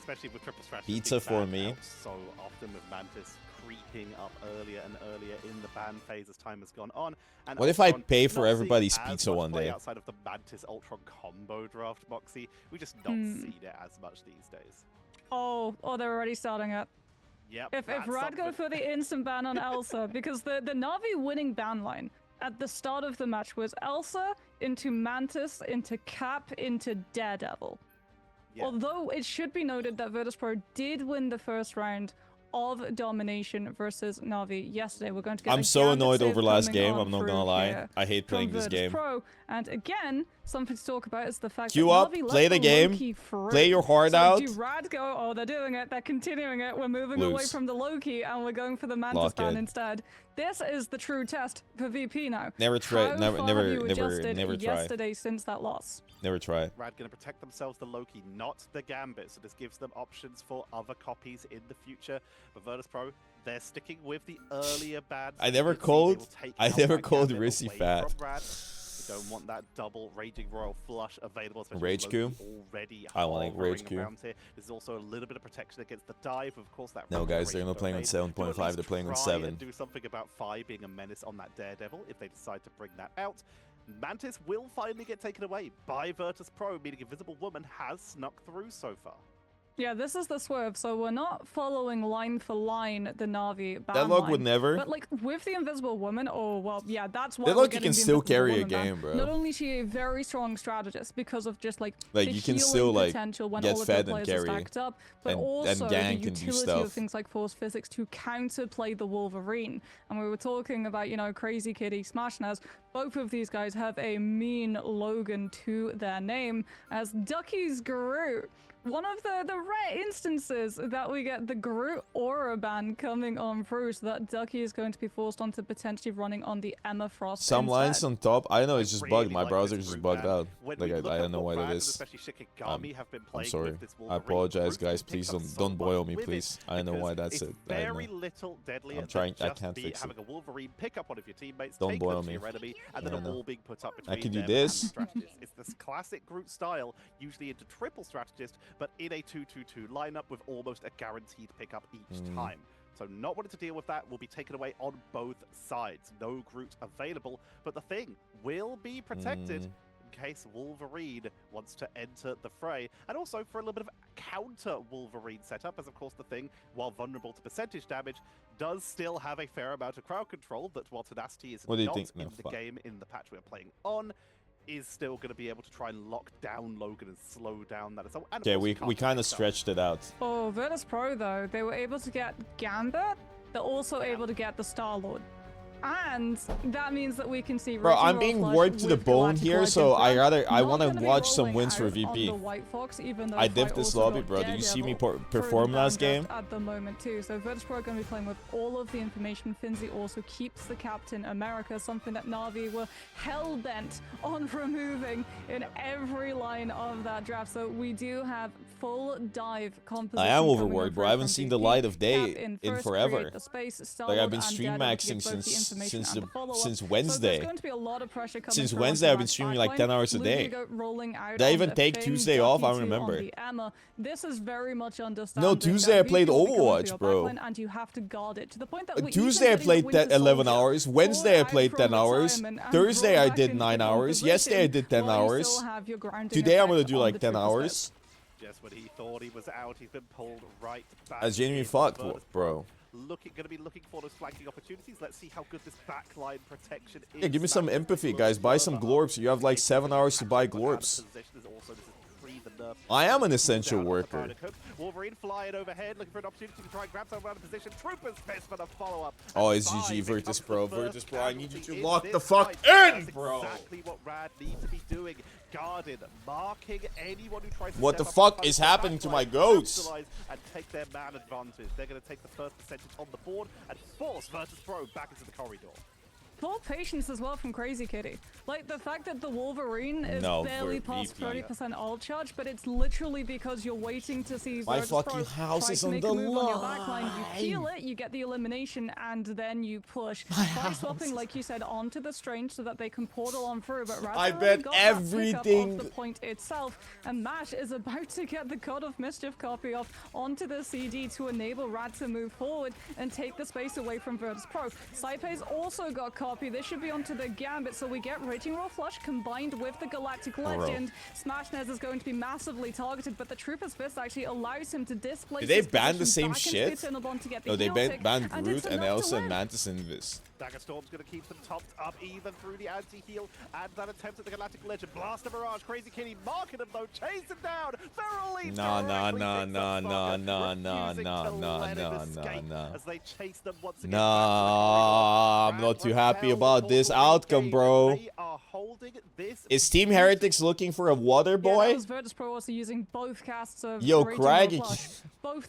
especially with triple strategy. Pizza for me. So often with Mantis creeping up earlier and earlier in the ban phase as time has gone on. And What if I Ultron pay for not everybody's seeing as pizza much one play day? outside of the Mantis Ultron combo draft, Moxie, we just not seen it as much these days. Oh, they're already starting it. Yep. If Raad go for the instant ban on Elsa, because the Na'Vi winning ban line at the start of the match was Elsa into Mantis into Cap into Daredevil. Yeah. Although it should be noted that Virtus.pro did win the first round of Domination versus Na'Vi yesterday. We're going to get I'm so annoyed over last game, I'm not gonna lie. I hate playing this game. Pro. And again, something to talk about is the fact Queue that up, Na'Vi play the game, play your heart out. Do Raad go? Oh, they're doing it. They're continuing it. We're moving Lose. away from the Loki and we're going for the Mantis ban instead. This is the true test for VP now. Never try. How Never far have you try. yesterday since that loss. Never try. Raad going to protect themselves, the Loki, not the Gambit, so this gives them options for other copies in the future. But Virtus.pro, they're sticking with the earlier bad. I never called Rissy fat. We don't want that double Raging Royal flush available. Rage Q? Already I want Rage Q. Here. There's also a little bit of protection against the dive. Of course, that. No, guys, they're not playing on 7.5. They're playing on 7. Do something about Phi being a menace on that Daredevil if they decide to bring that out. Mantis will finally get taken away by Virtus.pro, meaning Invisible Woman has snuck through so far. Yeah, this is the swerve, so we're not following line for line the Na'Vi ban Deadlock line, would never. But like with the Invisible Woman, oh well, yeah, that's why Deadlock, you can still carry a game, bro. Not only is she a very strong strategist because of just like you the can still like potential when get all of fed the and players are carry, stacked up, but and also gang the can do utility stuff. of things like force physics to counterplay the Wolverine. And we were talking about, you know, Crazy Kitty, Smash Naz. Both of these guys have a mean Logan to their name as Ducky's Groot. One of the rare instances that we get the Groot aura ban coming on through, so that Ducky is going to be forced onto potentially running on the Emma Frost Some instead. lines on top. I know it's just bugged. My browser just bugged out. Like I don't know why that is. I'm sorry. I apologize, guys. Please don't boil me, please. I don't know why that's it. Very little deadlier. I'm trying. I can't fix it. Having a Wolverine pick up one of your teammates, don't boil me. Enemy, and then a wall being put up between I can do them this. and the it's this classic Groot style, usually into triple strategist, but in a 2-2-2 lineup with almost a guaranteed pickup each time. So not wanting to deal with that will be taken away on both sides. No Groot available, but the thing will be protected in case Wolverine wants to enter the fray. And also for a little bit of counter Wolverine setup, as of course the thing, while vulnerable to percentage damage, does still have a fair amount of crowd control that while Tenacity is not in the game in the patch we're playing on, is still going to be able to try and lock down Logan and slow down that assault. Okay, we kind of stretched it out. Oh, Virtus.pro though, they were able to get Gambit. They're also able to get the Star-Lord. And that means that we can see. Bro, I'm being worked to the bone here, so I want to watch some wins for VP. Fox, I dipped this lobby, bro. Did you see me perform last game? At the moment too, so Virtus.pro are going to be playing with all of the information. Finzi also keeps the Captain America, something that Na'Vi were hell bent on removing in every line of that draft. So we do have full dive composition. I am overworked, bro. I haven't seen the light of day in forever. Like I've been stream maxing since Wednesday. Since Wednesday, I've been streaming like 10 hours a day. Did I even take Tuesday off? I don't remember. This is very much no, Tuesday I played Overwatch, bro. And you have to guard it to the point that Tuesday I played 11 hours. Wednesday I played 10 hours. Thursday I did 9 hours. Yesterday I did 10 hours. Today I'm gonna do like 10 hours. Just when he thought he was out, he's been pulled right back. That's genuinely fucked, bro. Going to be looking for those flanking opportunities. Let's see how good this backline protection is. Yeah, give me some empathy, guys. Buy some glorps. You have like 7 hours to buy glorps. I am an essential worker. Wolverine flying overhead, looking for an opportunity to try and grab someone out of position. Troopers miss for the follow-up. Oh, it's GG, Virtus.pro. Virtus.pro, I need you to lock the fuck in, bro. Exactly what Raad need to be doing. Guarded, marking anyone who tries to what the fuck is happening to my goats? And take their man advantage. They're going to take the first percentage on the board and force Virtus.pro back into the corridor. Poor patience as well from Crazy Kitty. Like, the fact that the Wolverine is barely past 30% ult charge, but it's literally because you're waiting to see my fucking house is on the line. On your backline. You peel it, you get the elimination, and then you push. By swapping, like you said, onto the Strange so that they can portal on through, but Raad I bet everything. Of the point itself, and Mash is about to get the God of Mischief copy off onto the CD to enable Raad to move forward and take the space away from Virtus Pro. Saipei's also got copy. This should be onto the Gambit, so we get Raging Roar Flush combined with the Galactic Legend. Smashnez is going to be massively targeted, but the Trooper's Fist actually allows him to displace. Did they ban the same shit? No, they banned Groot and Elsa and Mantis in this. Dagger Storm's going to keep them topped up even through the anti-heal and that attempt at the Galactic Legend. Blaster Barrage, Crazy Kitty marking him though, chase him down. Feral Leap No. As they chase them once again. Nah, I'm not too happy about this outcome, bro. Is Team Heretics looking for a water boy? Yeah, Virtus Pro also using both casts of Yo, Craggy.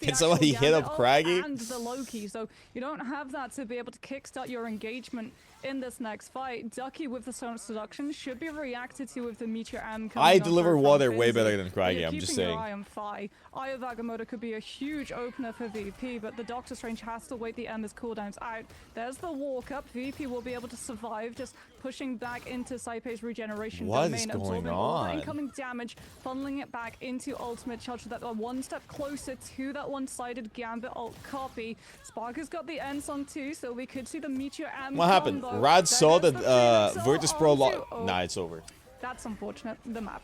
Can somebody hit up Craggy? And the Loki, so you don't have that to be able to kickstart your engagement in this next fight. Ducky with the Sonic Seduction should be reacted to with the Meteor M. I deliver water way better than Craggy, I'm just saying. Your eye on Phi. Eye of Agamotto could be a huge opener for VP, but the Doctor Strange has to wait the Ember's cooldowns out. There's the walk up. VP will be able to survive, just pushing back into Saipei's regeneration domain, is going absorbing on? all that incoming damage, funneling it back into ultimate charge so that we're one step closer to that one-sided Gambit ult copy. Sparker's got the ends on too, so we could see the Meteor M. What happened? Raad saw that Virtus Pro Nah, it's over. That's unfortunate. The map.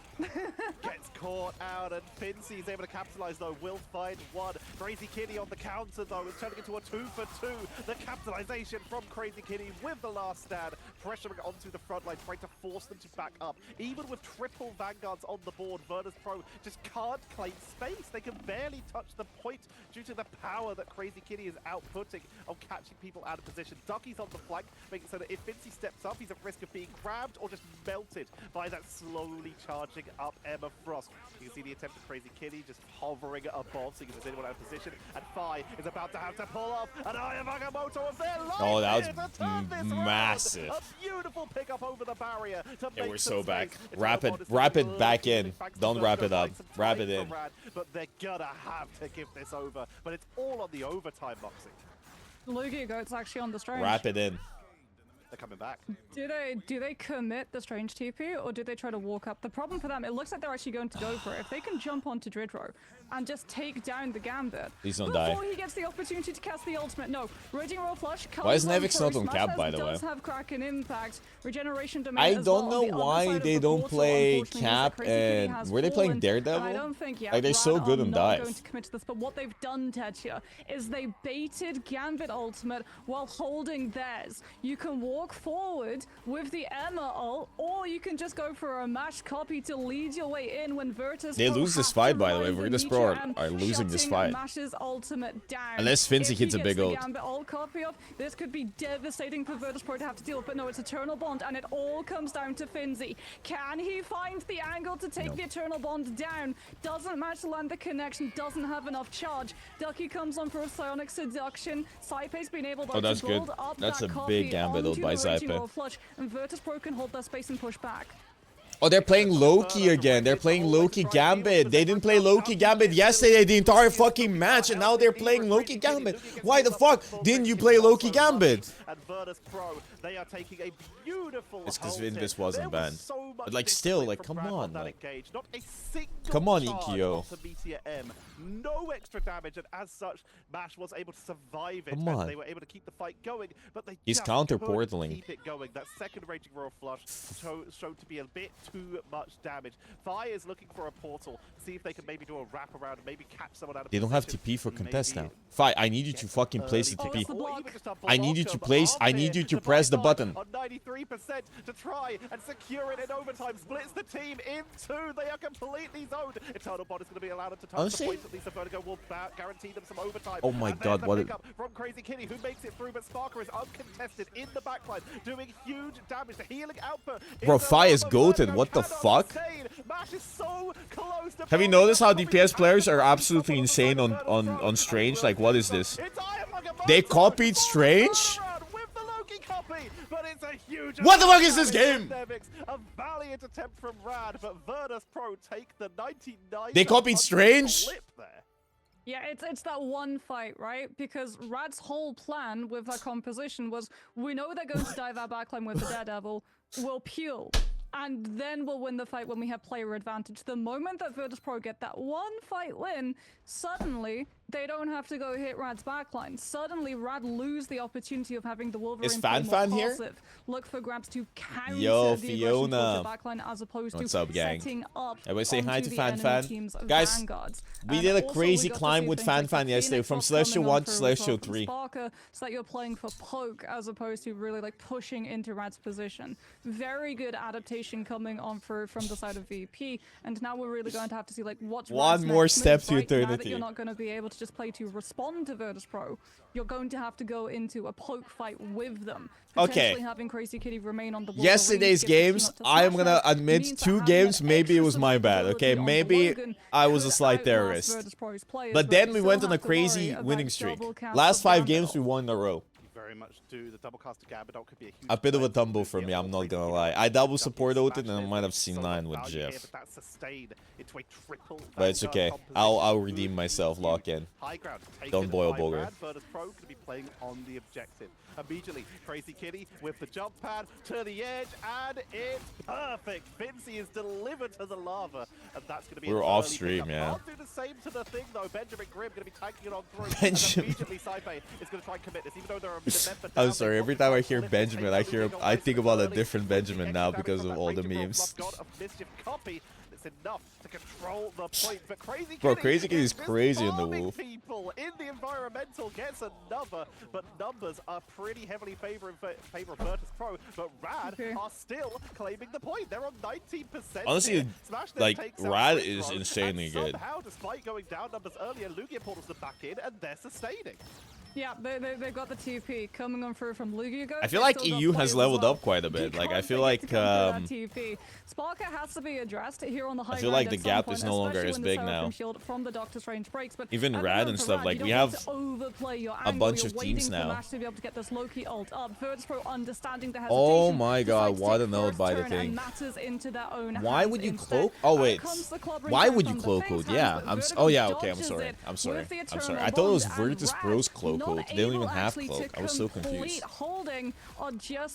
Gets caught out, and Fincy is able to capitalize though. Will find one. Crazy Kitty on the counter though. It's turning into a 2-for-2. The capitalization from Crazy Kitty with the last stand, pressuring onto the front line, trying to force them to back up. Even with triple Vanguards on the board, Virtus Pro just can't claim space. They can barely touch the point due to the power that Crazy Kitty is outputting of catching people out of position. Ducky's on the flank, making so that if Fincy steps up, he's at risk of being grabbed or just melted by that slowly charging up Emma Frost. You can see the attempt of Crazy Kitty just hovering above, seeing if there's anyone out of position. And Phi is about to have to pull off an Eye of Agamotto of their life. Oh, that was massive. A beautiful pickup over the barrier. Yeah, we're so back. Wrap it back in. Don't wrap it up. Wrap it in. But they're gonna have to give this over. But it's all on the overtime boxing. Lugia Goat's actually on the Strange. Wrap it in. They're coming back. Do they commit the Strange TP, or do they try to walk up? The problem for them, it looks like they're actually going to go for it. If they can jump onto Dridro and just take down the Gambit please don't before he gets the opportunity to cast the ultimate. No, Raging Roar Flush. Why is Nevix not on cap, by the way? Does have Kraken impact, regeneration domain. I don't know why they don't play cap, and were they playing Daredevil? I don't think like they're so good on dive. Going to commit to this, but what they've done, Tetchia, is they baited Gambit ultimate while holding theirs. You can walk forward with the Emma ult, or you can just go for a mash copy to lead your way in when Virtus. They lose this fight, by the way. Virtus Pro are losing this fight. Mash's ultimate down. Unless Fincy hits a big ult. Copy of this could be devastating for Virtus Pro to have to deal with, but no, it's Eternal Bond, and it all comes down to Finzy. Can he find the angle to take the Eternal Bond down? Doesn't match land the connection, doesn't have enough charge. Ducky comes on for a Psionic Seduction. Saipei's been able to build up that's that a big Gambit ult by Saipei. And Virtus Pro can hold that space and push back. Oh, they're playing Loki again. They're playing Loki Gambit. They didn't play Loki Gambit yesterday the entire fucking match, and now they're playing Loki Gambit. Why the fuck didn't you play Loki Gambit? And Virtus Pro, they are taking a beautiful. It's because Vinvis wasn't banned. But like still, like come on, like not a single come on, EKO. No extra damage, and as such, Mash was able to survive it. Come on. They were able to keep the fight going, but they he's counter portaling. Keep it going. That second Raging Roar Flush showed to be a bit too much damage. Phi is looking for a portal, see if they can maybe do a wrap-around and maybe catch someone out of position. They don't have TP for contest now. Phi, I need you to fucking place the TP. I need you to place, I need you to press the button. On 93% to try and secure it in overtime. Splits the team in two. They are completely zoned. Eternal Bond is going to be allowed to touch the points. At least the Vertigo will guarantee them some overtime. Oh my god, what a... from Crazy Kitty, who makes it through, but Sparker is uncontested in the backline, doing huge damage. The healing output. Bro, Phi is goated. What the fuck? So have you noticed how DPS players are absolutely insane on Strange? Like, what is this? They copied Strange? With the Loki copy, but it's a What the fuck is this game? A valiant attempt from Raad, but Virtus Pro take the 99. They copied Strange? Yeah, it's that one fight, right? Because Rad's whole plan with that composition was, we know they're going to dive our backline with the Daredevil, we'll peel. And then we'll win the fight when we have player advantage. The moment that Virtus Pro get that one fight win, suddenly they don't have to go hit Rad's backline. Suddenly Rad lose the opportunity of having the Wolverine Is play more here? passive. Look for grabs to counter Yo, the Fiona. backline as opposed What's to up, gang? setting up. Everybody say hi to Fan. Guys, we did a crazy climb with Fan yesterday from Celestial 1 to Celestial 3. Sparker, so that you're playing for poke as opposed to really like pushing into Rad's position. Very good adaptation coming on from the side of VP, and now we're really going to have to see like what's one more step to Now eternity. that you're not going to be able to just play to respond to Virtus Pro, you're going to have to go into a poke fight with them. Okay. Having Crazy Kitty remain on the Yesterday's games, I am gonna admit 2 games, maybe it was my bad, okay? Maybe I was a slight terrorist. But then we went on a crazy winning streak. Last 5 games we won in a row. Very much do. The double cast of Gambit could be a huge A bit of a tumble for me, I'm not gonna lie. I double support ulted and I might have seen 9 with Jeff. But it's okay. I'll redeem myself, lock in. Don't boil Bogur. Playing on the objective. Immediately, Crazy Kitty with the jump pad to the edge, and it's perfect. Finzi is delivered to the lava, and that's going to be. We're off stream, yeah. Can't do the same to the thing though. Benjamin Grimm going to be tanking it on through. Benjamin. Immediately, Saipe is going to try and commit this, even though there are. I'm sorry. Every time I hear Benjamin, I think about a different Benjamin now because of all the memes. It's enough to control the point, but Crazy Bro, Kitty Crazy Kitty is crazy in the wolf. People in the environmental gets another, but numbers are pretty heavily favor of Virtus Pro, but Rad are still claiming the point. They're on 19%. Honestly, like, Rad is insanely good. Somehow, despite going down numbers earlier, Lugia portals them back in, and they're sustaining. Yeah, they've got the TP coming on through from Lugia. I feel like EU has leveled up quite a bit. Like, I feel like Sparker has to be addressed here on the high. I feel like the gap is no longer as big now. From the Doctor's range breaks, but even Rad and stuff, like, we have a bunch of teams now. To be able to get this Loki ult up. Virtus Pro understanding the hesitation. Oh my god, what a node by the thing. Why would you cloak? Oh wait, why would you cloak code? Yeah, oh yeah, okay, I'm sorry. I thought it was Virtus Pro's cloak code. They don't even have cloak. I was so confused.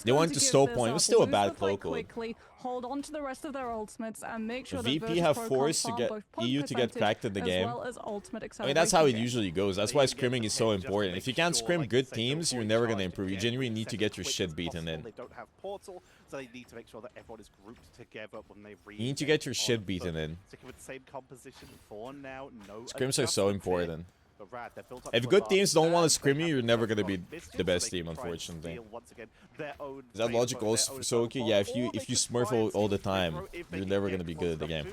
They wanted to stop point. It was still a bad cloak code. Hold on to the rest of their ultimates and make sure VP have forced to get EU to get cracked in the game. I mean, that's how it usually goes. That's why scrimming is so important. If you can't scrim good teams, you're never gonna improve. You genuinely need to get your shit beaten in. They don't have portal, so they need to make sure that everyone is grouped together when they read. You need to get your shit beaten in. Sticking with the same composition for now. No scrims are so important. Rad, if good teams don't want to scrim you, you're never going to be the best team, unfortunately. Is that logic also so okay? Yeah, if you smurf all the time, you're never going to be good at the game.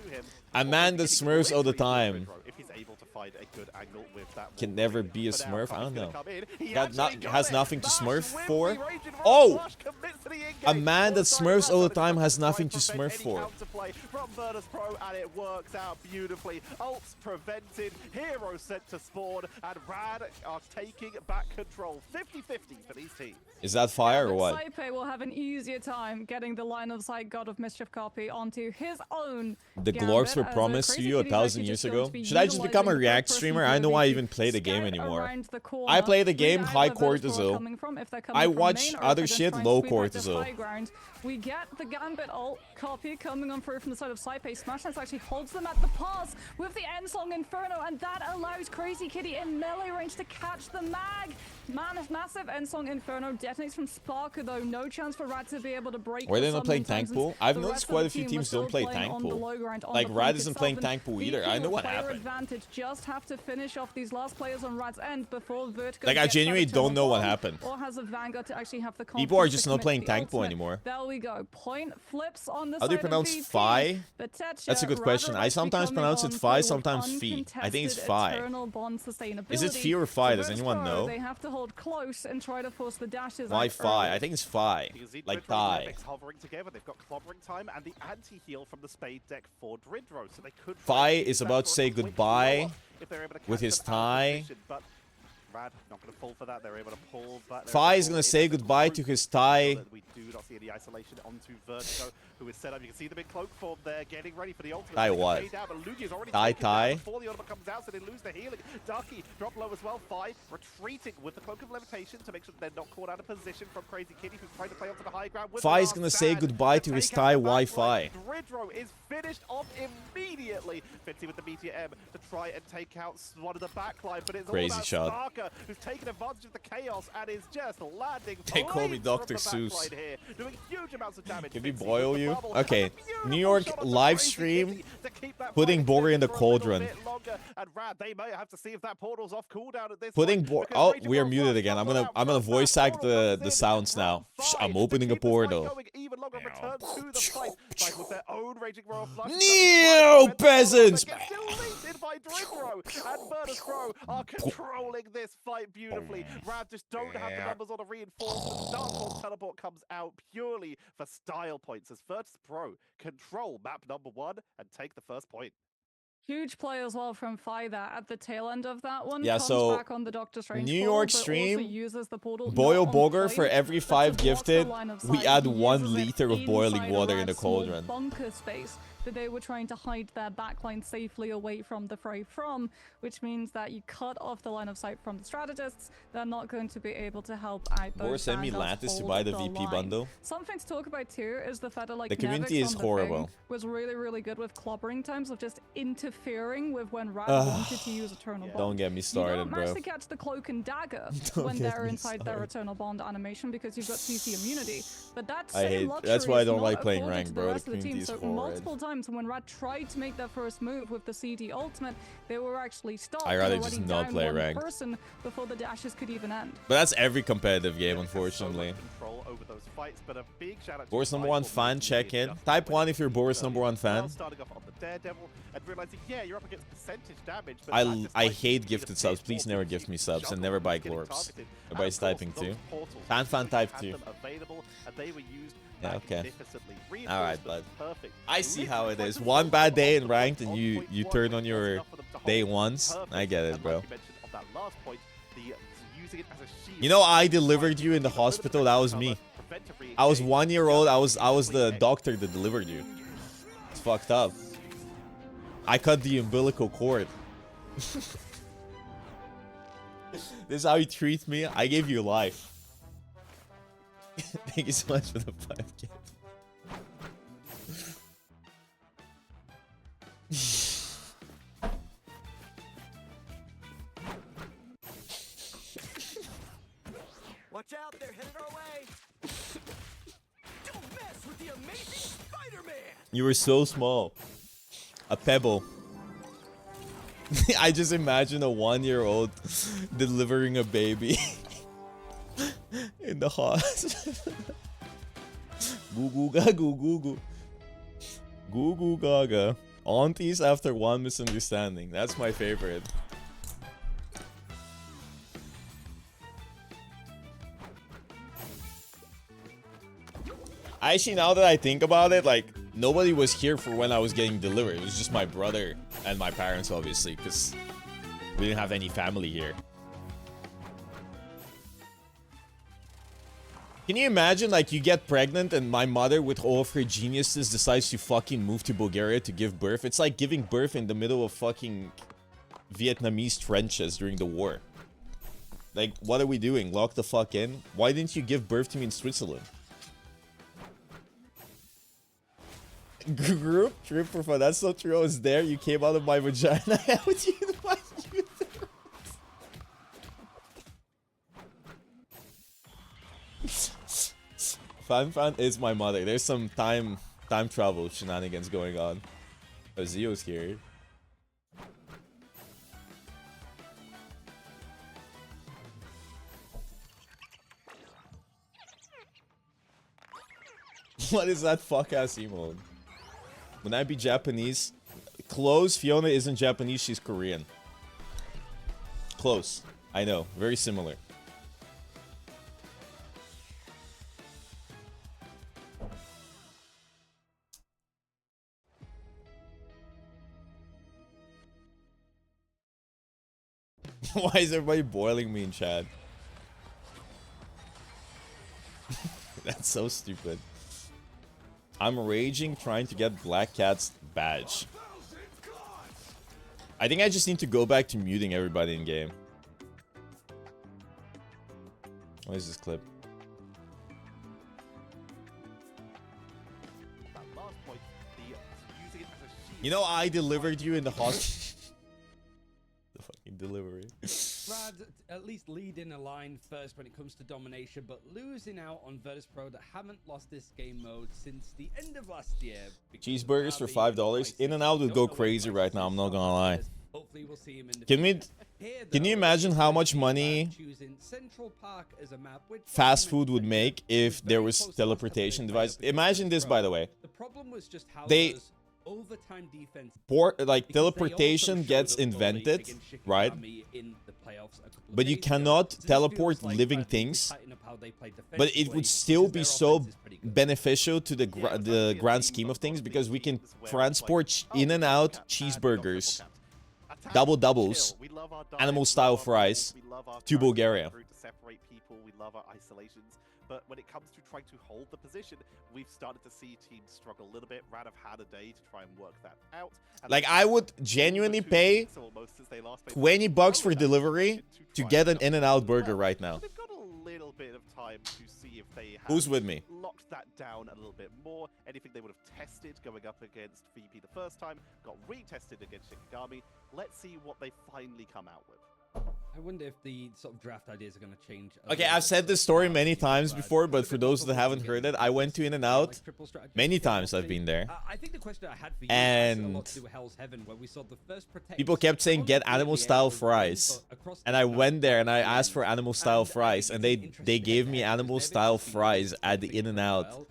A man that smurfs all the time can never be a smurf? I don't know. That has nothing to smurf for? Oh! A man that smurfs all the time has nothing to smurf for. From Virtus Pro, and it works out beautifully. Ults prevented, hero sent to spawn, and Rad are taking back control. 50-50 for these teams. Is that fire or what? Saipe will have an easier time getting the line of sight God of Mischief copy onto his own. The glorps were promised to you 1,000 years ago. Should I just become a React streamer? I know I even play the game anymore. I play the game high cortisol. I watch other shit low cortisol. We get the Gambit ult copy coming on through from the side of Saipe. Smashness actually holds them at the pass with the Ensong Inferno, and that allows Crazy Kitty in melee range to catch the mag. Massive Ensong Inferno detonates from Sparker though. No chance for Rad to be able to break. Why are they not playing tank pool? I've noticed quite a few teams don't play tank pool. Like Rad isn't playing tank pool either. I know what happened. Advantage just have to finish off these last players on Rad's end before Vertigo. Like I genuinely don't know what happened. Or has a Vanguard to actually have the people are just not playing tank pool anymore. There we go. Point flips on the How do you pronounce Phi? That's a good question. I sometimes pronounce it Phi, sometimes Phi. I think it's Phi. Is it Phi or Phi? Does anyone know? They have to hold close and try to force the dashes. Why Phi? I think it's Phi. Like Thigh. Hovering together. They've got clobbering time and the anti-heal from the Spade deck for Dridro, so they could. Phi is about to say goodbye with his thigh. Raad not going to fall for that. They're able to pull back. Fi is going to say goodbye to his tie. We do not see any isolation onto Vertigo, who is set up. You can see the big cloak form there, getting ready for the ultimate. Tai what? Tai. Before the ultimate comes out, so they lose the healing. Ducky drop low as well. Fi retreating with the cloak of levitation to make sure they're not caught out of position from Crazy Kitty, who's trying to play onto the high ground. Fi is going to say goodbye to his tie Wi-Fi. Dridro is finished off immediately. Fitzy with the Meteor M to try and take out one of the backline, but it's crazy all about shot. Starker, who's taking advantage of the chaos and is just landing. They call me Dr. Seuss. Here, doing huge amounts of damage. Can we boil you? Okay, New York live stream, putting Bogur in the cauldron. And Raad, they might have to see if that portal's off cooldown at this Putting oh, we are muted again. I'm gonna voice act the sounds now. I'm opening a portal. Neo peasants! And Murder's Crow are controlling this fight beautifully. Raad just don't have the numbers on a reinforcement. Darkhold teleport comes out purely for style points as Virtus Pro control map number 1 and take the first point. Huge play as well from Fi there at the tail end of that one. Yeah, comes so back on the Doctor Strange New portal, York but stream, also uses the portal boil not on Bogur play, for every but 5 to block gifted. the line of We sight. add He 1 uses it liter of boiling inside water of in the that small cauldron. bunker space that they were trying to hide their backline safely away from the fray from, which means that you cut off the line of sight from the strategists. They're not going to be able to help out those. Bogur sent me Lattice to buy the VP line. bundle. Something to talk about too is the fact that like the community is horrible. Was really good with clobbering times of just interfering with when Raad wanted to use Eternal Bond. Don't get me started, you don't bro. manage to catch the cloak and dagger when they're inside their Eternal Bond animation because you've got CC immunity. But that's that's why I don't like playing rank, bro. The community is horrible. Multiple times when Raad tried to make their first move with the CD ultimate, they were actually stopped. I rather just not play rank. Person before the dashes could even end. But that's every competitive game, unfortunately. Boris number 1 fan check in. Type 1 if you're Boris number 1 fan. I hate gifted subs. Please never gift me subs and never buy glorps. Everybody's typing too. Fan type 2. Yeah, okay. Alright, bud. I see how it is. One bad day in ranked and you turn on your day ones. I get it, bro. You know, I delivered you in the hospital. That was me. I was 1 year old. I was the doctor that delivered you. It's fucked up. I cut the umbilical cord. This is how you treat me. I gave you life. Thank you so much for the 5K. Watch out, they're headed our way. Don't mess with the amazing Spider-Man. You were so small. A pebble. I just imagine a 1-year-old delivering a baby in the hospital. Goo goo ga goo goo goo. Goo goo gaga. Aunties after one misunderstanding. That's my favorite. Actually, now that I think about it, like, nobody was here for when I was getting delivered. It was just my brother and my parents, obviously, because we didn't have any family here. Can you imagine, like, you get pregnant and my mother, with all of her geniuses, decides to fucking move to Bulgaria to give birth? It's like giving birth in the middle of fucking Vietnamese trenches during the war. Like, what are we doing? Lock the fuck in? Why didn't you give birth to me in Switzerland? Group trip for fun. That's so true. I was there. You came out of my vagina. How would you invite you? Fan is my mother. There's some time travel shenanigans going on. Oh, Zio's here. What is that fuck ass emote? When I be Japanese, close. Fiona isn't Japanese, she's Korean. Close. I know, very similar. Why is everybody boiling me in chat? That's so stupid. I'm raging trying to get Black Cat's badge. I think I just need to go back to muting everybody in game. What is this clip? You know, I delivered you in the hospital. The fucking delivery. Raad at least leading a line first when it comes to domination, but losing out on Virtus.pro that haven't lost this game mode since the end of last year. Cheeseburgers for $5. In-N-Out would go crazy right now, I'm not gonna lie. Hopefully we'll see him in the Can you imagine how much money fast food would make if there was teleportation device? Imagine this, by the way. The problem was just how overtime defense, like teleportation gets invented, right? But you cannot teleport living things. But it would still be so beneficial to the grand scheme of things because we can transport In-N-Out cheeseburgers, double doubles, animal style fries to Bulgaria. We love our isolations, but when it comes to trying to hold the position, we've started to see teams struggle a little bit. Raad have had a day to try and work that out. Like, I would genuinely pay 20 bucks for delivery to get an In-N-Out burger right now. They've got a little bit of time to see if they have Who's with me? Locked that down a little bit more. Anything they would have tested going up against VP the first time got retested against Shikigami. Let's see what they finally come out with. I wonder if the sort of draft ideas are going to change. Okay, I've said this story many times before, but for those that haven't heard it, I went to In-N-Out many times. I've been there. I think the question I had for you and people kept saying get animal style fries, and I went there and I asked for animal style fries, and they gave me animal style fries at the In-N-Out.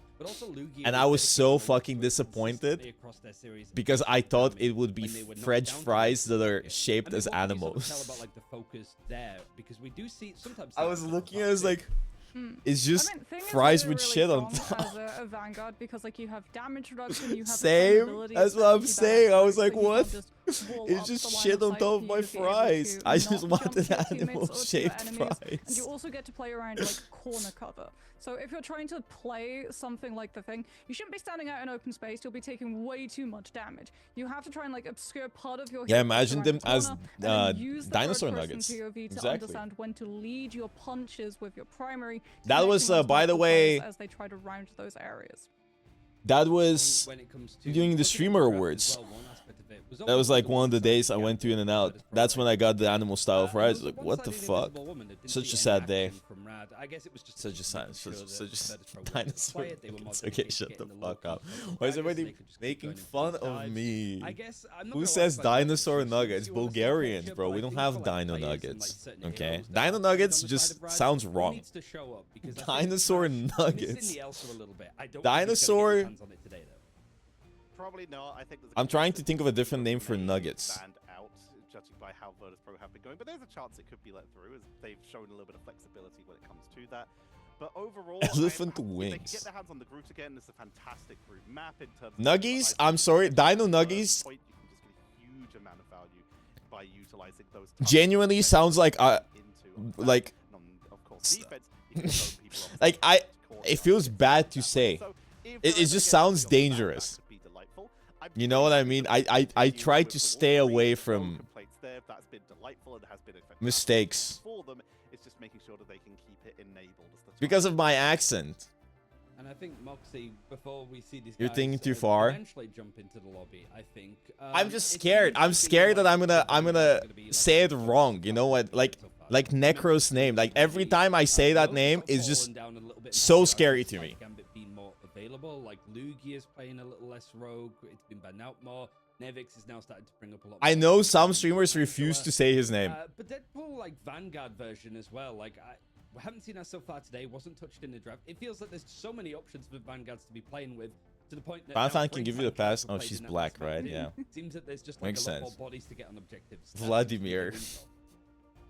And I was so fucking disappointed because I thought it would be French fries that are shaped as animals. I was looking, I was like, it's just fries with shit on top. As a Vanguard, because like you have damage reduction, you have same. That's what I'm saying. I was like, what? It's just shit on top of my fries. I just wanted animal-shaped fries. And you also get to play around like corner cover. So if you're trying to play something like the thing, you shouldn't be standing out in open space. You'll be taking way too much damage. You have to try and like obscure part of your. Yeah, imagine them as dinosaur nuggets. POV to understand when to lead your punches with your primary. That was, by the way, as they try to round those areas. That was during the streamer awards. That was like one of the days I went to In-N-Out. That's when I got the animal style fries. Like, what the fuck? Such a sad day. Such a sad, such dinosaur nuggets. Okay, shut the fuck up. Why is everybody making fun of me? Who says dinosaur nuggets? Bulgarians, bro. We don't have dino nuggets. Okay? Dino nuggets just sounds wrong. Dinosaur nuggets. Dinosaur. Probably not. I think I'm trying to think of a different name for nuggets. Stand out, judging by how Virtus.pro have been going, but there's a chance it could be let through, as they've shown a little bit of flexibility when it comes to that. But overall, elephant wings. If they can get their hands on the Groot again, it's a fantastic Groot map in terms of Nuggies. I'm sorry, Dino Nuggies. You can just get a huge amount of value by utilizing those. Genuinely sounds like of course, defense, like it feels bad to say. It just sounds dangerous. You know what I mean? I try to stay away from mistakes because of my accent. And I think Moxie, before we see these You're guys, thinking too far. Eventually jump into the lobby, I think. I'm just scared. I'm scared that I'm gonna say it wrong. You know what? Like Necro's name. Like every time I say that name, it's just so scary to me. Gambit being more available, like Lugia is playing a little less rogue. It's been banned out more. Nevix is now starting to bring up a lot. I know some streamers refuse to say his name. But Deadpool, like Vanguard version as well. Like we haven't seen that so far today. Wasn't touched in the draft. It feels like there's so many options for Vanguards to be playing with, to the point that Fan can give you the pass. Oh, she's black, right? Yeah. Seems that there's just like Makes a lot sense. more bodies to get on objectives. Vladimir.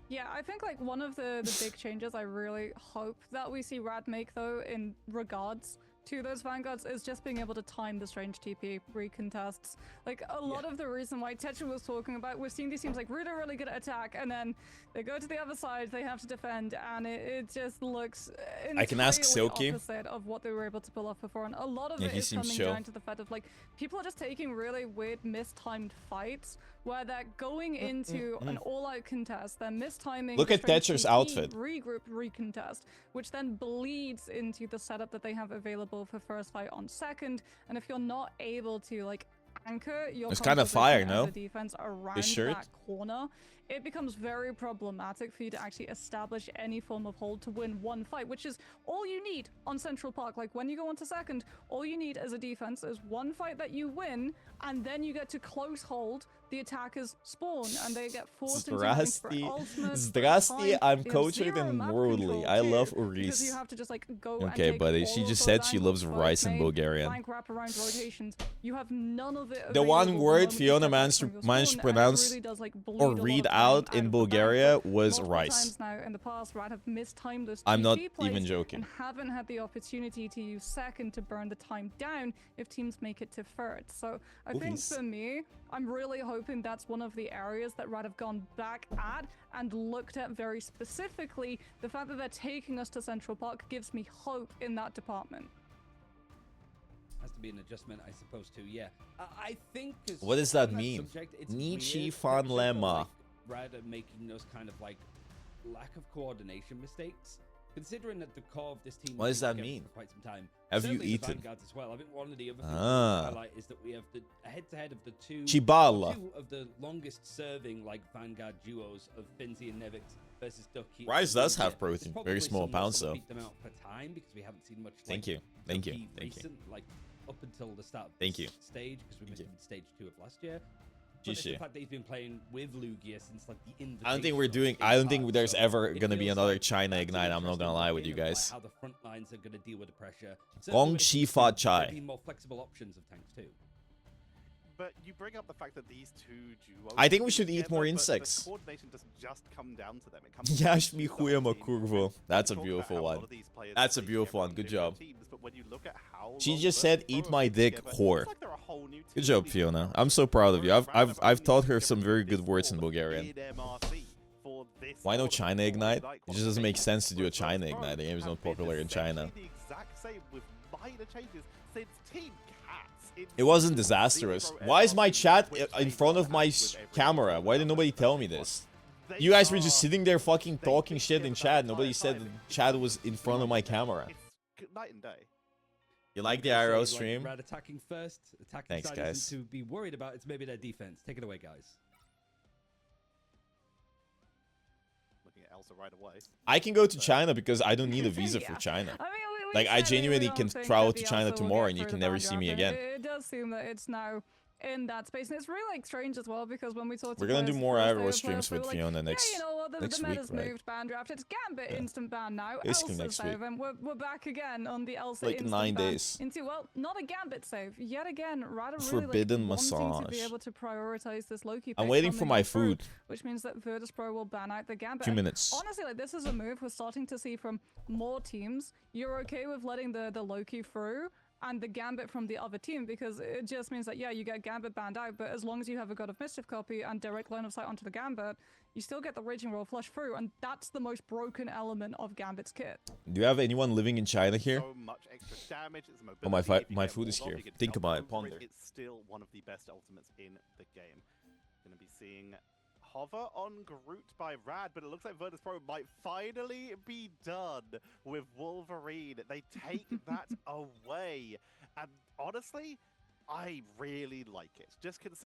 Yeah, I think like one of the big changes I really hope that we see Raad make though in regards to those Vanguards is just being able to time the strange TP recontests. Like, a lot of the reason why Tetra was talking about, we've seen these teams like really good at attack, and then they go to the other side, they have to defend, and it just looks I can ask Silky. Opposite of what they were able to pull off before, and a lot of it is coming down to the fact of like people are just taking really weird mistimed fights where they're going into an all-out contest, they're mistiming. Look at Tetra's outfit. Regroup recontest, which then bleeds into the setup that they have available for first fight on second, and if you're not able to like anchor your defense around that corner, it becomes very problematic for you to actually establish any form of hold to win one fight, which is all you need on Central Park. Like, when you go onto second, all you need as a defense is one fight that you win, and then you get to close hold. The attackers spawn, and they get forced into Zdrasty, I'm cultured and worldly. I love Uris. You have to just, like, go okay, buddy, she just said she loves rice in Bulgarian. You have none of it. The one word Fiona managed to pronounce or read out in Bulgaria was rice. In the past, Raad have mistimed this I'm not even joking. And haven't had the opportunity to use second to burn the time down if teams make it to third. So I think for me, I'm really hoping that's one of the areas that Raad have gone back at and looked at very specifically. The fact that they're taking us to Central Park gives me hope in that department. Has to be an adjustment, I suppose, too. Yeah, I think. What does that mean? Nietzsche van Lemma. Raad are making those kind of like lack of coordination mistakes. Considering that the core of this team. What does that mean? For quite some time. Have you eaten? As well. I think one of the other things to highlight is that we have the head-to-head of the two of the longest-serving like Vanguard duos of Finzi and Nevix versus Ducky. Rice does have protein, very small amounts though. Beat them out per time because we haven't seen much. Thank you. Like up until the start. Of Thank you. Stage because we missed stage 2 of last year. But the fact that he's been playing with Lugia since like the invitation. I don't think there's ever gonna be another China Ignite. I'm not gonna lie with you guys. How the front lines are gonna deal with the pressure. Gong Chi Fa Chai. More flexible options of tanks too. But you bring up the fact that these two duos. I think we should eat more insects. The coordination doesn't just come down to them. It comes Yash mi chujema kurvo. That's a beautiful one. That's a beautiful one. Good job. She just said, "Eat my dick, whore." Good job, Fiona. I'm so proud of you. I've taught her some very good words in Bulgarian. Why no China Ignite? It just doesn't make sense to do a China Ignite. The game is not popular in China. It wasn't disastrous. Why is my chat in front of my camera? Why did nobody tell me this? You guys were just sitting there fucking talking shit in chat. Nobody said the chat was in front of my camera. Night and day. You like the IRL stream? Raad attacking first. Thanks, guys. To be worried about, it's maybe their defense. Take it away, guys. Looking at Elsa right away. I can go to China because I don't need a visa for China. I mean, like, I genuinely can travel to China tomorrow and you can never see me again. It does seem that it's now in that space, and it's really like strange as well because when we talk to we're gonna do more IRL streams with Fiona next the meta's week, moved, ban draft, it's Gambit instant ban now. Basically Elsa next save, week. and we're back again on the Elsa like instant 9 ban days. Into, well, not a Gambit save yet again. Rather Forbidden like, wanting massage. to be able to prioritize this Loki. I'm waiting for my food. Which means that Virtus Pro will ban out the Gambit. 2 minutes. Honestly, like, this is a move we're starting to see from more teams. You're okay with letting the Loki through and the Gambit from the other team, because it just means that, yeah, you get Gambit banned out, but as long as you have a God of Mischief copy and direct line of sight onto the Gambit, you still get the Raging Roll flush through, and that's the most broken element of Gambit's kit. Do you have anyone living in China here? So much extra damage, oh, my food is here. Think about it, ponder. It's still one of the best ultimates in the game. Going to be seeing hover on Groot by Raad, but it looks like Virtus Pro might finally be done with Wolverine. They take that away. And honestly, I really like it. Just consider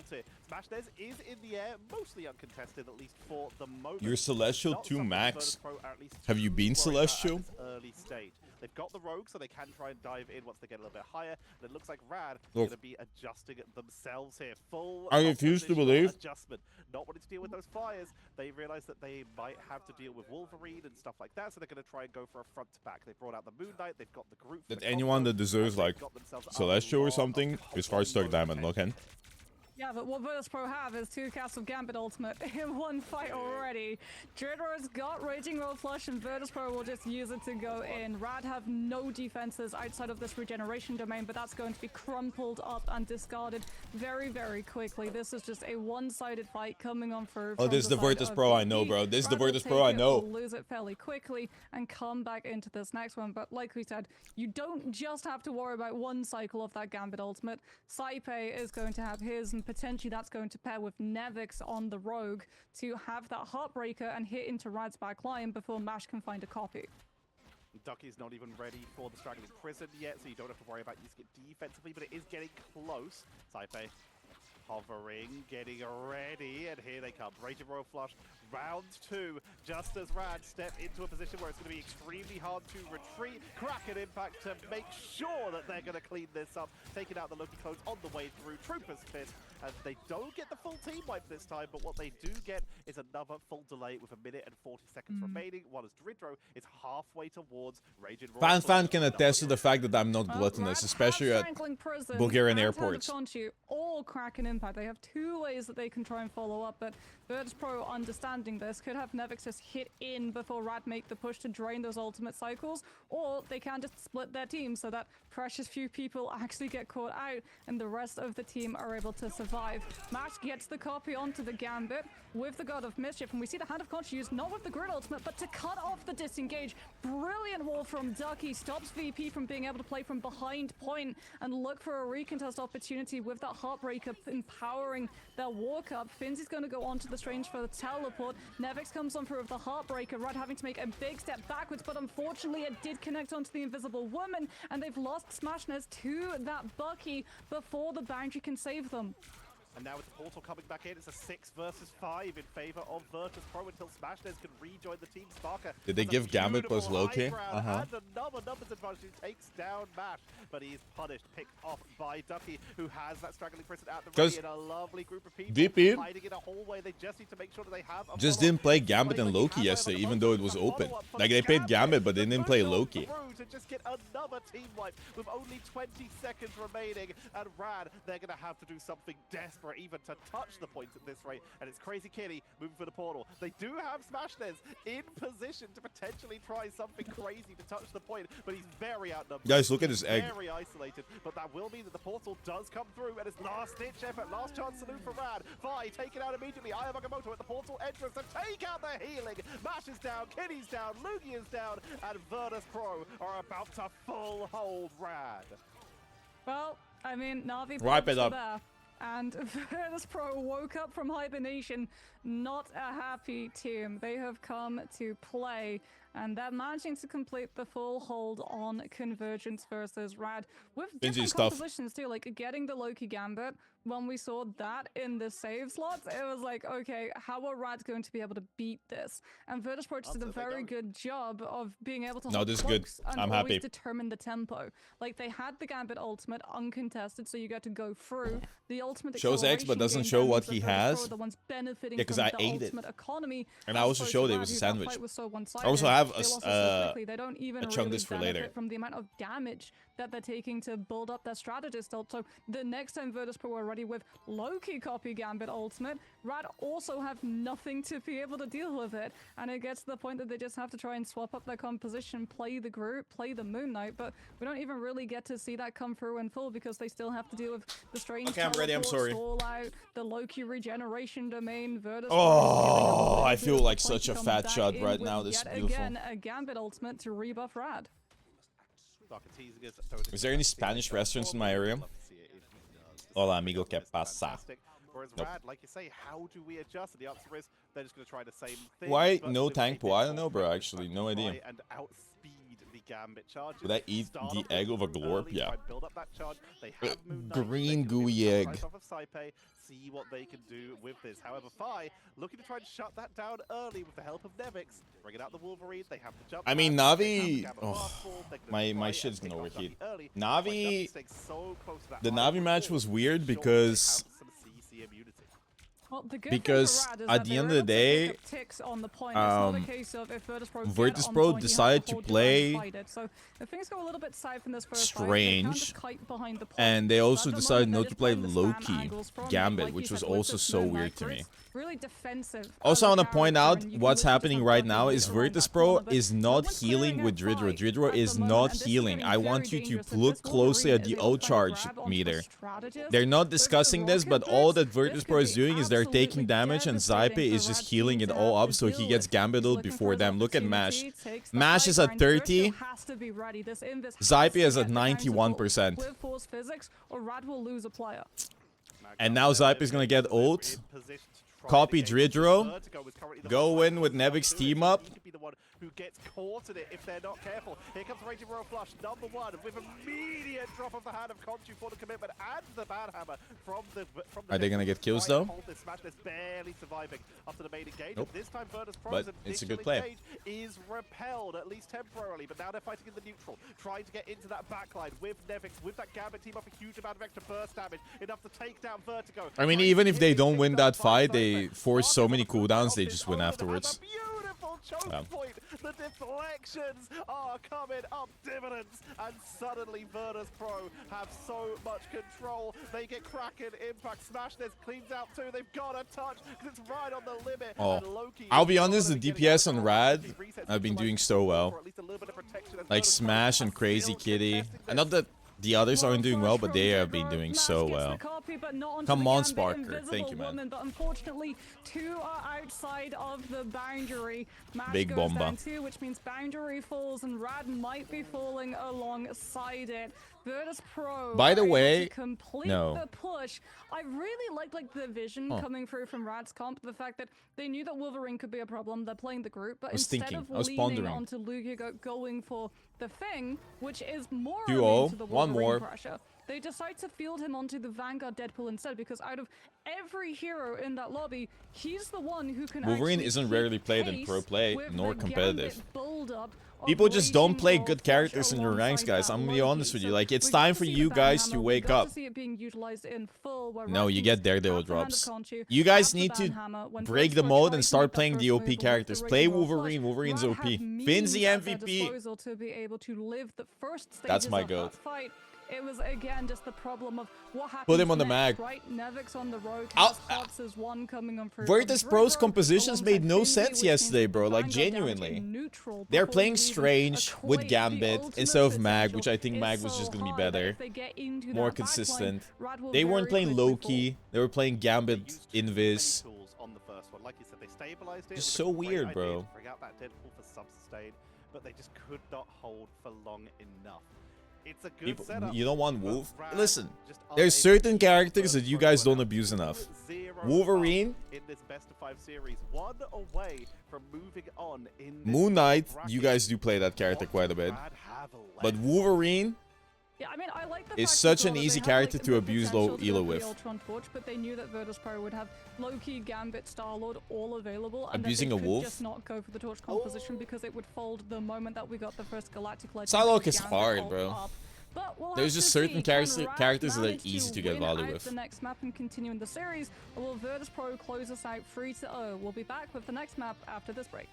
Smashnez is in the air, mostly uncontested, at least for the moment. You're Celestial 2 max. Have you been Celestial? Early stage. They've got the Rogue, so they can try and dive in once they get a little bit higher. And it looks like Raad are going to be adjusting themselves here. Full I refuse to believe. Adjustment. Not wanting to deal with those fires. They realize that they might have to deal with Wolverine and stuff like that, so they're going to try and go for a front to back. They brought out the Moon Knight. They've got the group. That anyone that deserves like Celestial or something is far Dark Diamond. Look in. Yeah, but what Virtus Pro have is 2 casts of Gambit Ultimate in one fight already. Dridro's got Raging Roll Flush, and Virtus Pro will just use it to go in. Raad have no defenses outside of this regeneration domain, but that's going to be crumpled up and discarded very, very quickly. This is just a one-sided fight coming on through. Oh, this is the Virtus Pro I know, bro. This is the Virtus Pro I know. Lose it fairly quickly and come back into this next one. But like we said, you don't just have to worry about one cycle of that Gambit Ultimate. Saipe is going to have his, and potentially that's going to pair with Nevix on the Rogue to have that Heartbreaker and hit into Raad's back line before Mash can find a copy. Ducky's not even ready for the Straggling Prison yet, so you don't have to worry about using it defensively, but it is getting close. Saipe hovering, getting ready, and here they come. Raging Royal Flush, round 2, just as Raad step into a position where it's going to be extremely hard to retreat. Kraken Impact to make sure that they're going to clean this up, taking out the Loki clones on the way through. Troopers Fist, and they don't get the full team wipe this time, but what they do get is another full delay with 1 minute and 40 seconds remaining, while as Dridro is halfway towards Raging Royal Fan can attest to the fact that I'm not gluttonous, especially at Bulgarian airports. Or Kraken Impact. They have 2 ways that they can try and follow up, but Virtus Pro, understanding this, could have Nevix just hit in before Raad make the push to drain those ultimate cycles, or they can just split their team so that precious few people actually get caught out and the rest of the team are able to survive. Mash gets the copy onto the Gambit with the God of Mischief, and we see the Hand of Conscience used not with the Grid Ultimate, but to cut off the disengage. Brilliant wall from Ducky, stops VP from being able to play from behind point and look for a recontest opportunity with that Heartbreaker empowering their walk up. Finzy's going to go onto the Strange for the teleport. Nevix comes on through with the Heartbreaker. Raad having to make a big step backwards, but unfortunately it did connect onto the Invisible Woman, and they've lost Smashnez to that Bucky before the boundary can save them. And now with the portal coming back in, it's a 6 versus 5 in favor of Virtus Pro until Smashnez can rejoin the team. Sparker. Did they give Gambit plus Loki? And another numbers advantage. He takes down Mash, but he is punished, picked off by Ducky, who has that Straggling Prison at the ready in a lovely group of people. VP hiding in a hallway. They just need to make sure that they have a just didn't play Gambit and Loki yesterday, even though it was open. Like, they played Gambit, but they didn't play Loki. To just get another team wipe with only 20 seconds remaining, and Raad, they're going to have to do something desperate even to touch the point at this rate, and it's Crazy Kitty moving for the portal. They do have Smashnez in position to potentially try something crazy to touch the point, but he's very outnumbered. Guys, look at his egg. Very isolated, but that will mean that the portal does come through, and it's last-ditch effort, last chance salute for Raad. Vi taken out immediately. Aya Magamoto at the portal entrance to take out the healing. Mash is down, Kitty's down, Lugi is down, and Virtus Pro are about to full hold Raad. Well, I mean, Na'Vi wipe it up. There. And Virtus Pro woke up from hibernation, not a happy team. They have come to play, and they're managing to complete the full hold on Convergence versus Raad with different compositions too, like getting the Loki Gambit. When we saw that in the save slots, it was like, okay, how are Raad going to be able to beat this? And Virtus Pro did a very good job of being able to hold close and I'm always happy. Determine the tempo. Like, they had the Gambit ultimate uncontested, so you get to go through the ultimate. Shows X, but doesn't show what he has. The ones benefiting because from I the ate it. Economy, and I also showed it was a sandwich. I also have they don't even a chunk this for later. From the amount of damage that they're taking to build up their strategist ult. So the next time Virtus Pro are ready with Loki copy Gambit ultimate, Raad also have nothing to be able to deal with it, and it gets to the point that they just have to try and swap up their composition, play the group, play the Moon Knight, but we don't even really get to see that come through in full because they still have to deal with the strange I'm ready, I'm sorry. Out, the Loki regeneration domain, Virtus. Oh, I feel like such a fat shot right now. This is beautiful. Again, a Gambit ultimate to rebuff Raad. Is there any Spanish restaurants in my area? Hola, amigo, ¿qué pasa? Whereas Raad, like you say, how do we adjust? And the answer is they're just going to try the same thing. Why no tank pool? I don't know, bro. Actually, no idea. And outspeed the Gambit charges. Would I eat the egg of a glorp? Yeah. Build up that charge. They have green gooey egg. Right off of Saipe, see what they can do with this. However, Fi looking to try and shut that down early with the help of Nevix. Bringing out the Wolverine, they have the jump. I mean, Navi. Oh, my shit's gonna overheat. Navi. The Navi match was weird because. Well, because at the end of the day, Virtus.pro decided to play strange, and they also decided not to play low-key Gambit, which was also so weird to me. Also, I want to point out what's happening right now is Virtus.pro is not healing with Dridro. Dridro is not healing. I want you to look closely at the O-charge meter. They're not discussing this, but all that Virtus.pro is doing is they're taking damage, and Saipe is just healing it all up so he gets Gambited before them. Look at Mash. Mash is at 30. Saipe is at 91%. And now Saipe is gonna get ult. Copy Dridro. Go in with Nevix team up. Who gets caught in it if they're not careful. Here comes Raging Royal Flush, number one, with immediate drop of the hand of Conchu for the commitment and the bad hammer from the Are they gonna get kills though? This smash is barely surviving after the main engage. Nope. This time But it's a good play. Is repelled, at least temporarily, but now they're fighting in the neutral, trying to get into that backline with Nevix, with that Gambit team up a huge amount of extra burst damage, enough to take down Vertigo. I mean, even if they don't win that fight, they force so many cooldowns, they just win afterwards. Choke point. The deflections are coming up dividends, and suddenly Virtus.pro have so much control. They get Kraken, Impact, Smash this, cleans out too. They've got a touch because it's right on the limit. Oh, I'll be honest, the DPS on Raad have been doing so well. Like Smash and Crazy Kitty. And not that the others aren't doing well, but they have been doing so well. Come on, Sparker. Thank you, man. But unfortunately, two are outside of the boundary. Mash Big goes bomba. down too, which means boundary falls, and Raad might be falling alongside it. Virtus.pro. By the way, complete no. the push. I really liked the vision coming through from Raad's comp. The fact that they knew that Wolverine could be a problem. They're playing the group, but instead of leaning onto Lugia going for the thing, which is more immune to the Wolverine pressure, they decide to field him onto the Vanguard Deadpool instead, because out of every hero in that lobby, he's the one who can Wolverine isn't rarely played in pro play, nor competitive. Build-up People just don't play good characters in your ranks, guys. I'm gonna be honest with you. Like, it's time for you guys to wake up. No, you get Daredevil drops. You guys need to break the mold and start playing the OP characters. Play Wolverine. Wolverine's OP. Finn's the MVP. That's my goat. It was again just the problem of what happened. Put him on the mag. Right, Nevix on the road. Virtus.pro's compositions made no sense yesterday, bro. Like, genuinely. They're playing strange with Gambit instead of mag, which I think mag was just gonna be better, more consistent. They weren't playing low-key. They were playing Gambit Invis. Just so weird, bro. Bring out that Deadpool for sub-sustain, but they just could not hold for long enough. It's a good setup. You don't want Wolf? Listen, there's certain characters that you guys don't abuse enough. Wolverine, in this best of 5 series, one away from moving on in Moon Knight, you guys do play that character quite a bit. But Wolverine is such an easy character to abuse low elo with. But they knew that Virtus.pro would have Loki, Gambit, Starlord all available, and abusing a wolf. Just not go for the torch composition because it would fold the moment that we got the first Galactic Legend. Psylocke is hard, bro. There's just certain characters that are easy to get value with. The next map and continue in the series, or will Virtus.pro close us out 3-0? We'll be back with the next map after this break.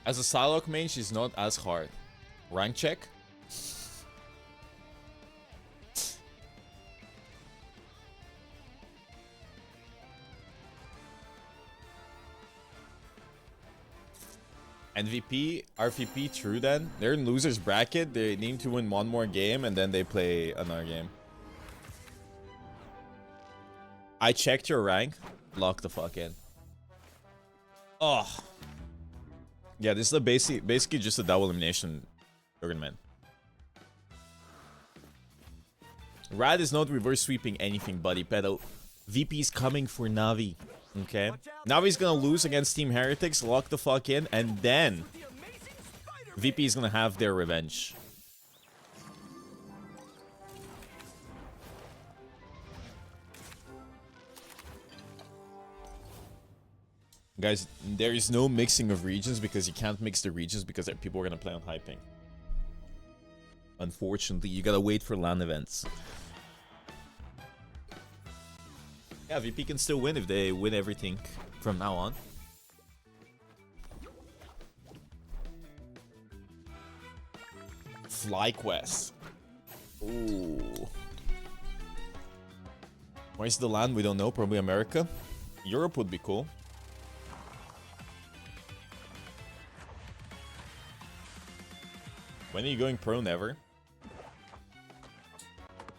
As a Psylocke main, she's not as hard. Rank check. MVP, RVP, true then. They're in loser's bracket. They need to win one more game and then they play another game. I checked your rank. Lock the fuck in. Oh. Yeah, this is a basically just a double elimination tournament. Raad is not reverse sweeping anything, buddy. Pedo. VP's coming for Navi. Okay. Now he's gonna lose against Team Heretics, lock the fuck in, and then VP is gonna have their revenge. Guys, there is no mixing of regions because you can't mix the regions because people are gonna play on high ping. Unfortunately, you gotta wait for LAN events. Yeah, VP can still win if they win everything from now on. FlyQuest. Ooh. Where's the land? We don't know. Probably America. Europe would be cool. When are you going pro? Never.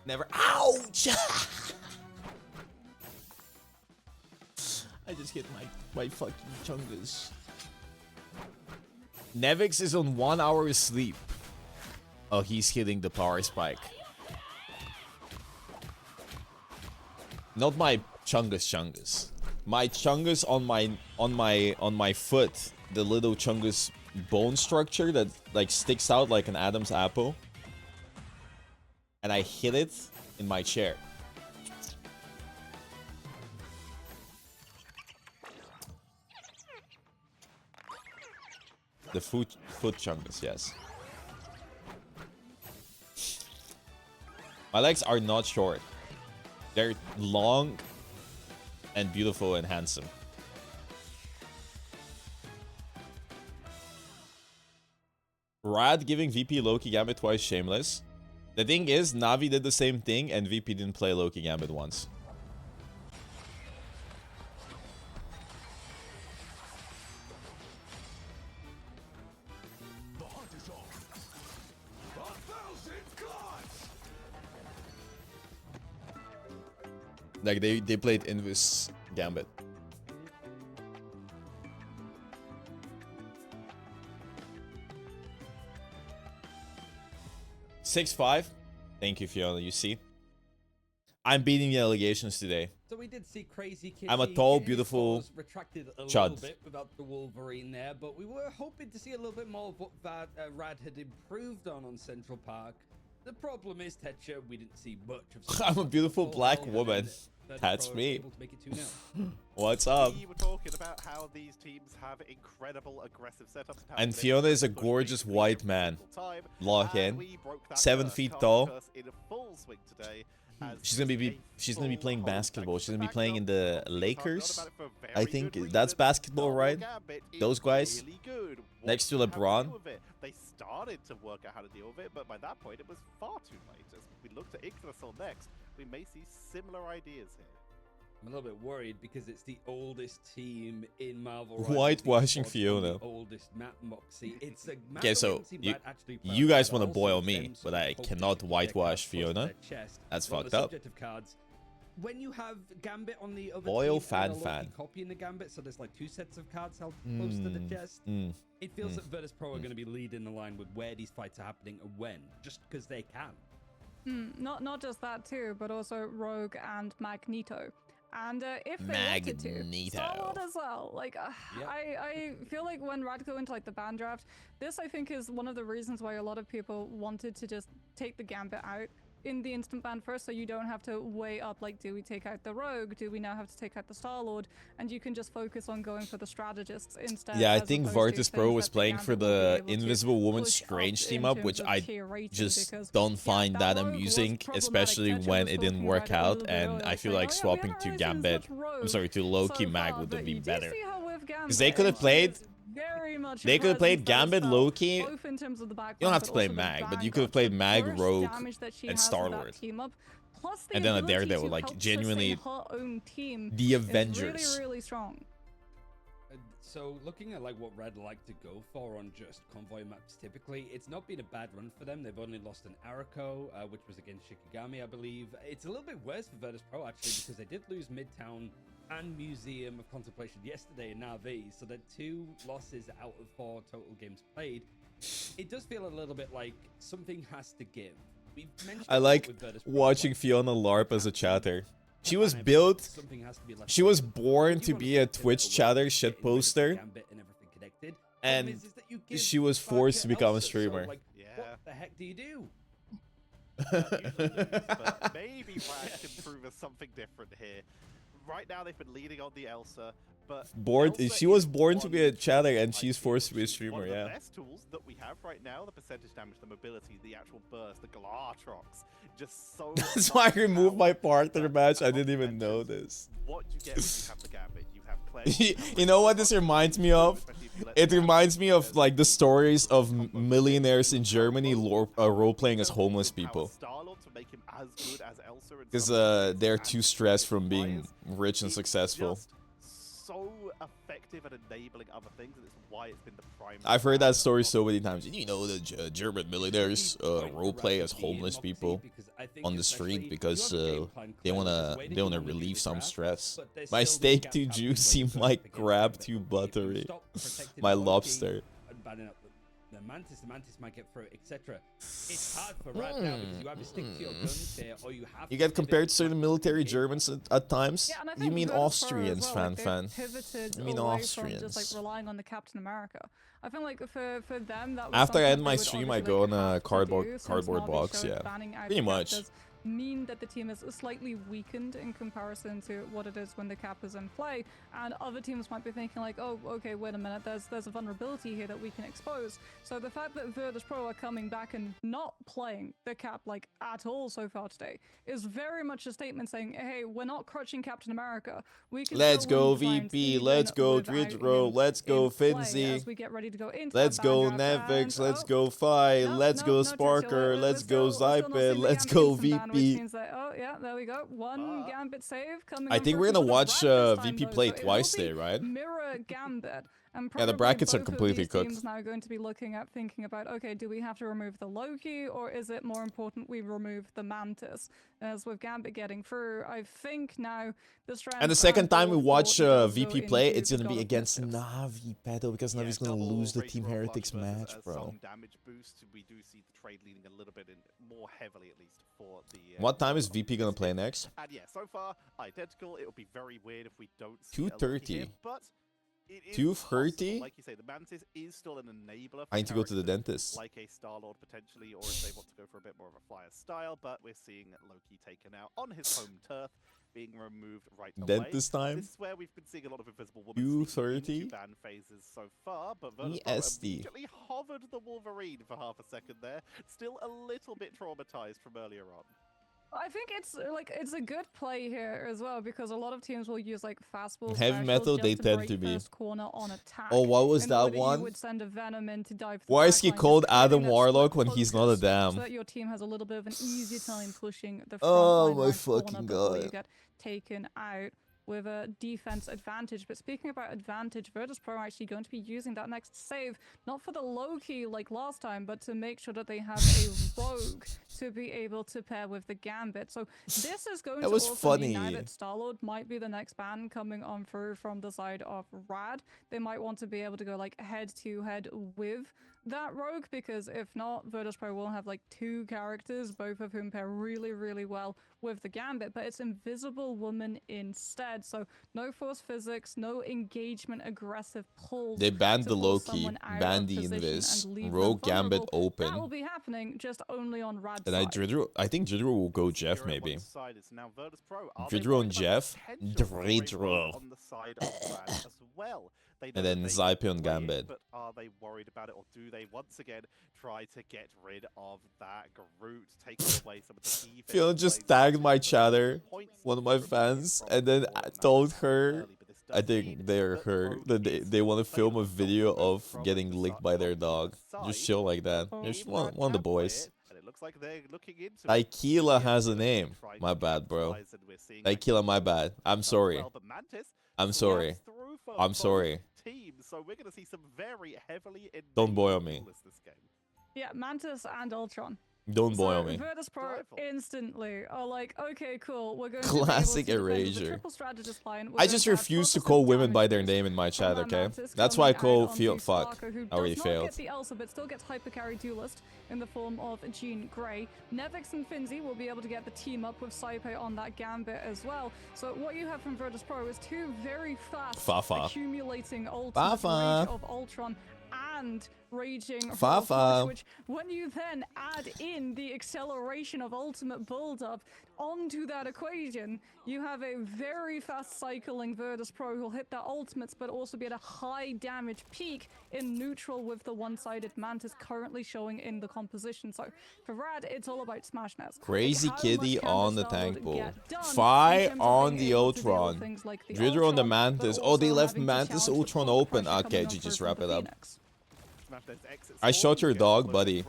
Never. Ouch! I just hit my fucking chungus. Nevix is on 1 hour of sleep. Oh, he's hitting the power spike. Not my chungus. My chungus on my foot. The little chungus bone structure that like sticks out like an Adam's apple. And I hit it in my chair. The foot chungus, yes. My legs are not short. They're long and beautiful and handsome. Raad giving VP Loki Gambit twice shameless. The thing is, Navi did the same thing and VP didn't play Loki Gambit once. Like they played Invis Gambit. $6-5. Thank you, Fiona. You see, I'm beating the allegations today. So we did see Crazy Kitty. I'm a tall, beautiful retracted a chud. little bit without the Wolverine there, but we were hoping to see a little bit more of what Raad had improved on Central Park. The problem is, Tetcher, we didn't see much of. I'm a beautiful black woman. That's me. What's up? We were talking about how these teams have incredible aggressive setups. And Fiona is a gorgeous white man. Lock in. 7 feet tall. She's gonna be playing basketball. She's gonna be playing in the Lakers. I think that's basketball, right? Those guys next to LeBron. They started to work out how to deal with it, but by that point it was far too late. As we look to Yggdrasil next, we may see similar ideas here. I'm a little bit worried because it's the oldest team in Marvel. Whitewashing Fiona. Oldest Matt Moxie. It's a okay, so you guys want to boil me, but I cannot whitewash Fiona. That's fucked up. When you have Gambit on the other Boil team, fan. copying the Gambit, so there's like 2 sets of cards held close to the chest. It feels that Virtus Pro are going to be leading the line with where these fights are happening and when, just because they can. Not just that too, but also Rogue and Magneto. And if they wanted to, Star-Lord as well. Like, I feel like when Raad go into like the ban draft, this I think is one of the reasons why a lot of people wanted to just take the Gambit out in the instant ban first, so you don't have to weigh up like, do we take out the Rogue? Do we now have to take out the Star-Lord? And you can just focus on going for the strategists instead. Yeah, I think Virtus Pro was playing for the Invisible Woman Strange team up, which I just don't find that amusing, especially when it didn't work out. And I feel like swapping to Gambit, I'm sorry, to Loki Mag would have been better. Because they could have played. They could have played Gambit, Loki. You don't have to play Mag, but you could have played Mag, Rogue, and Star-Lord. And then a Daredevil, like genuinely the Avengers. Really strong. So looking at like what Red like to go for on just convoy maps, typically it's not been a bad run for them. They've only lost an Arako, which was against Shikigami, I believe. It's a little bit worse for Virtus Pro actually, because they did lose Midtown and Museum of Contemplation yesterday in Navi, so they're 2 losses out of 4 total games played. It does feel a little bit like something has to give. I like watching Fiona LARP as a chatter. She was built. She was born to be a Twitch chatter shit poster, and she was forced to become a streamer. What the heck do you do? But maybe Raad can prove us something different here. Right now they've been leading on the Elsa, but she was born to be a chatter, and she's forced to be a streamer. One of the yeah. best tools that we have right now: the percentage damage, the mobility, the actual burst, the Glatrox. Just so. That's why I removed my partner match. I didn't even know this. What you get when you have the Gambit? You have Claire. You know what this reminds me of? It reminds me of like the stories of millionaires in Germany role playing as homeless people. Because they're too stressed from being rich and successful. So effective at enabling other things, and it's why it's been the primary. I've heard that story so many times. You know, the German millionaires roleplay as homeless people on the street because they wanna relieve some stress. My steak too juicy, my crab too buttery, my lobster. The mantis might get through, etc. It's hard for Raad now because you either stick to your guns there or you have. You get compared to certain military Germans at times. Yeah, and I you think mean Austrians, well, fan? You mean Austrians? From just like relying on the Captain America. I feel like for them that was after I end my would stream, I obviously, go like, on a have to cardboard Navi box. showed Yeah, banning out pretty the much. captors mean that the team is slightly weakened in comparison to what it is when the cap is in play, and other teams might be thinking like, oh, okay, wait a minute, there's a vulnerability here that we can expose. So the fact that Virtus.pro are coming back and not playing the cap like at all so far today is very much a statement saying, hey, we're not crutching Captain America. We can let's still go win the VP, fights let's even go without Dridro, him let's go in play Finzi, as we get ready to go into let's that go Vanguard, Nevix, and, let's oh, go Fi, no, let's no, go no, Sparker, we're let's go still not Zypin, seeing the let's Gambit go instant ban, which VP. means that, oh yeah, there we go. One Gambit save coming. I on think for we're gonna Raad watch this time, VP though, play so it will twice be today, right? Mirror Gambit. And Yeah, the probably brackets are both of completely these cooked. teams now going to be looking at thinking about, okay, do we have to remove the Loki, or is it more important we remove the Mantis? As with Gambit getting through, I think now the strength. And the second time we watch VP play, into it's gonna the be God of against Mischiefs. Navi, Pedo, because Navi's gonna lose the Team Heretics match, bro. Damage boost. We do see the trade leaning a little bit more heavily, at least for the. What time is VP gonna play next? And yeah, so far identical. It would be very weird if we don't see 2:30. but. 2:30? Like you say, the Mantis is still an enabler. I need to go to the dentist. Like a Star-Lord potentially, or if they want to go for a bit more of a flyer style, but we're seeing Loki taken out on his home turf, being removed right away. Dentist time? This is where we've been seeing a lot of Invisible Woman 2:30? ban phases so far, but Virtus EST. immediately hovered the Wolverine for half a second there. Still a little bit traumatized from earlier on. I think it's a good play here as well, because a lot of teams will use like fastball. Heavy metal, they tend to be. First corner on attack. Oh, what was that one? You would send a Venom in to dive. Why is he called Adam Warlock when he's not a So damn? that your team has a little bit of an easier time pushing the front Oh line my right fucking corner before god. you get taken out with a defense advantage. But speaking about advantage, Virtus.pro are actually going to be using that next save, not for the Loki like last time, but to make sure that they have a rogue to be able to pair with the Gambit. So this is going to also mean now that Star-Lord might be the next ban coming on through from the side of Raad. They might want to be able to go like head-to-head with that rogue, because if not, Virtus.pro will have like two characters, both of whom pair really, really well with the Gambit, but it's Invisible Woman instead. So no force physics, no engagement, aggressive pulls. They banned the Loki, banned the Invis, Rogue Gambit open. That will be happening just only on Raad's and side. I think Dridro will go Jeff maybe. Dridro and Jeff? Dridro. On the side of Raad as well. And then Zypin on Gambit. But are they worried about it, or do they once again try to get rid of that Groot, taking away some of the key? Phil just tagged my chatter, one of my fans, and then I told her, I think they're her, that they want to film a video of getting licked by their dog. Just chill like that. Just one of the boys. Aikila has a name. My bad, bro. Aikila, my bad. I'm sorry. I'm sorry. I'm sorry. So we're going to see some very heavily don't boil me. Yeah, Mantis and Ultron. Don't boil me. Virtus Pro instantly are like, okay, cool, we're going Classic to erasure. line. I just refuse to call women by their name in my chat, okay? That's why I call fuck. I already failed. Get the Elsa, but still gets hyper carry duelist in the form of Jean Grey. Nevix and Finzi will be able to get the team up with Saipe on that Gambit as well. So what you have from Virtus Pro is two very fast accumulating ultimate Rage of Ultron and Raging Flash, which when you then add in the acceleration of ultimate build-up onto that equation, you have a very fast cycling Virtus Pro who'll hit their ultimates but also be at a high damage peak in neutral with the one-sided Mantis currently showing in the composition. So for Raad, it's all about smash nets. Crazy Kitty on the tank bull. Fi on the Ultron. Dritter on the Mantis. Oh, they left Mantis Ultron open. Okay, just wrap it up. I shot your dog, buddy.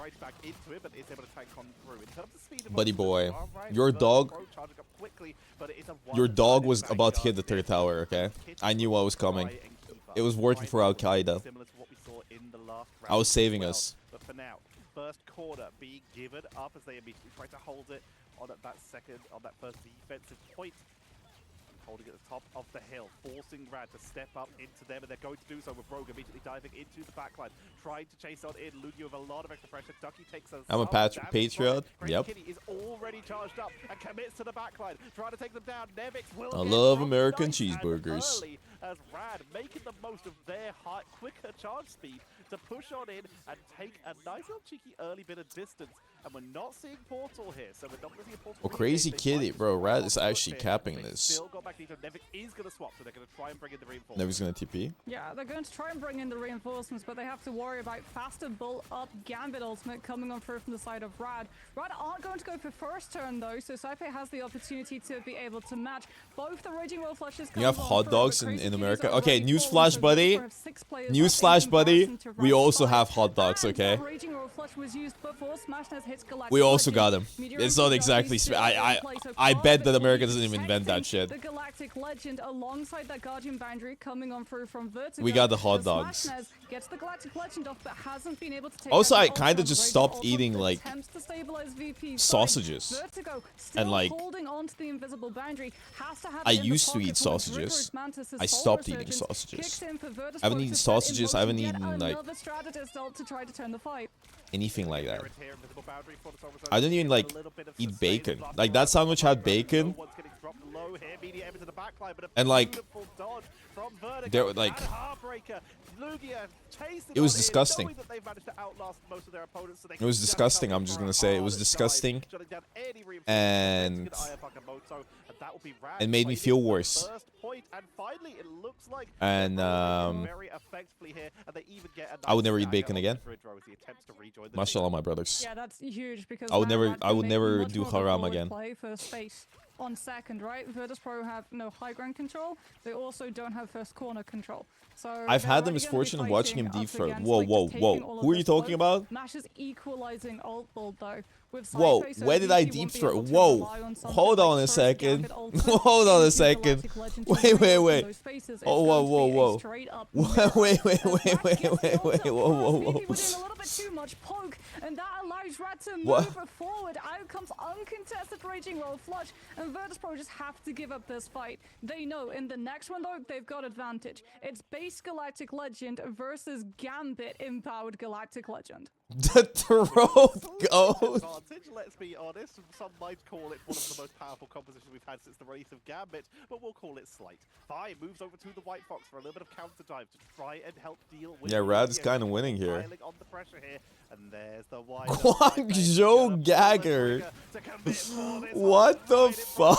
Buddy boy. Your dog was about to hit the third tower, okay? I knew what was coming. It was working for Al Qaeda. I was saving us. But for now, first quarter being given up as they immediately try to hold it on that first defensive point. Holding at the top of the hill, forcing Raad to step up into them, and they're going to do so with Bogur immediately diving into the backline, trying to chase on in. Lugia with a lot of extra pressure. Ducky takes a I'm a patriot. Yep. Kitty is already charged up and commits to the backline, trying to take them down. Nevix will I love American cheeseburgers. As Raad making the most of their quicker charge speed to push on in and take a nice little cheeky early bit of distance. And we're not seeing Portal here, so we're not going to see a Portal. Oh, Crazy Kitty, bro. Raad is actually capping this. Nevix is going to swap, so they're going to try and bring in the reinforcements. Nevix going to TP? Yeah, they're going to try and bring in the reinforcements, but they have to worry about faster built-up Gambit ultimate coming on through from the side of Raad. Raad aren't going to go for first turn, though, so Saipe has the opportunity to be able to match both the Raging Roll Flushes. You have hot dogs in America? Okay, newsflash, buddy. Newsflash, buddy. We also have hot dogs, okay? We also got them. It's not exactly. I bet that America doesn't even invent that shit. The Galactic Legend alongside that Guardian Boundary coming on through from Vertigo. We got the hot dogs. Gets the Galactic Legend off, but hasn't been able to take also, I kind of just stopped eating like sausages. And like, holding on to the invisible boundary, has to have I used to eat sausages. I stopped eating sausages. I haven't eaten sausages. I haven't eaten like anything like that. I don't even like eat bacon. Like that sandwich had bacon, and like there were like it was disgusting. It was disgusting. I'm just gonna say it was disgusting, and it made me feel worse. And I would never eat bacon again. Mashallah, my brothers. Yeah, that's huge because I would never do haram again. On second, right? Virtus Pro have no high ground control. They also don't have first corner control. So I've had the misfortune of watching him deep throat. Whoa, whoa, whoa. Who are you talking about? Mash is equalizing ult build though. Whoa, where did I deep throat? Whoa, hold on a second. Hold on a second. Wait. Oh, whoa, whoa, whoa. Wait, whoa, whoa. We're doing a little bit too much poke, and that allows Raad to move forward. Out comes uncontested Raging Roll Flush, and Virtus Pro just have to give up this fight. They know in the next one, though, they've got advantage. It's base Galactic Legend versus Gambit empowered Galactic Legend. The throat goes. Let's be honest, some might call it one of the most powerful compositions we've had since the release of Gambit, but we'll call it slight. Fi moves over to the White Fox for a little bit of counter dive to try and help deal with. Yeah, Raad's kind of winning here. On the pressure here, and there's the Guangzhou Gagger. What the fuck?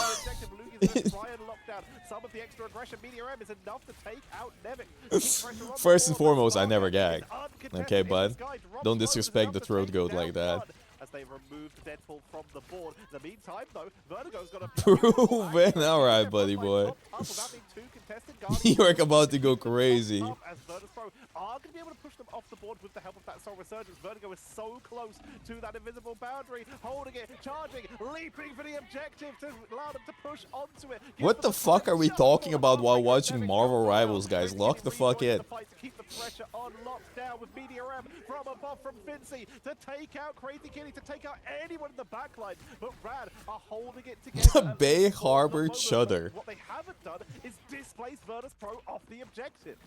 Some of the extra aggression Meteor M is enough to take out Nevik. First and foremost, I never gag. Okay, bud? Don't disrespect the throat goat like that. As they removed Deadpool from the board. In the meantime, though, Vertigo's got a proven. Alright, buddy boy. New York about to go crazy. As Virtus Pro are going to be able to push them off the board with the help of that Soul Resurgence. Vertigo is so close to that invisible boundary, holding it, charging, leaping for the objective to allow them to push onto it. What the fuck are we talking about while watching Marvel Rivals, guys? Lock the fuck in. one locked down with Meteor M from above from Fincy to take out Crazy Kitty, to take out anyone in the backline. But Raad are holding it together. Bay Harbor Shudder. What they haven't done is displace Virtus Pro off the objective.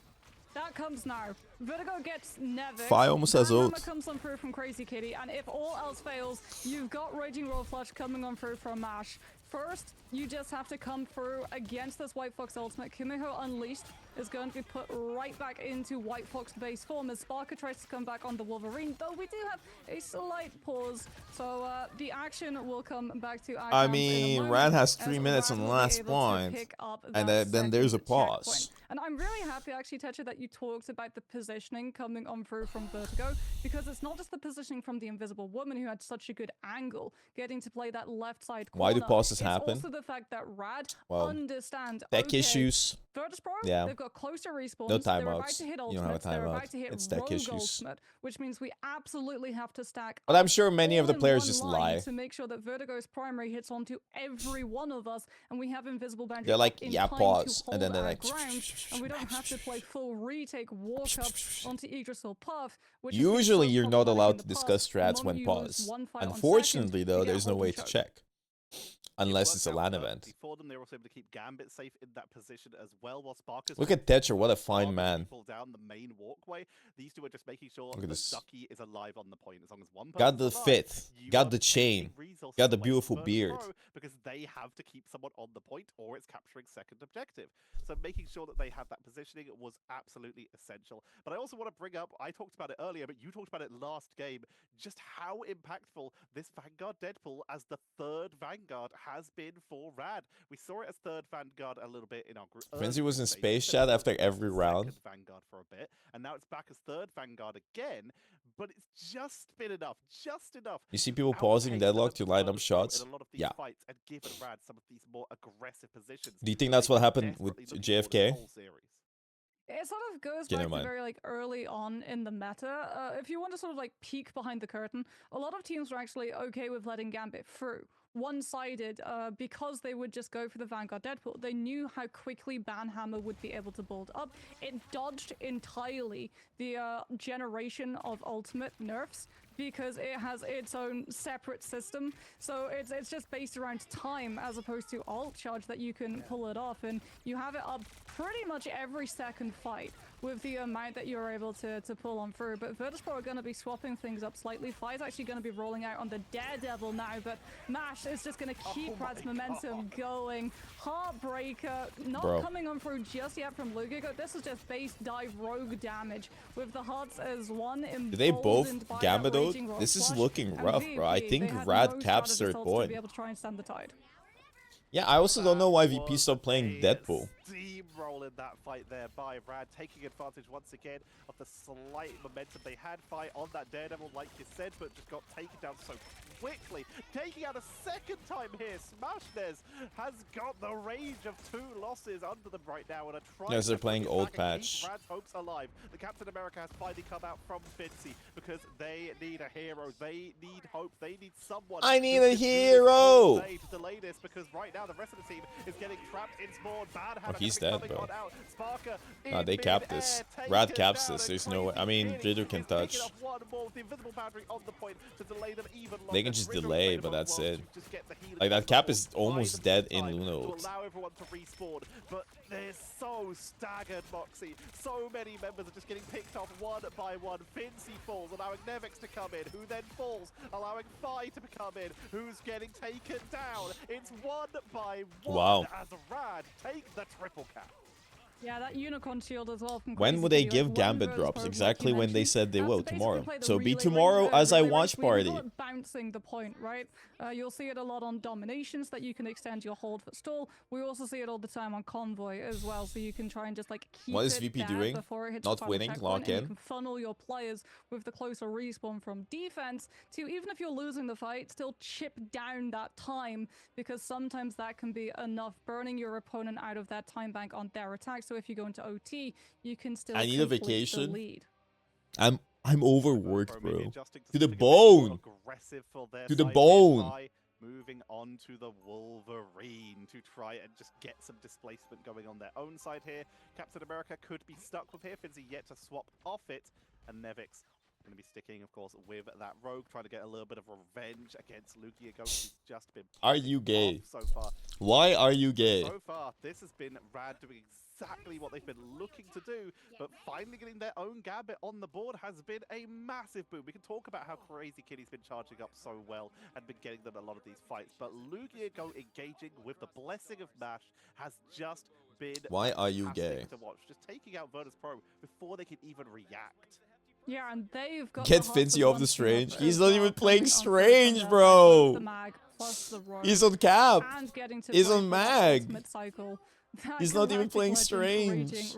That comes now. Vertigo gets Nevix. Fi almost has ult. Comes on through from Crazy Kitty, and if all else fails, you've got Raging Roll Flush coming on through from Mash. First, you just have to come through against this White Fox ultimate. Kumiho Unleashed is going to be put right back into White Fox base form as Sparker tries to come back on the Wolverine, though we do have a slight pause. So the action will come back to I mean, Raad has 3 minutes on the last point, and then there's a pause. Checkpoint. And I'm really happy, actually, Tetra, that you talked about the positioning coming on through from Vertigo, because it's not just the positioning from the Invisible Woman who had such a good angle, getting to play that left side corner. Why do pauses happen? It's also the fact that Raad understand tech issues. Virtus Pro, yeah. They've got closer respawns. No They're about timeouts. to hit You don't have a They're timeout. about to hit It's tech Rogue issues. Ultimate, which means we absolutely have to stack. But I'm sure many of the all in players one just line lie. to make sure that Vertigo's primary hits onto every one of us, and we have invisible boundaries. They're like, in yeah, time pause, to and then hold they're our like, ground, and we don't have to play full retake walk up onto Yggdrasil Puff. Which Usually, is you're not allowed to the discuss past. strats when The moment pause. you lose one fight on Unfortunately, second, though, you get there's no open way to choke. check. Unless it's a LAN event. For them, they were also able to keep Gambit safe in that position as well, while Sparker's Look at Tetra, what a fine Sparker's man. people down the main walkway. These two are just making sure Look at that this. Ducky is alive on the point. As long as one Got the person's alive, fit, you got are the chain, taking resources got the away beautiful from Virtus beard. Pro because they have to keep someone on the point or it's capturing second objective. So making sure that they have that positioning was absolutely essential. But I also want to bring up, I talked about it earlier, but you talked about it last game, just how impactful this Vanguard Deadpool as the third Vanguard has been for Raad. We saw it as third Vanguard a little bit in our group. Frenzy was in space chat after every round. Vanguard for a bit, and now it's back as third Vanguard again, but it's just been enough, just enough. You see people pausing Deadlock to line up shots? In a lot of these Yeah. fights and given Raad some of these more aggressive positions. Do you think that's what happened with JFK? It sort of goes Yeah, back never to mind. very like early on in the meta. If you want to sort of like peek behind the curtain, a lot of teams were actually okay with letting Gambit through. One-sided, because they would just go for the Vanguard Deadpool. They knew how quickly Banhammer would be able to build up. It dodged entirely the generation of ultimate nerfs because it has its own separate system. So it's just based around time as opposed to ult charge that you can pull it off, and you have it up pretty much every second fight with the amount that you're able to pull on through. But Virtus Pro are going to be swapping things up slightly. Fi's actually going to be rolling out on the Daredevil now, but Mash is just going to keep Rad's momentum going. Heartbreaker not coming on through just yet from Lugigo. This is just base dive rogue damage with the hearts as one. Did they both Gambit out? This is looking rough, bro. I think Raad caps third point. To be able to try and stand the tide. Yeah, I also don't know why VP stopped playing Deadpool. Steamrolling that fight there by Raad, taking advantage once again of the slight momentum they had. Fight on that Daredevil, like you said, but just got taken down so quickly. Taking out a second time here. Smashness has got the range of 2 losses under them right now, and are trying Yes, they're to playing bring it old back and patch. keep Rad's hopes alive. The Captain America has finally come out from Fincy because they need a hero. They need hope. They need someone. I need who a can do this hero! to delay this, because right now the rest of the team is getting trapped in spawn. Oh, he's dead, bro. Sparker Nah, they capped this. Raad caps this. There's no way. I mean, Jitter can touch. They can just delay, but that's it. Like, that cap is almost dead in Luna ult. Allow everyone to respawn, but they're so staggered, Moxie. So many members are just getting picked off one by one. Fincy falls, allowing Nevix to come in, who then falls, allowing Fi to come in, who's getting taken down. It's one by one. Wow. As Raad take the triple cap. Yeah, that Unicorn Shield as well. From When Crazy will they Kitty, give like, Gambit one drops? versus Exactly one when they mentioned. said they That's will, to basically tomorrow. play the So be relay tomorrow race, as I relay watch race. We call party. it bouncing the point, right? You'll see it a lot on Dominations that you can extend your hold for stall. We also see it all the time on Convoy as well, so you can try and just like keep What is it VP there doing? before it hits Not the final winning, checkpoint, lock and you in. can funnel your players with the closer respawn from defense to, even if you're losing the fight, still chip down that time, because sometimes that can be enough, burning your opponent out of that time bank on their attack. So if you go into OT, you can still I need a complete the vacation. lead. I'm overworked, bro. To the bone. To the bone. Moving on to the Wolverine to try and just get some displacement going on their own side here. Captain America could be stuck with here. Finzi yet to swap off it. And Nevix going to be sticking, of course, with that rogue, trying to get a little bit of revenge against Lugia Ghost, who's just been Are you gay? so far. Why are you gay? So far, this has been Raad doing exactly what they've been looking to do, but finally getting their own Gambit on the board has been a massive boom. We can talk about how Crazy Kitty's been charging up so well and been getting them a lot of these fights, but Lugia Go engaging with the blessing of Mash has just been Why are you gay? to watch. Just taking out Virtus Pro before they can even react. Yeah, and they've got Get Finzi off the Strange. He's not even playing Strange, bro. He's on cap. He's on Mag. He's not even playing Strange.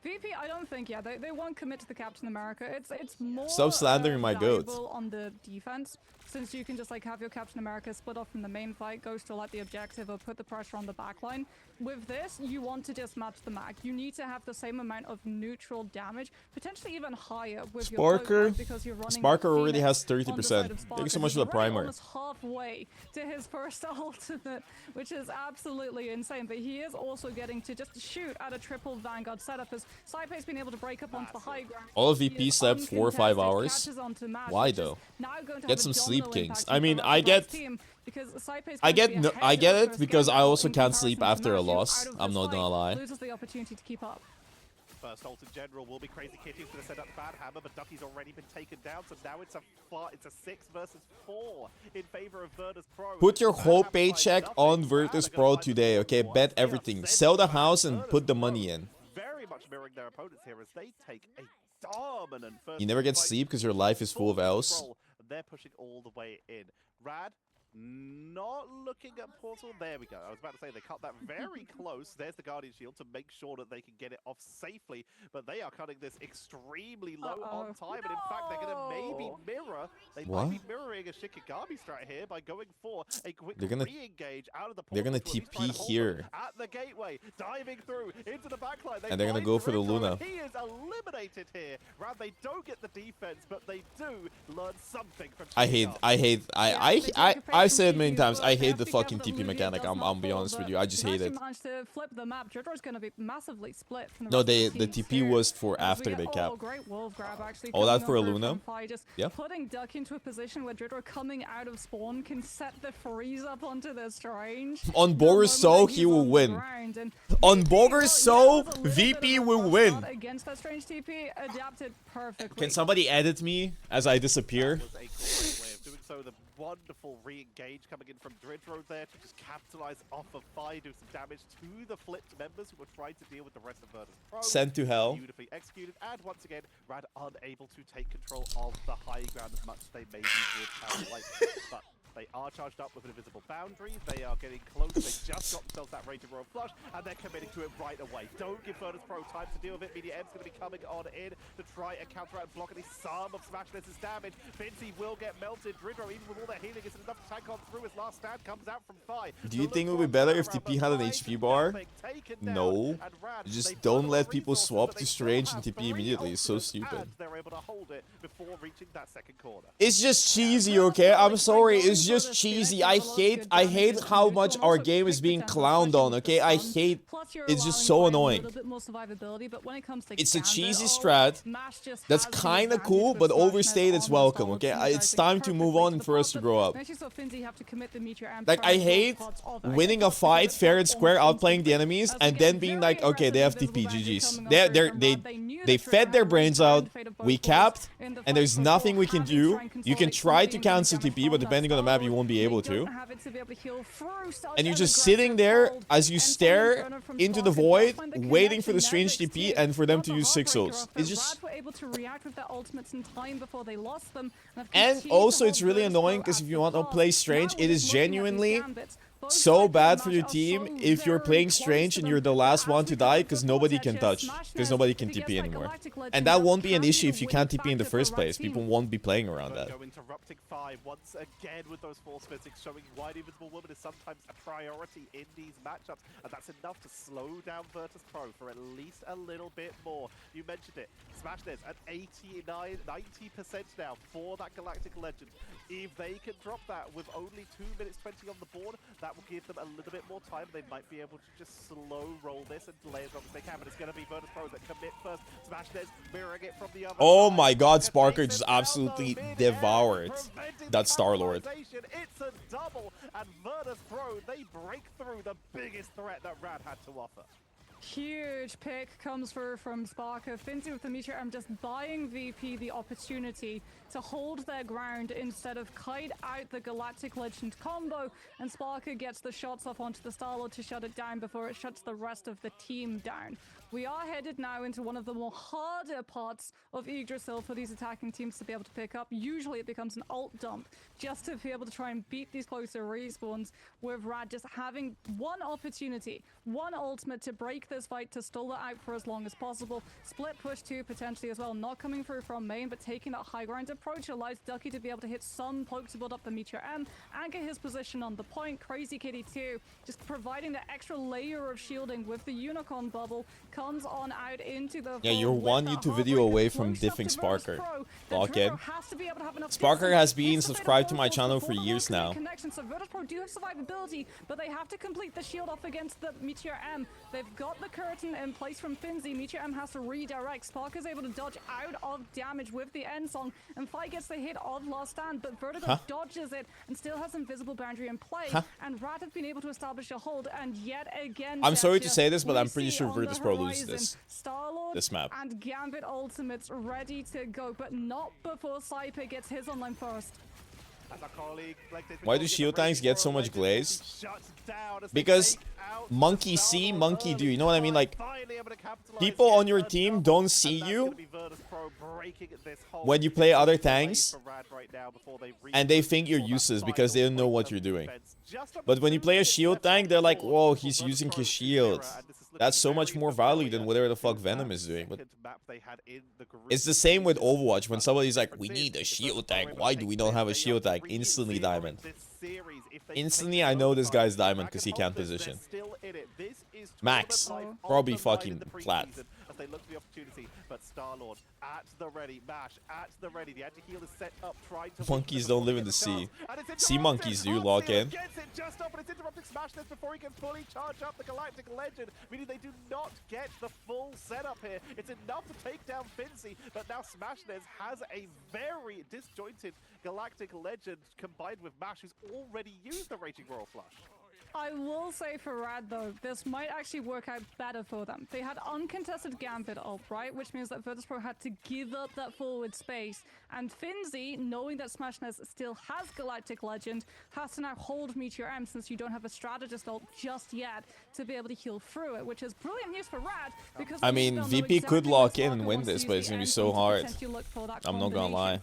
VP, I don't think, they won't commit to the Captain America. It's more Stop slandering my goat. on the defense, since you can just like have your Captain America split off from the main fight, go to like the objective or put the pressure on the backline. With this, you want to just match the mag. You need to have the same amount of neutral damage, potentially even higher with your Bogur, because you're running Sparker already has 30%. Thank you so much for the primer. Almost halfway to his first ultimate, which is absolutely insane. But he is also getting to just shoot at a triple Vanguard setup as Saipe's been able to break up onto the high ground. All of VP slept 4 or 5 hours. Why though? Get some sleep, kings. I mean, I get it because I also can't sleep after a loss. I'm not gonna lie. Loses the opportunity to keep up. First ult in general will be Crazy Kitty, who's going to set up Bad Hammer, but Ducky's already been taken down, so now it's a 6 versus 4 in favor of Virtus Pro. Put your whole paycheck on Virtus Pro today, okay? Bet everything. Sell the house and put the money in. Very much mirroring their opponents here as they take a dominant first. You never get sleep because your life is full of L's. They're pushing all the way in. Raad, not looking at Portal. There we go. I was about to say they cut that very close. There's the Guardian Shield to make sure that they can get it off safely. But they are cutting this extremely low on time. And in fact, they're going to maybe mirror. They might be mirroring a Shikigami strat here by going for a quick re-engage out of the portal. They're going to TP here. At the gateway, diving through into the backline. And they're going to go for the Luna. He is eliminated here. Raad, they don't get the defense, but they do learn something from I've said it many times, I hate the fucking TP mechanic. I'll be honest with you. I just hate it. To flip the map. Going to be massively split from no, the TP was for after they capped. All that for a Luna? Yeah. Putting Duck into a position where Dridro coming out of spawn can set the freeze up onto the Strange. On Bogur So, he will win. On Bogur So, VP will win. Against that Strange TP, adapted perfectly. Can somebody edit me as I disappear? So the wonderful re-engage coming in from Dridro there to just capitalize off of Fi, do some damage to the flipped members who were trying to deal with the rest of Virtus Pro. Sent to hell. Beautifully executed, and once again, Raad unable to take control of the high ground as much as they maybe would have liked. But they are charged up with an invisible boundary. They are getting close. They just got themselves that Raging Royal Flush, and they're committing to it right away. Don't give Virtus Pro time to deal with it. Media M's going to be coming on in to try and counteract and block any sum of Smashless's damage. Finzi will get melted. Dridro, even with all their healing, isn't enough to tank on through. His last stand comes out from Fi. Do you think it would be better if TP had an HP bar? No. Just don't let people swap to Strange and TP immediately. It's so stupid. They're able to hold it before reaching that second corner. It's just cheesy, okay? I'm sorry. It's just cheesy. I hate how much our game is being clowned on, okay? I hate it's just so annoying. It's a cheesy strat that's kind of cool, but overstayed its welcome, okay? It's time to move on and for us to grow up. Like, I hate winning a fight fair and square, outplaying the enemies, and then being like, okay, they have TP, GG's. They fed their brains out, we capped, and there's nothing we can do. You can try to cancel TP, but depending on the map, you won't be able to. And you're just sitting there as you stare into the void, waiting for the Strange TP and for them to use 6 ults. It's just... And also it's really annoying because if you want to play Strange, it is genuinely so bad for your team if you're playing Strange and you're the last one to die because nobody can touch, because nobody can TP anymore. And that won't be an issue if you can't TP in the first place. People won't be playing around that. Interrupting 5 once again with those force fittings, showing why the Invisible Woman is sometimes a priority in these matchups, and that's enough to slow down Virtus.pro for at least a little bit more. You mentioned it, Smashness at 90% now for that Galactic Legend. If they can drop that with only 2 minutes 20 on the board, that will give them a little bit more time. They might be able to just slow roll this and delay as long as they can, but it's going to be Virtus.pro that commit first. Smashness mirroring it from the other Oh side. my god, Sparker just absolutely devoured that Star-Lord. It's a double, and Virtus.pro, they break through the biggest threat that Raad had to offer. Huge pick comes through from Sparker. Finzi with the Meteor Arm just buying VP the opportunity to hold their ground instead of kite out the Galactic Legend combo, and Sparker gets the shots off onto the Star-Lord to shut it down before it shuts the rest of the team down. We are headed now into one of the more harder parts of Yggdrasil for these attacking teams to be able to pick up. Usually it becomes an ult dump just to be able to try and beat these closer respawns, with Raad just having one opportunity, one ultimate to break this fight, to stall it out for as long as possible. Split push 2 potentially as well, not coming through from main, but taking that high ground approach allows Ducky to be able to hit some poke to build up the Meteor M, anchor his position on the point. Crazy Kitty 2 just providing the extra layer of shielding with the Unicorn bubble, comes on out into the Yeah, you're one YouTube video away from diffing Sparker. Lock in. Sparker has been subscribed to my channel for years now. So Virtus.pro do have survivability, but they have to complete the shield off against the Meteor M. They've got the curtain in place from Finzi. Meteor M has to redirect. Sparker's able to dodge out of damage with the end song, and Fight gets the hit of Last Stand, but Vertigo dodges it and still has invisible boundary in play. And Raad have been able to establish a hold, and yet again, I'm sorry to say this, but I'm pretty sure Virtus.pro loses this map. And Gambit ultimates ready to go, but not before Cyper gets his online first. Why do shield tanks get so much glaze? Because monkey see, monkey do. You know what I mean? Like, people on your team don't see you when you play other tanks, and they think you're useless because they don't know what you're doing. But when you play a shield tank, they're like, whoa, he's using his shield. That's so much more value than whatever the fuck Venom is doing. But it's the same with Overwatch. When somebody's like, we need a shield tank. Why do we not have a shield tank? Instantly diamond. Instantly, I know this guy's diamond because he can't position. Max, probably fucking flat. As they look for the opportunity, but Star-Lord at the ready, Mash at the ready. The anti-heal is set up, trying to monkeys don't live in the sea. Sea monkeys do lock in. Gets it just up, and it's interrupting Smashness before he can fully charge up the Galactic Legend, meaning they do not get the full setup here. It's enough to take down Finzi, but now Smashness has a very disjointed Galactic Legend combined with Mash, who's already used the Raging Royal Flush. I will say for Raad, though, this might actually work out better for them. They had uncontested Gambit ult, right? Which means that Virtus.pro had to give up that forward space. And Finzi, knowing that Smashness still has Galactic Legend, has to now hold Meteor M since you don't have a strategist ult just yet to be able to heal through it, which is brilliant news for Raad. Because I mean, VP could lock in and win this, but it's gonna be so hard. I'm not gonna lie.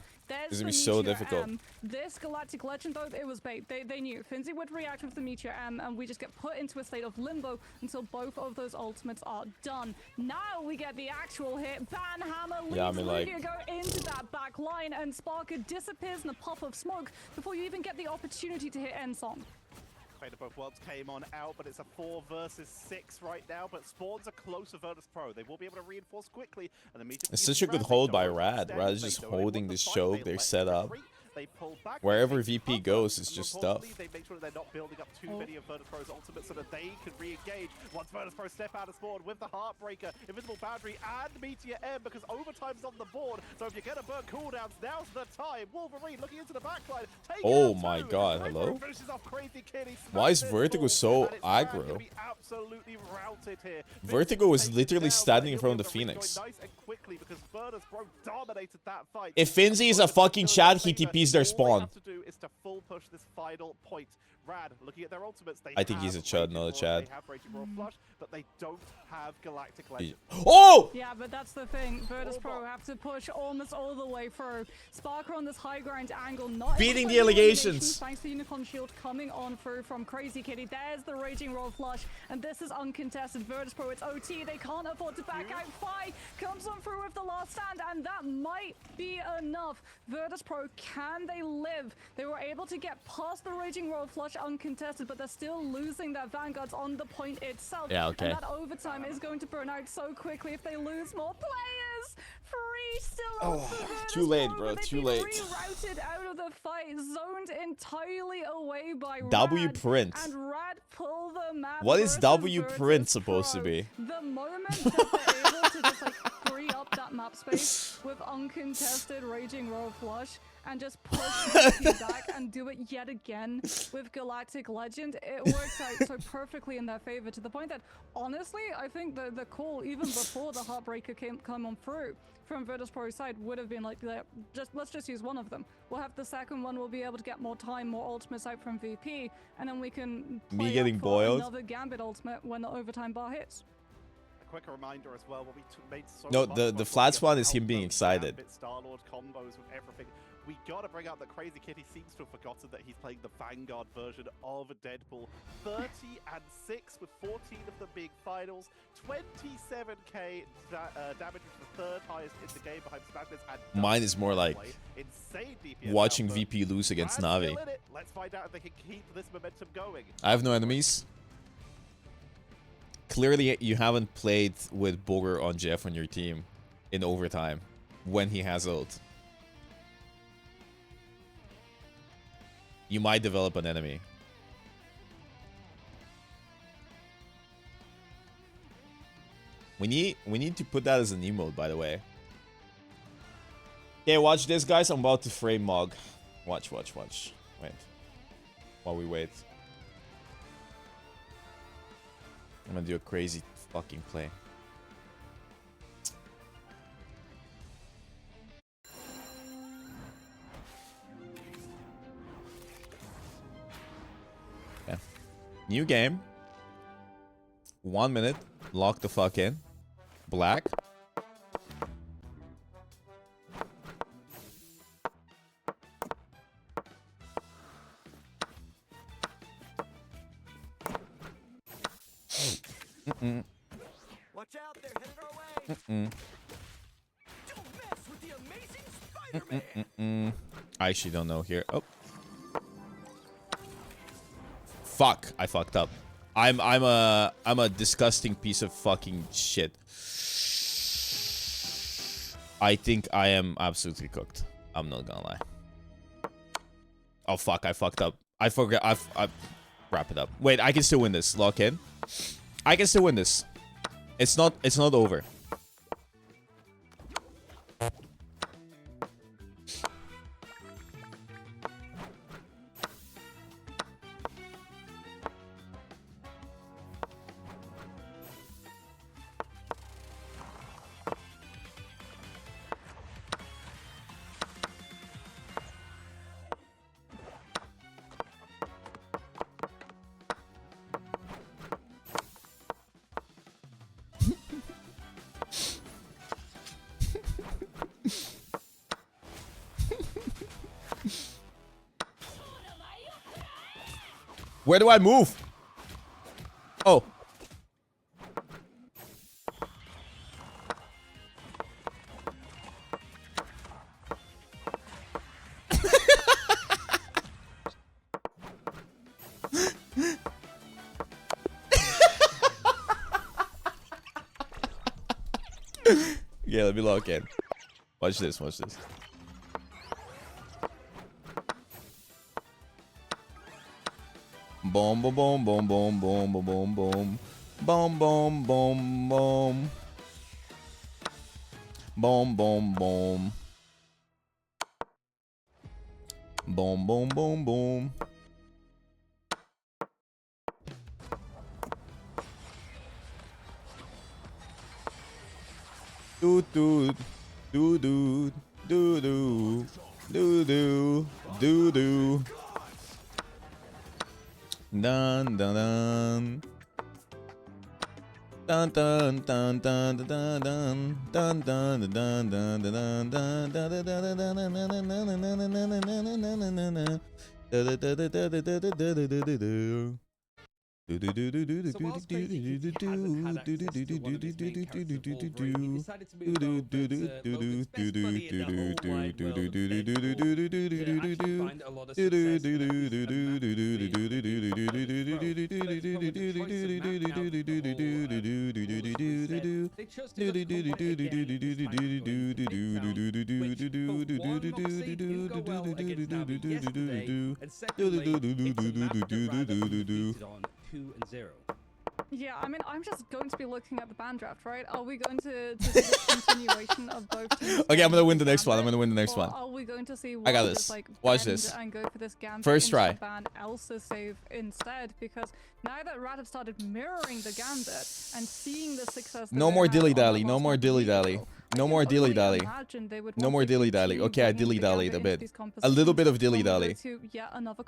It's gonna be so difficult. This Galactic Legend, though, it was bait. They knew Finzi would react with the Meteor M, and we just get put into a state of limbo until both of those ultimates are done. Now we get the actual hit. Banhammer leads Lugia go into that back line, and Sparker disappears in a puff of smoke before you even get the opportunity to hit Ensong. Fate of Both Worlds came on out, but it's a 4 versus 6 right now. But spawns are close to Virtus.pro. They will be able to reinforce quickly. And it's such a good hold by Raad. Raad is just holding this choke. They're set up. Wherever VP goes, it's just stuff. They make sure that they're not building up too many of Virtus.pro's ultimates so that they can re-engage once Virtus.pro step out of spawn with the Heartbreaker, Invisible Boundary, and Meteor M, because overtime's on the board. So if you're going to burn cooldowns, now's the time. Wolverine looking into the backline. Oh my god, hello? Why is Vertigo so aggro? Vertigo is literally standing in front of the Phoenix. If Finzi is a fucking Chad, he TPs their spawn. All they have to do is to full push this final point. Rad, looking at their ultimates, they I think he's a Chud, not a Chad. They have Raging Roar Flush, but they don't have Galactic Legend. Oh! Yeah, but that's the thing. Virtus Pro have to push almost all the way through. Sparker on this high ground angle, not beating the allegations. Thanks to Unicorn Shield coming on through from Crazy Kitty. There's the Raging Roar Flush, and this is uncontested. Virtus Pro, it's OT. They can't afford to back out. Fi comes on through with the last stand, and that might be enough. Virtus Pro, can they live? They were able to get past the Raging Roar Flush uncontested, but they're still losing their Vanguards on the point itself. Yeah, okay. And that overtime is going to burn out so quickly if they lose more players. Free still too late, bro. Too late. Rerouted out of the fight, zoned entirely away by W Rad, print. and Rad pull the map. What is W Virtus print supposed to be? The moment that they're able to just like free up that map space with uncontested Raging Roar Flush and just push HP back and do it yet again with Galactic Legend, it works out so perfectly in their favor, to the point that, honestly, I think the call, even before the Heartbreaker come on through from Virtus Pro's side, would have been like, let's just use one of them. We'll have the second one, we'll be able to get more time, more ultimates out from VP, and then we can play me getting up for boiled. Another Gambit ultimate when the overtime bar hits. Quick reminder as well, what we made so No, much the flat spot is him being excited. Gambit, Star-Lord combos with everything. We gotta bring up that Crazy Kitty seems to have forgotten that he's playing the Vanguard version of Deadpool. 30 and 6 with 14 of the big finals, 27k damage, which is the third highest in the game behind Smashless. And mine is more like insane DPS watching output. VP lose against Rad's Navi. still in it. Let's find out if they can keep this momentum going. I have no enemies. Clearly, you haven't played with Bogur on Jeff on your team in overtime when he has ult. You might develop an enemy. We need to put that as an emote, by the way. Okay, watch this, guys. I'm about to frame Mog. Watch. Wait. While we wait. I'm gonna do a crazy fucking play. Yeah. New game. 1 minute. Lock the fuck in. Black. Watch out, they're headed our way. Don't mess with the amazing Spider-Man. I actually don't know here. Oh. Fuck, I fucked up. I'm a disgusting piece of fucking shit. I think I am absolutely cooked. I'm not gonna lie. Oh fuck, I fucked up. I forgot. I wrap it up. Wait, I can still win this. Lock in. I can still win this. It's not over. Where do I move? Oh. Yeah, let me lock in. Watch this, watch this. Boom, boom, boom, boom, boom, boom, boom, boom, boom. Boom, boom, boom, boom. Boom, boom, boom. Boom, boom, boom, boom. Doo doo doo doo doo doo doo doo doo doo. Dun dun dun. Dun dun dun dun dun dun dun dun dun dun dun dun. So whilst Crazy Kitty hasn't had access to one of his main characters, Wolverine, he decided to move over to Logan's best buddy in the whole wide world of Deadpool to actually find a lot of success with a map they chose to go to combat again, this time going to Midtown, which for one, Moxie didn't go well against Navi yesterday, and secondly, it's a map that Raad are undefeated on 2-0. Yeah, I mean, I'm just going to be looking at the band draft, right? Are we going to see the continuation of both teams? Okay, I'm gonna win the next one. I'm gonna win the next one. Are we going to see I got this. Like, Watch this. And go for this Gambit First try. Ban Elsa's save instead? Because now that Raad have started mirroring the Gambit and seeing the success. No more dilly-dally. No more dilly-dally. No more dilly-dally. No more dilly-dally. Okay, I dilly-dallied a bit. A little bit of dilly-dally.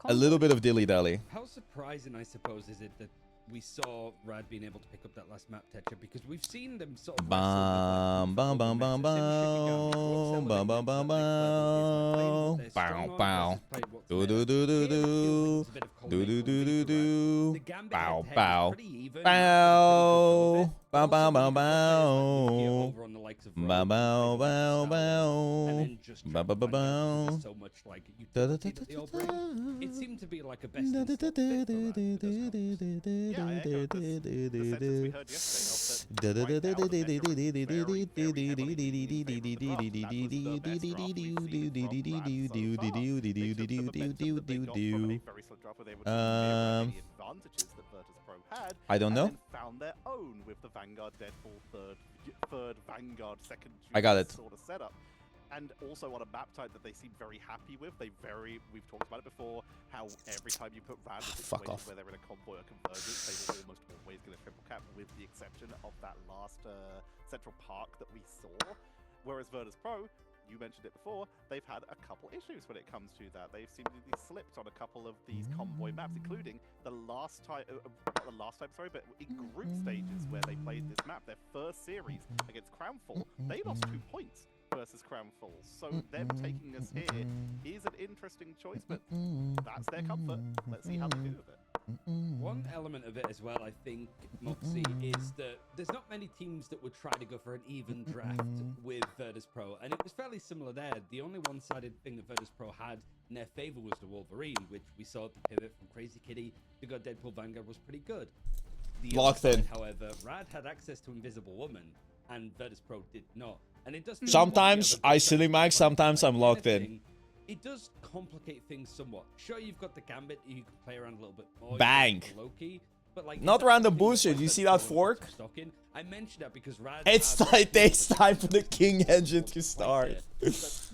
A little bit of dilly-dally. How surprising, I suppose, is it that we saw Raad being able to pick up that last map Tetra, because we've seen them sort of bam bam bam bam bam bam bam bam bam bow bow do do do do do do do do do do bow bow bow bow bow bow bow bow bow bow bow bow bow bow. So much like it seemed to be like a best yeah, I echoed the sentence we heard I don't know. Found their own with the Vanguard Deadpool third Vanguard second I got it. Sort of setup. And also on a map type that they seem very happy with. We've talked about it before, how every time you put Raad in situations where they're in a convoy or convergence, they will almost always get a triple cap, with the exception of that last Central Park that we saw. Whereas Virtus Pro, you mentioned it before, they've had a couple issues when it comes to that. They've seemingly slipped on a couple of these convoy maps, including the last time, not the last time, sorry, but in group stages where they played this map, their first series against Crownfall, they lost 2 points versus Crownfall. So them taking us here is an interesting choice, but that's their comfort. Let's see how they do with it. One element of it as well, I think, Moxie, is that there's not many teams that would try to go for an even draft with Virtus Pro, and it was fairly similar there. The only one-sided thing that Virtus Pro had in their favor was the Wolverine, which we saw the pivot from Crazy Kitty to go Deadpool Vanguard was pretty good. The Locked in. However, Raad had access to Invisible Woman, and Virtus Pro did not. And it does sometimes I silly max, sometimes I'm locked in. It does complicate things somewhat. Sure, you've got the Gambit, you can play around a little bit more. Bang! Low-key, but like, not random booster. Do you see that fork? I mentioned that because Raad it's time for the King engine to start.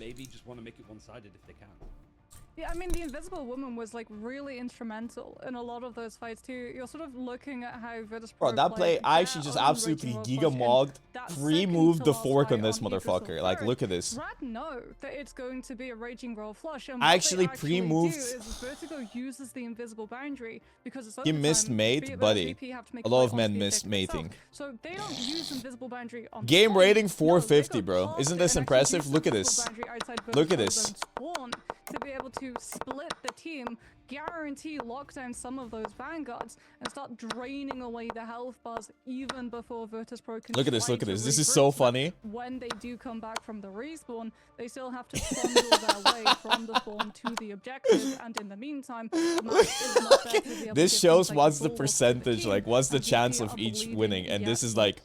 Maybe just want to make it one-sided if they can. Yeah, I mean, the Invisible Woman was like really instrumental in a lot of those fights too. You're sort of looking at how Virtus Pro that play, I actually just absolutely giga-mogged, pre-moved the fork on this motherfucker. Like, look at this. Raad know that it's going to be a Raging Roll flush. And I actually pre-moved. Vertigo uses the invisible boundary because it's he missed mate, buddy. A lot of men miss mating. So they don't use invisible boundary on game rating 450, bro. Isn't this impressive? Look at this. Look at this. To be able to split the team, guarantee lockdown some of those vanguards, and start draining away the health bars even before Virtus Pro can. Look at this, look at this. This is so funny. When they do come back from the respawn, they still have to trundle their way from the spawn to the objective, and in the meantime, the map is not there to be able this to shows what's the percentage, like what's the chance of each winning, and this is like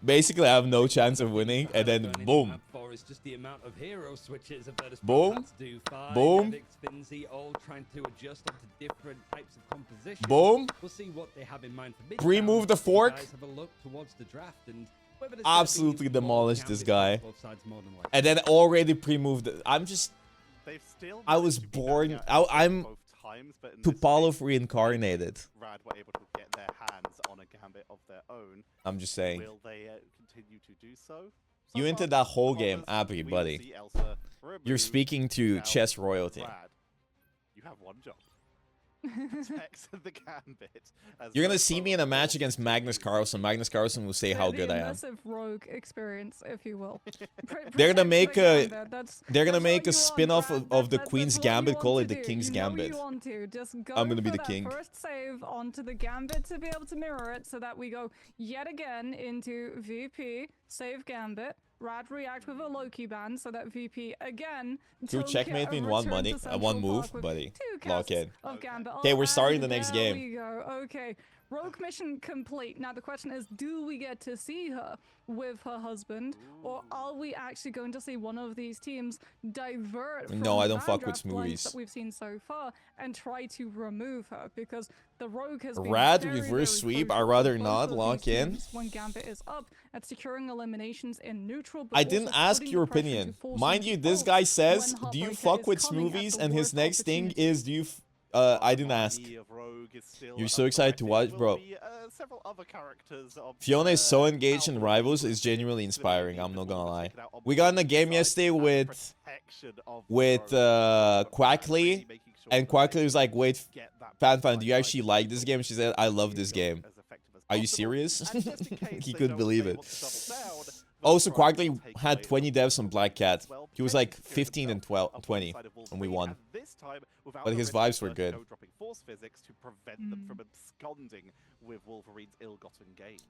basically I have no chance of winning, and then boom. Is just the amount of hero switches that boom, boom, all trying to adjust onto different types of compositions. Boom. We'll see what they have in mind for Midtown. Pre-move the fork. Have a look towards the draft and absolutely demolished this guy. And then already pre-moved. I'm just. I was born. I'm Tupalov reincarnated. Raad were able to get their hands on a Gambit of their own. I'm just saying. Will they continue to do so? You entered that whole game, Abby, buddy. You're speaking to chess royalty. Raad, you have one job. protect the Gambit. You're gonna see me in a match against Magnus Carlsen. Magnus Carlsen will say how good I am. Immersive rogue experience, if you will. They're gonna make a spin-off of the Queen's Gambit, call it the King's Gambit. I'm gonna be the king. First save onto the Gambit to be able to mirror it, so that we go yet again into VP, save Gambit. Raad react with a Loki ban, so that VP again. You checkmate me in one move, buddy. Lock in. Okay, we're starting the next game. There we go. Okay. Rogue mission complete. Now the question is, do we get to see her with her husband, or are we actually going to see one of these teams divert from no, I don't the fuck with draft lines smoothies that we've seen so far and try to remove her? Because the Rogue has been Raad very, reverse very sweep. crucial I'd rather for not both of lock these in. teams when Gambit is up at securing eliminations in neutral. But I also didn't ask putting your the pressure opinion. to force Mind them you, to this fold guy when says, "Do you Heartbreaker fuck is with coming at smoothies?" the And his worst next thing opportunity. is, "Do you?" I didn't ask. You're so excited to watch, bro. Fiona is so engaged in Rivals. It's genuinely inspiring. I'm not gonna lie. We got in a game yesterday with Quackley, and Quackley was like, "Wait, Fan, do you actually like this game?" She said, "I love this game." Are you serious? He couldn't believe it. Also, Quackley had 20 devs on Black Cat. He was like 15 and 20, and we won. But his vibes were good.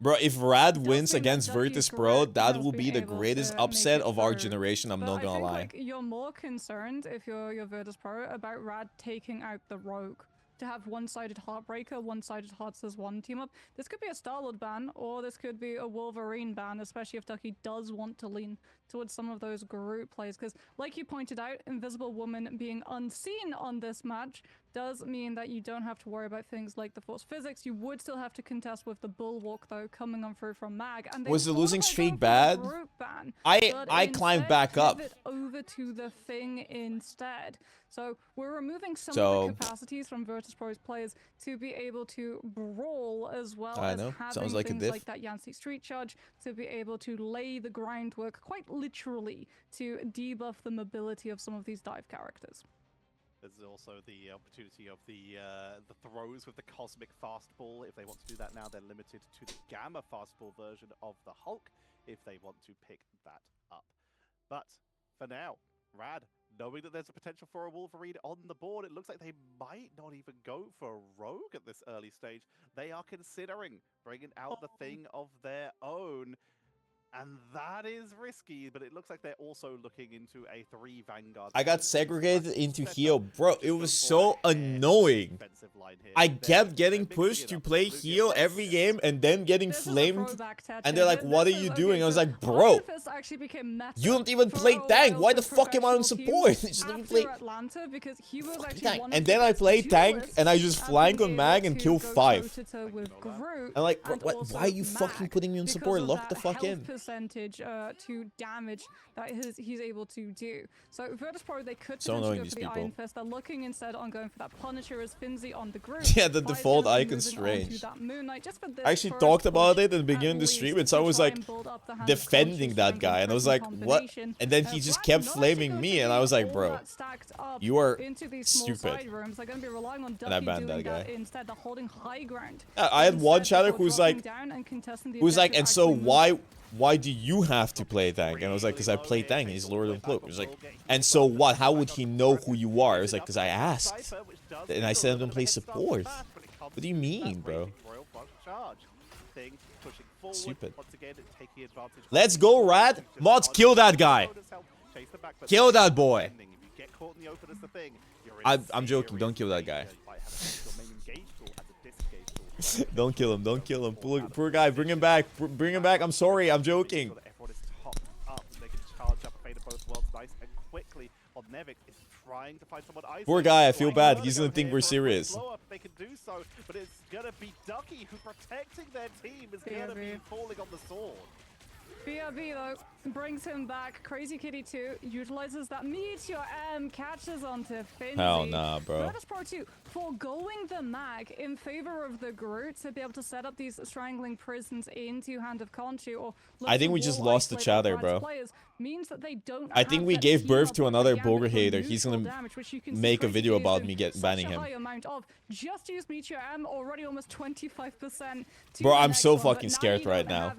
Bro, if Raad wins against Virtus Pro, that will be the greatest upset of our generation, I'm not gonna lie. Like, you're more concerned, if you're Virtus Pro, about Raad taking out the Rogue. To have one-sided Heartbreaker, one-sided Hearts as one team up. This could be a Star-Lord ban, or this could be a Wolverine ban, especially if Ducky does want to lean towards some of those group plays. Because, like you pointed out, Invisible Woman being unseen on this match does mean that you don't have to worry about things like the Force Physics. You would still have to contest with the Bulwark, though, coming on through from Mag. And was the losing streak bad? I climbed back up. Over to the Thing instead. So we're removing some of the capacities from Virtus Pro's players to be able to brawl, as well as having things like that Yancey Street Charge to be able to lay the groundwork, quite literally, to debuff the mobility of some of these dive characters. There's also the opportunity of the throws with the Cosmic Fastball. If they want to do that now, they're limited to the Gamma Fastball version of the Hulk, if they want to pick that up. But for now, Raad, knowing that there's a potential for a Wolverine on the board, it looks like they might not even go for a Rogue at this early stage. They are considering bringing out the Thing of their own. And that is risky, but it looks like they're also looking into a 3 Vanguard. I got segregated into heal. Bro, it was so annoying. I kept getting pushed to play heal every game and then getting flamed. And they're like, "What are you doing?" I was like, "Bro, you don't even play tank. Why the fuck am I on support?" Just let me play tank. And then I play tank and I just flank on Mag and kill 5. I'm like, why are you fucking putting me on support? Lock the fuck in. Percentage to damage that he's able to do. So Virtus Pro, they could so potentially go for the Iron Fist. They're looking instead on going for that Punisher as Finzi on the group. Yeah, the default icon's strange. I actually talked about it at the beginning of the stream, and so I was like defending that guy, and I was like, "What?" And then he just kept flaming me, and I was like, "Bro, you are stupid." And I banned that guy. Instead, they're holding high ground. I had one chatter who's like, "And so why do you have to play tank?" And I was like, "Because I play tank, he's Lord of Cloak." He was like, "And so what? How would he know who you are?" I was like, "Because I asked. And I said I don't play support." What do you mean, bro? Stupid. Let's go, Raad. Mods, kill that guy. Kill that boy. I'm joking. Don't kill that guy. Don't kill him. Don't kill him. Poor guy. Bring him back. Bring him back. I'm sorry. I'm joking. Poor guy. I feel bad. He's gonna think we're serious. They can do so, but it's gonna be Ducky who, protecting their team, is gonna be falling on the sword. BRB though brings him back. Crazy Kitty 2 utilizes that Meteor M, catches onto Finzi. Hell nah, bro. Virtus Pro 2 foregoing the Mag in favor of the Groot to be able to set up these strangling prisons into Hand of Khonshu, or I think we just lost the chatter, bro. means that they don't. I think we gave birth to another Bogur hater. He's gonna make a video about me banning him. Just use Meteor M, already almost 25%. Bro, I'm so fucking scared right now.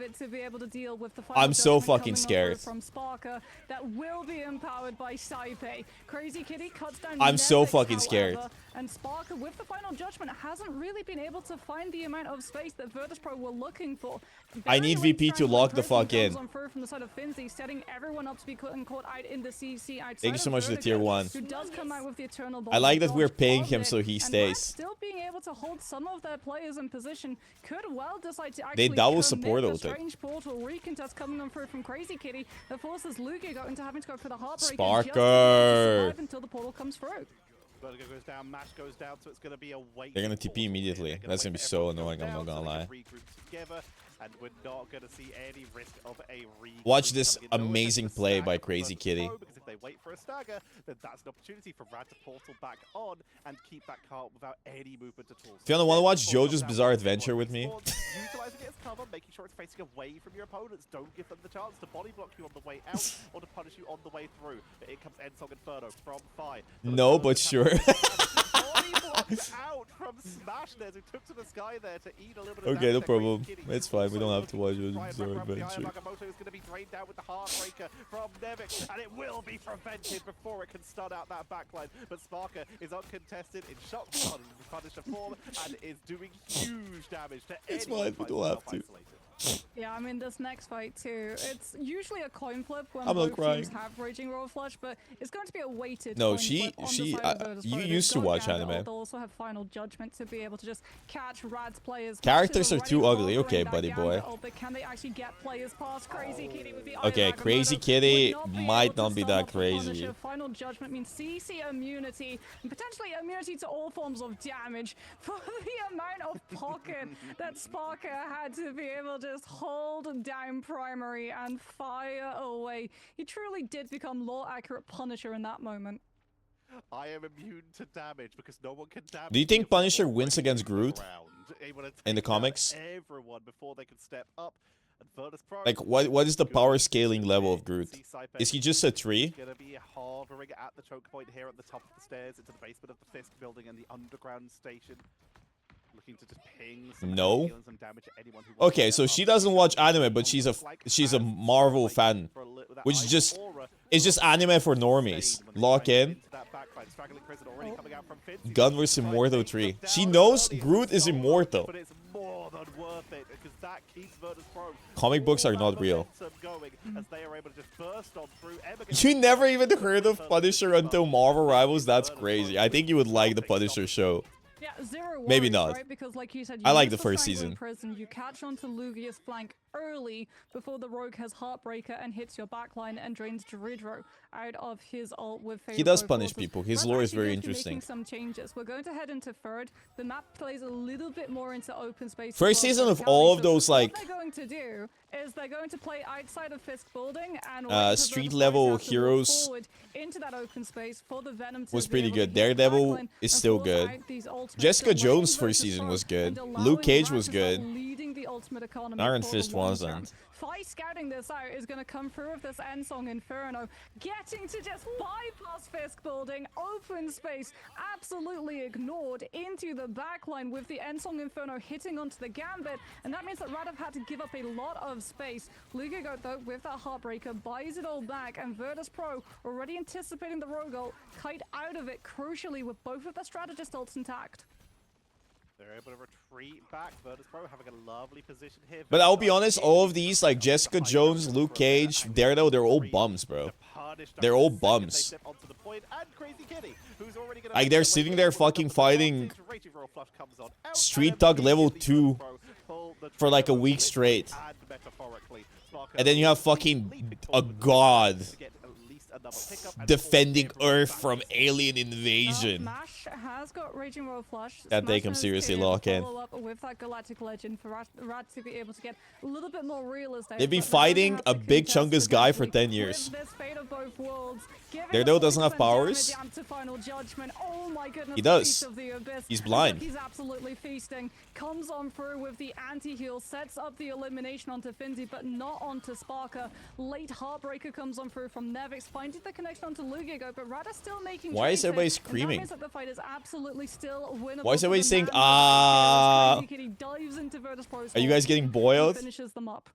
I'm so fucking scared. From Sparker that will be empowered by Saipe. Crazy Kitty cuts down. I'm so fucking scared. And Sparker, with the final judgment, hasn't really been able to find the amount of space that Virtus.pro were looking for. I need VP to lock the fuck in. From the side of Finzi, setting everyone up to be caught out in the CC. Thank you so much for the tier 1. Who does come out with the eternal I like that we're paying him so he stays. Still being able to hold some of their players in position could well decide to actually they double support the ulted. strange portal recontest coming on through from Crazy Kitty that forces Lugia into having to go for the heartbreak Sparker until the portal comes through. Vertigo goes down, Mash goes down, so it's going to be a wait. They're gonna TP immediately. That's gonna be so annoying, I'm not gonna lie. And we're not going to see any risk of a watch this amazing play by Crazy Kitty. Because if they wait for a stagger, then that's an opportunity for Raad to portal back on and keep that cart without any movement at all. If you wanna watch JoJo's Bizarre Adventure with me, utilizing it as cover, making sure it's facing away from your opponents. Don't give them the chance to body block you on the way out or to punish you on the way through. But in comes Ensong Inferno from Fi. No, but sure. Out from Smashness, who took to the sky there to eat a little bit of okay, no damage. problem. It's fine. We don't have to watch JoJo's Bizarre Adventure. Nagamoto is going to be drained down with the Heartbreaker from Nevik, and it will be prevented before it can stun out that backline. But Sparker is uncontested in Shock Punisher form and is doing huge damage to it's fine. We don't have to. Yeah, I mean, this next fight too, it's usually a coin flip when I'm both not crying. teams have Raging Royal Flush, but it's going to be a weighted no, coin flip on the side of Virtus.pro. you They've used to got watch Gambit, anime. they'll also have Final Judgment to be able to just catch Rad's players. Characters are too ugly. Okay, buddy boy. But can they actually get players past Crazy Kitty with the okay, Crazy Kitty might not be that crazy. Final Judgment means CC immunity and potentially immunity to all forms of damage for the amount of pocket that Sparker had to be able to just hold down primary and fire away. He truly did become law accurate Punisher in that moment. I am immune to damage because no one can damage. Do you think Punisher wins against Groot in the comics? Everyone before they can step up. Like, what is the power scaling level of Groot? Is he just a 3? Gonna be hovering at the choke point here at the top of the stairs into the basement of the Fisk building and the underground station. Looking to just ping some damage at anyone who okay, so she doesn't watch anime, but she's a Marvel fan, which is just anime for normies. Lock in. Gun vs Immortal 3. She knows Groot is immortal. But it's more than worth it because that keeps Virtus.pro. Comic books are not real. As they are able to just burst on through. You never even heard of Punisher until Marvel Rivals? That's crazy. I think you would like the Punisher show. Yeah, zero worries, maybe not. Right? Because like you said, I like the first season. Prison, you catch onto Lugia's flank early before the Rogue has Heartbreaker and hits your backline and drains Dridro out of his ult with he does punish people. His lore is very interesting. Making some changes. We're going to head into third. The map plays a little bit more into open space. First season of all of those like. What they're going to do is they're going to play outside of Fisk building and street level heroes into that open space for the Venom was pretty good. Daredevil is still good. Jessica Jones first season was good. Luke Cage was good. Iron Fist wasn't. Fi scouting this out is going to come through with this Ensong Inferno, getting to just bypass Fisk building, open space, absolutely ignored into the backline with the Ensong Inferno hitting onto the Gambit, and that means that Raad have had to give up a lot of space. Lugia, though, with that Heartbreaker, buys it all back, and Virtus.pro already anticipating the Rogue ult, kite out of it crucially with both of the strategist ults intact. They're able to retreat back. Virtus.pro having a lovely position here. But I'll be honest, all of these, like Jessica Jones, Luke Cage, Daredevil, they're all bums, bro. They're all bums. Like, they're sitting there fucking fighting Street Thug level 2 for like a week straight. And then you have fucking a god defending Earth from alien invasion. Mash has got Raging Royal Flush. Can't take him seriously, lock in. Follow up with that Galactic Legend for Raad to be able to get a little bit more real estate. They've been fighting a big chungus guy for 10 years. Daredevil doesn't have powers. final judgment. Oh my goodness. He does. Of the abyss. He's blind. He's absolutely feasting. Comes on through with the anti-heal, sets up the elimination onto Finzi, but not onto Sparker. Late Heartbreaker comes on through from Nevix, finding the connection onto Lugigo, but Raad is still making Why is everybody choices, screaming? That means that the fight is absolutely still winnable. Why is everybody saying, Crazy Kitty dives into Virtus Pro's Are you guys getting boiled? Finishes them up.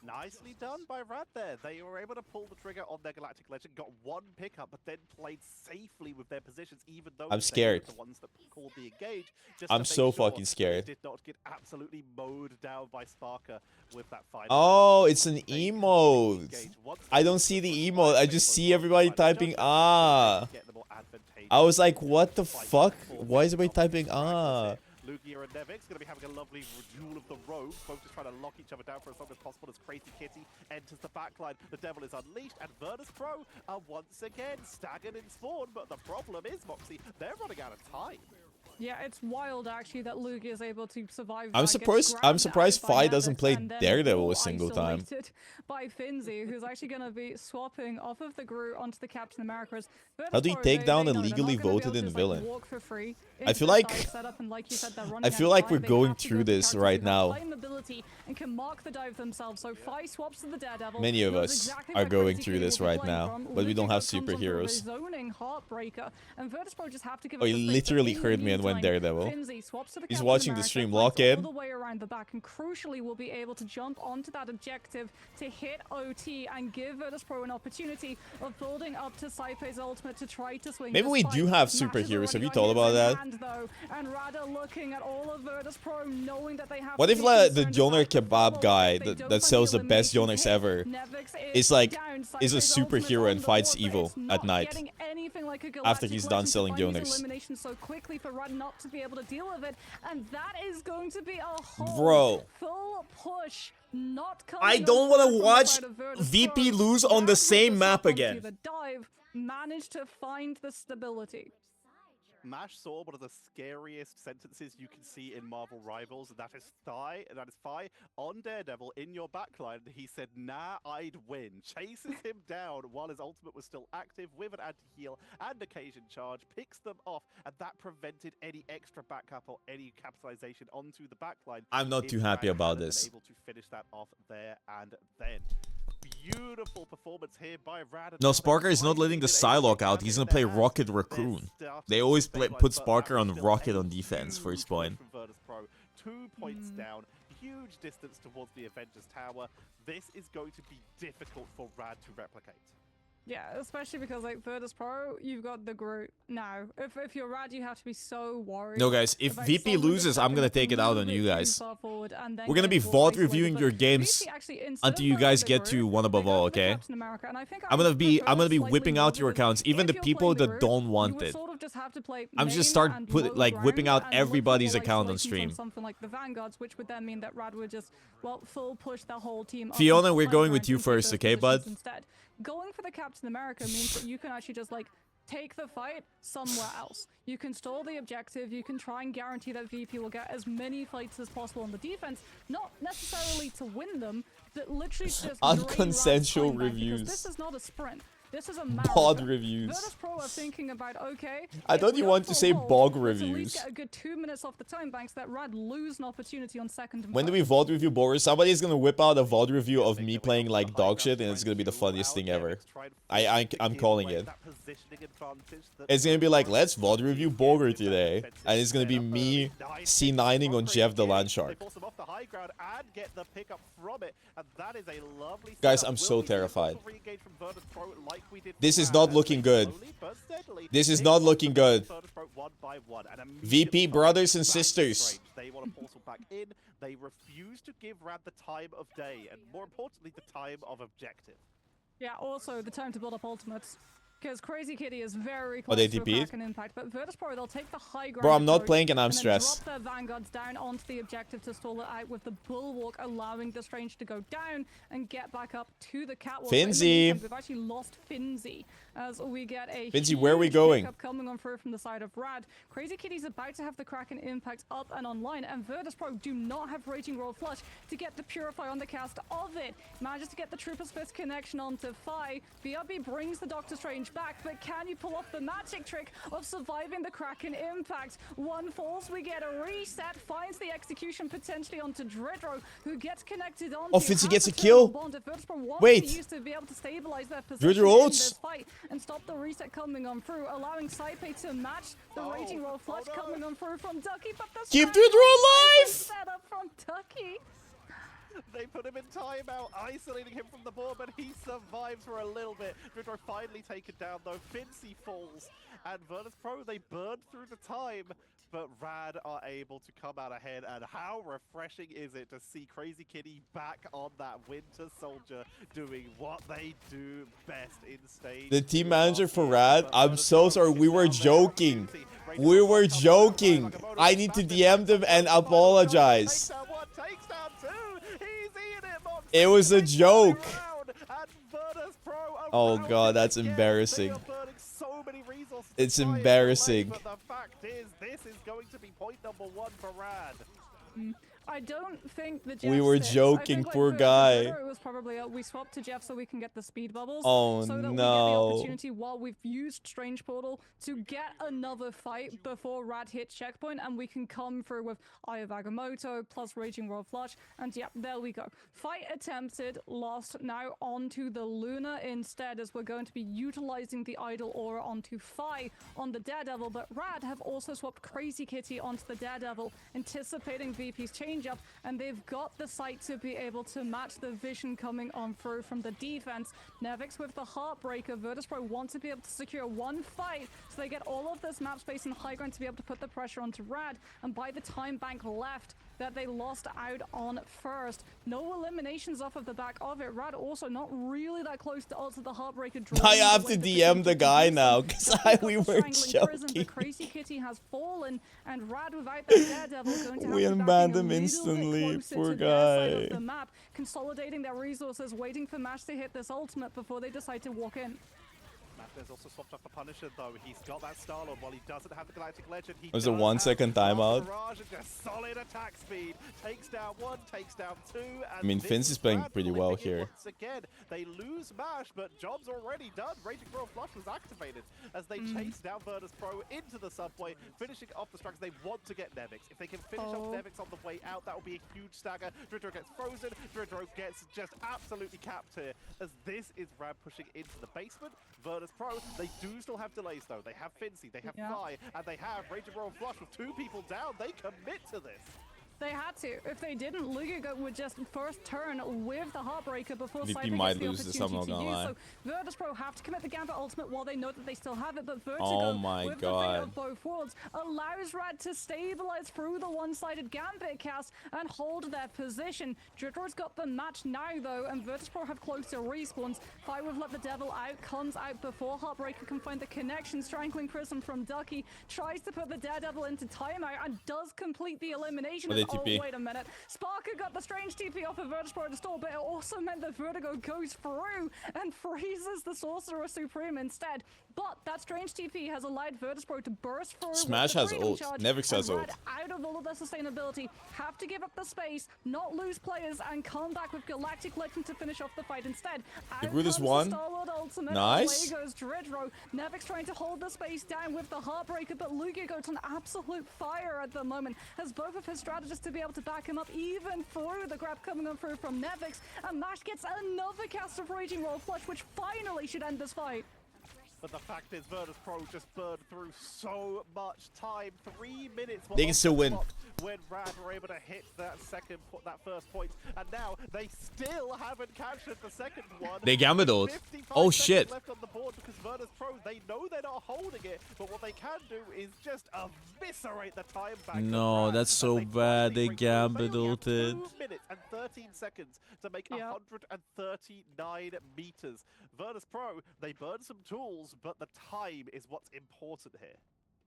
Nicely done by Raad there. They were able to pull the trigger on their Galactic Legend, got one pickup, but then played safely with their positions, even though I'm scared. the ones that called the engage. I'm so fucking scared. Did not get absolutely mowed down by Sparker with that final. Oh, it's an emote. I don't see the emote. I just see everybody typing ah. I was like, what the fuck? Why is everybody typing ah? Lugia and Nevix going to be having a lovely duel of the rogues, both just trying to lock each other down for as long as possible as Crazy Kitty enters the backline. The devil is unleashed, and Virtus Pro are once again staggered in spawn, but the problem is, Moxie, they're running out of time. Yeah, it's wild actually that Lugia is able to survive. I'm surprised Fi doesn't play Daredevil a single time. By Finzi, who's actually going to be swapping off of the Groot onto the Captain Americas. How do you take down a legally voted in villain? I feel like we're going through this right now. Many of us are going through this right now, but we don't have superheroes. Oh, he literally heard me and went Daredevil. He's watching the stream. Lock in. All the way around the back, and crucially will be able to jump onto that objective to hit OT and give Virtus Pro an opportunity of building up to Saipei's ultimate to try to swing. Maybe we do have superheroes. Have you thought about that? What if the Joner Kebab guy that sells the best Joners ever is a superhero and fights evil at night after he's done selling Joners? Not to be able to deal with it, and that is going to be a whole full push. Not I don't want to watch VP lose on the same map again. The dive managed to find the stability. Mash saw one of the scariest sentences you can see in Marvel Rivals, and that is Fi on Daredevil in your backline. He said, nah, I'd win. Chases him down while his ultimate was still active with an anti-heal and occasion charge, picks them off, and that prevented any extra backup or any capitalization onto the backline. I'm not too happy about this. Able to finish that off there and then. Beautiful performance here by Raad. No, Sparker is not letting the Psylocke out. He's gonna play Rocket Raccoon. They always put Sparker on Rocket on defense for his point. 2 points down, huge distance towards the Avengers Tower. This is going to be difficult for Raad to replicate. Yeah, especially because like Virtus Pro, you've got the Groot. Now, if you're Raad, you have to be so worried. No, guys, if VP loses, I'm gonna take it out on you guys. We're gonna be VOD reviewing your games until you guys get to one above all, okay? I'm gonna be whipping out your accounts, even the people that don't want it. I'm just whipping out everybody's account on stream. Something like the Vanguards, which would then mean that Raad would just full push the whole team. Fiona, we're going with you first, okay, bud? Instead, going for the Captain America means that you can actually just take the fight somewhere else. You can stall the objective, you can try and guarantee that VP will get as many fights as possible on the defense, not necessarily to win them, but literally just unconsensual reviews. This is not a sprint. This is a marathon. Bod reviews. Virtus Pro are thinking about, okay, I thought you wanted to say Bog reviews. At least get a good 2 minutes off the time banks that Raad lose an opportunity on second and when do we VOD review Bogur? Somebody's gonna whip out a VOD review of me playing like dog shit, and it's gonna be the funniest thing ever. I'm calling it. It's gonna be like, let's VOD review Bogur today, and it's gonna be me C9ing on Jeff the Landshark. Guys, I'm so terrified. This is not looking good. This is not looking good. VP brothers and sisters. They want to portal back in. They refuse to give Raad the time of day, and more importantly, the time of objective. Yeah, also the time to build up ultimates. Because Crazy Kitty is very close to a Kraken impact, but Virtus Pro, they'll take the high ground. Bro, I'm not playing and I'm stressed. Drop their Vanguards down onto the objective to stall it out with the Bulwark, allowing the Strange to go down and get back up to the catwalk. Finzi! We've actually lost Finzi as we get a Finzi, where are we going? Coming on through from the side of Raad. Crazy Kitty's about to have the Kraken impact up and online, and Virtus Pro do not have Raging Roar Flush to get the Purify on the cast of it. Manages to get the Trooper's Fist connection onto Fi. BRB brings the Doctor Strange damage back, but can you pull off the magic trick of surviving the Kraken impact? One falls, we get a reset, finds the execution potentially onto Dredro, who gets connected on. Oh, Fitzy gets a kill. Wait. To be able to stabilize their Dredro ults. Fight and stop the reset coming on through, allowing Saipe to match the Raging Roll Flush coming on through from Ducky, but the keep Dredro alive! Set up from Ducky. They put him in timeout, isolating him from the board, but he survives for a little bit. Dredro finally taken down though. Fincy falls, and Virtus Pro, they burn through the time, but Raad are able to come out ahead. And how refreshing is it to see Crazy Kitty back on that Winter Soldier doing what they do best in stage. The team manager for Raad, I'm so sorry, we were joking. We were joking. I need to DM them and apologize. It was a joke. Oh god, that's embarrassing. It's embarrassing. But the fact is, this is going to be point number 1 for Raad. I don't think the Jeff we were joking, poor guy. It was probably we swapped to Jeff so we can get the speed bubbles. Oh so that no! We get the opportunity while we've used Strange Portal to get another fight before Raad hits checkpoint, and we can come through with Eye of Agamotto plus Raging Roll Flush, and yeah, there we go. Fight attempted, lost. Now onto the Luna instead, as we're going to be utilizing the Idle Aura onto Fi on the Daredevil, but Raad have also swapped Crazy Kitty onto the Daredevil, anticipating VP's change up, and they've got the sight to be able to match the vision coming on through from the defense. Nevix with the Heartbreaker. Virtus Pro want to be able to secure one fight, so they get all of this map space and high ground to be able to put the pressure onto Raad, and by the time bank left that they lost out on first. No eliminations off of the back of it. Raad also not really that close to ult the Heartbreaker. I have to DM the guy now, because we were joking. Crazy Kitty has fallen, and Raad without the Daredevil going to have we unbanned him instantly, poor guy. The map, consolidating their resources, waiting for Mash to hit this ultimate before they decide to walk in. There's also swapped off the Punisher though. He's got that Star-Lord while he doesn't have the Galactic Legend. He was a 1 second timeout. Just solid attack speed. Takes down 1, takes down 2. And I mean, Finz is playing pretty well here. Once again, they lose Mash, but job's already done. Raging Roll Flush was activated as they chase down Virtus Pro into the subway, finishing off the strikes. They want to get Nevix. If they can finish off Nevix on the way out, that will be a huge stagger. Dredro gets frozen. Dredro gets just absolutely capped here, as this is Raad pushing into the basement. Virtus Pro, they do still have delays though. They have Fincy, they have Fi, and they have Raging Roll Flush with 2 people down. They commit to this. They had to. If they didn't, Lugia would just first turn with the Heartbreaker before VP might lose this, I'm not gonna lie. So Virtus Pro have to commit the Gambit ultimate while they know that they still have it, but Vertigo, oh my with god, the fate of both worlds, allows Raad to stabilize through the one-sided Gambit cast and hold their position. Dredro's got the match now though, and Virtus Pro have closer respawns. Fi with Let the Devil out, comes out before Heartbreaker can find the connection. Strangling Prism from Ducky, tries to put the Daredevil into timeout and does complete the elimination. Oh, wait a minute. Sparker got the strange TP off of Virtus Pro to stall, but it also meant that Vertigo goes through and freezes the Sorcerer Supreme instead. But that strange TP has allowed Virtus Pro to burst through. Smash has ult. Nevix has ult. Out of all of their sustainability, have to give up the space, not lose players, and come back with Galactic Legend to finish off the fight instead. Out this one. Nice. Away goes Dredro. Nevix trying to hold the space down with the Heartbreaker, but Lugia goes on absolute fire at the moment. Has both of his strategists to be able to back him up even through the grab coming on through from Nevix, and Mash gets another cast of Raging Roll Flush, which finally should end this fight. But the fact is, Virtus Pro just burned through so much time. 3 minutes. They can still win. When Raad were able to hit that first point, and now they still haven't captured the second one. They Gambit ult. Oh shit! Left on the board because Virtus Pro, they know they're not holding it, but what they can do is just eviscerate the time back. No, that's so bad. They Gambit ulted. 2 minutes and 13 seconds to make 139 meters. Virtus Pro, they burned some tools, but the time is what's important here.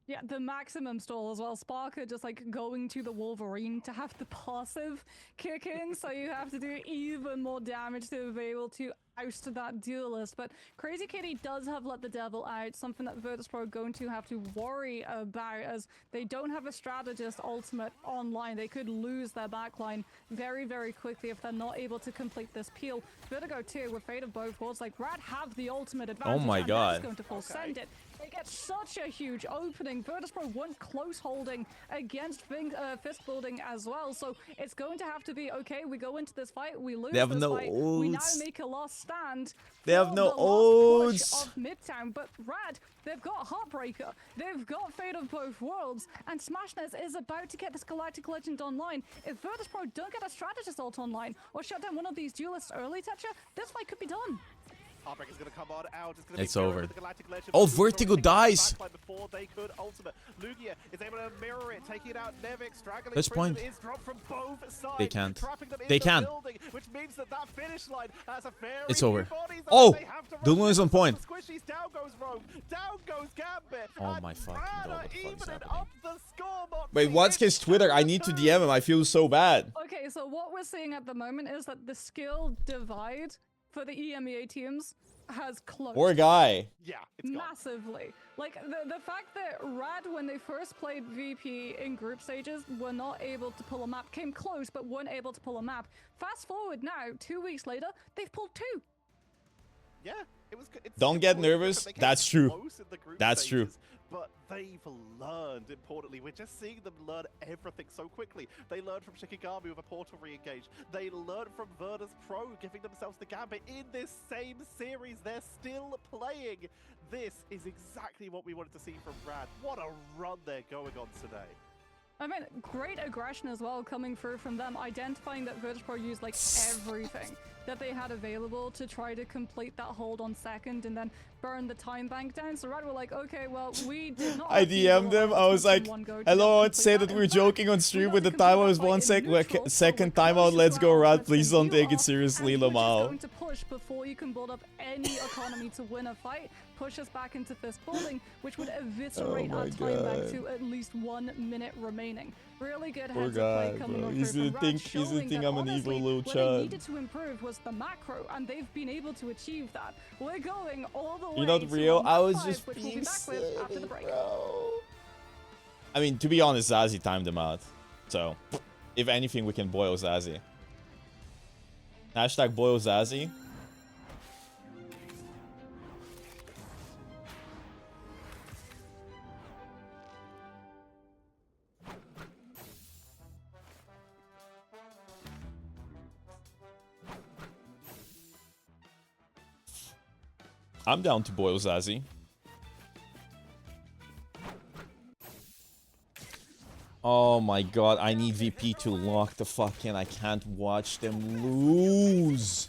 Yeah, the maximum stall as well. Sparker just like going to the Wolverine to have the passive kick in, so you have to do even more damage to be able to oust that duelist, but Crazy Kitty does have Let the Devil out, something that Virtus.pro are going to have to worry about, as they don't have a strategist ultimate online. They could lose their backline very, very quickly if they're not able to complete this peel. Vertigo too, with Fate of Both Worlds, like Raad have the ultimate advantage. Oh my god. And going to full send it. They get such a huge opening. Virtus.pro want close holding against fist building as well, so it's going to have to be, okay, we go into this fight, we lose They have this no fight, ults. we now make a last stand. They have no the last push ults. of Midtown, but Raad, they've got Heartbreaker, they've got Fate of Both Worlds, and Smashness is about to get this Galactic Legend online. If Virtus.pro don't get a strategist ult online or shut down one of these duelists early, Tetcha, this fight could be done. Heartbreaker's gonna come on out. It's over. Oh, Vertigo dies. Before they could ultimate. Lugia is able to mirror it, taking it out. Nevik straggling. This point. Is dropped from both sides. They can't. They can. Building, which means that finish line has a very it's over. Oh, Dulu is on point. Squishies, down goes Rogue. Down goes Gambit. Oh my fucking god, what the fuck is happening? Score, wait, what's his Twitter? I need to DM him. I feel so bad. Okay, so what we're seeing at the moment is that the skill divide for the EMEA teams has closed. Poor guy. Yeah, it's massively. Like, the fact that Raad, when they first played VP in group stages, were not able to pull a map, came close, but weren't able to pull a map. Fast forward now, 2 weeks later, they've pulled 2. Yeah, don't get nervous. That's true. That's true. But they've learned, importantly. We're just seeing them learn everything so quickly. They learned from Shikigami with a portal re-engage. They learned from Virtus.pro giving themselves the Gambit in this same series. They're still playing. This is exactly what we wanted to see from Raad. What a run they're going on today. I mean, great aggression as well coming through from them, identifying that Virtus.pro used like everything that they had available to try to complete that hold on second and then burn the time bank down. So Raad were like, okay, well, we did not. I DM'd them. I was like, hello, I'd say that we were joking on stream with the timer was 1 second timeout. Let's go, Raad. Please don't take it seriously, Lamau. Going to push before you can build up any economy to win a fight. Push us back into fist building, which would eviscerate our time bank to at least 1 minute remaining. Really good heads of play coming on through from Raad, showing that I'm an evil little what they needed to improve was the macro, and they've been able to achieve that. We're going all the way. You're not real. I was just which we'll be back with after the break. Bro. I mean, to be honest, Zazie timed them out. So, if anything, we can boil Zazie. Hashtag boil Zazie. I'm down to boil Zazie. Oh my god, I need VP to lock the fuck in. I can't watch them lose.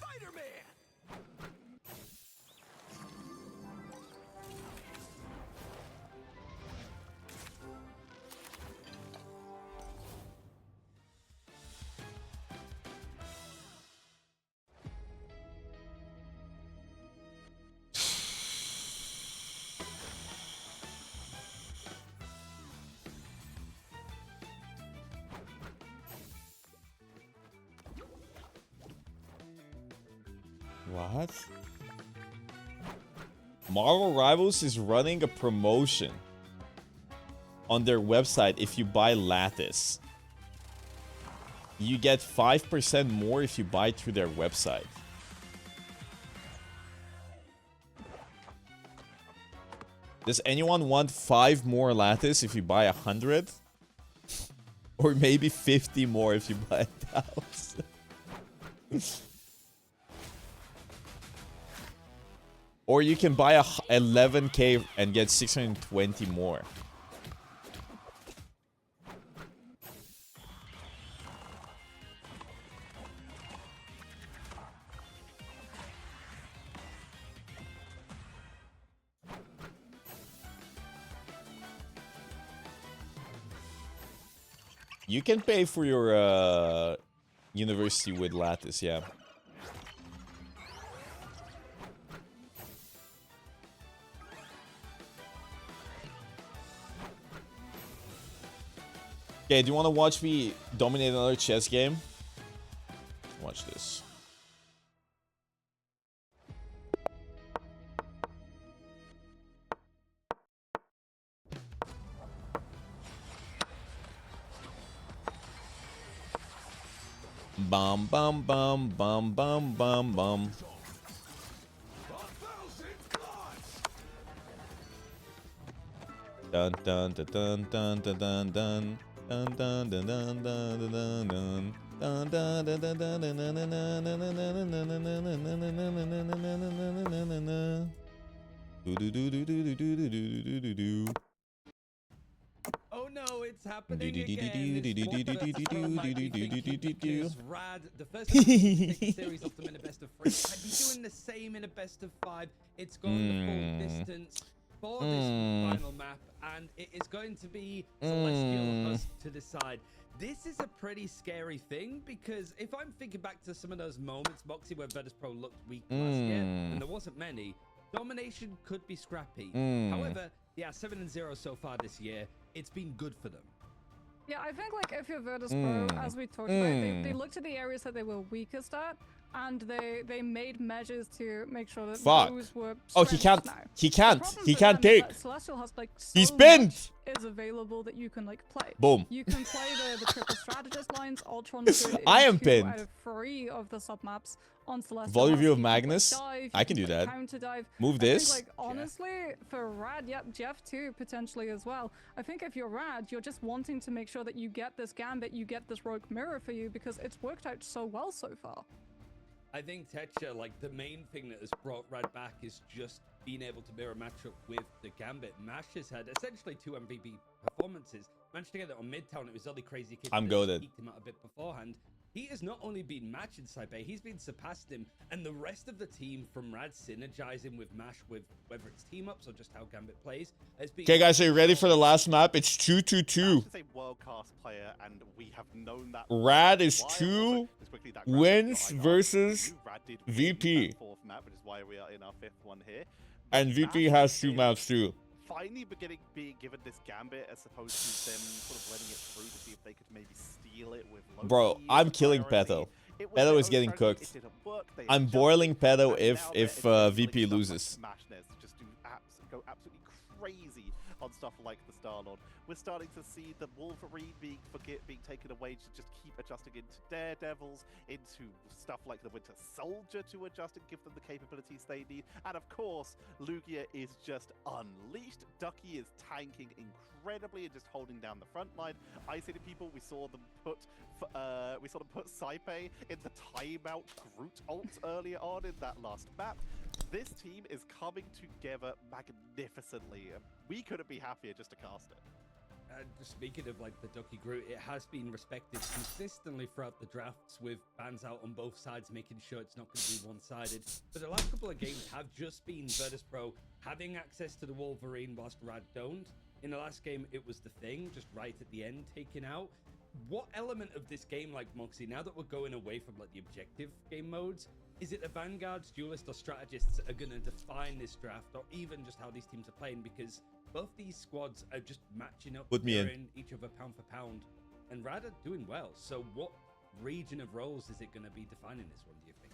What? Marvel Rivals is running a promotion on their website. If you buy Lattice, you get 5% more if you buy through their website. Does anyone want 5 more Lattice if you buy 100? Or maybe 50 more if you buy 1,000? Or you can buy 11k and get 620 more. You can pay for your university with Lattice, yeah. Okay, do you want to watch me dominate another chess game? Watch this. Bum bum bum bum bum bum bum. Dun dun dun dun dun dun dun dun dun dun dun dun dun dun dun. Dun dun dun dun dun dun dun dun dun. Do do do do do do do do do do. Oh no, it's happening again. It's what Virtus Pro might be thinking because Raad, the first time to take the series off them in a best of 3, I'd be doing the same in a best of 5. It's gone the full distance for this final map, and it is going to be Celestial Husk to decide. This is a pretty scary thing because if I'm thinking back to some of those moments, Moxie, where Virtus Pro looked weak last year, and there wasn't many, Domination could be scrappy. However, yeah, 7-0 so far this year. It's been good for them. Yeah, I think like if you're Virtus Pro, as we talked about, they looked at the areas that they were weakest at, and they made measures to make sure that those were. Oh, he can't. Now. He can't take. Celestial has like so he's pinned. Is available that you can like play. Boom. You can play the triple strategist lines. Ultron. I am pinned. Out of 3 of the sub maps on Celestial. Volley view of you Magnus. dive, I can do that. Counter dive. Move this. I think, like honestly, for Raad, yep, Jeff too potentially as well. I think if you're Raad, you're just wanting to make sure that you get this Gambit, you get this rogue mirror for you because it's worked out so well so far. I think Tetra, like the main thing that has brought Raad back is just being able to mirror matchup with the Gambit. Mash has had essentially 2 MVP performances. Managed to get it on Midtown. It was only Crazy Kid. I'm goated. Peaked him out a bit beforehand. He has not only been matched in Side Bay, he's been surpassed him, and the rest of the team from Raad synergizing with Mash, with whether it's team ups or just how Gambit plays. Okay, guys, are you ready for the last map? It's 2-2-2. Mash is a world-class player, and we have known that. Raad is 2 wins versus VP. 4th map, which is why we are in our 5th one here. And VP has 2 maps too. Finally being given this Gambit as opposed to them sort of letting it through to see if they could maybe steal it with low. Bro, I'm killing Peto. Peto is getting cooked. I'm boiling Peto if VP loses. Just go absolutely crazy on stuff like the Star-Lord. We're starting to see the Wolverine being taken away to just keep adjusting into Daredevils, into stuff like the Winter Soldier to adjust and give them the capabilities they need. And of course, Lugia is just unleashed. Ducky is tanking incredibly and just holding down the front line. I say to people, we saw them put Saipe in the timeout Groot ult earlier on in that last map. This team is coming together magnificently. We couldn't be happier just to cast it. Just speaking of like the Ducky Groot, it has been respected consistently throughout the drafts with bans out on both sides, making sure it's not going to be one-sided. But the last couple of games have just been Virtus Pro having access to the Wolverine whilst Raad don't. In the last game, it was the Thing, just right at the end, taken out. What element of this game, like Moxie, now that we're going away from like the objective game modes, is it the Vanguards, Duelists, or Strategists that are going to define this draft, or even just how these teams are playing? Because both these squads are just matching up, in each other pound for pound, and Raad are doing well. So what region of roles is it going to be defining this one, do you think?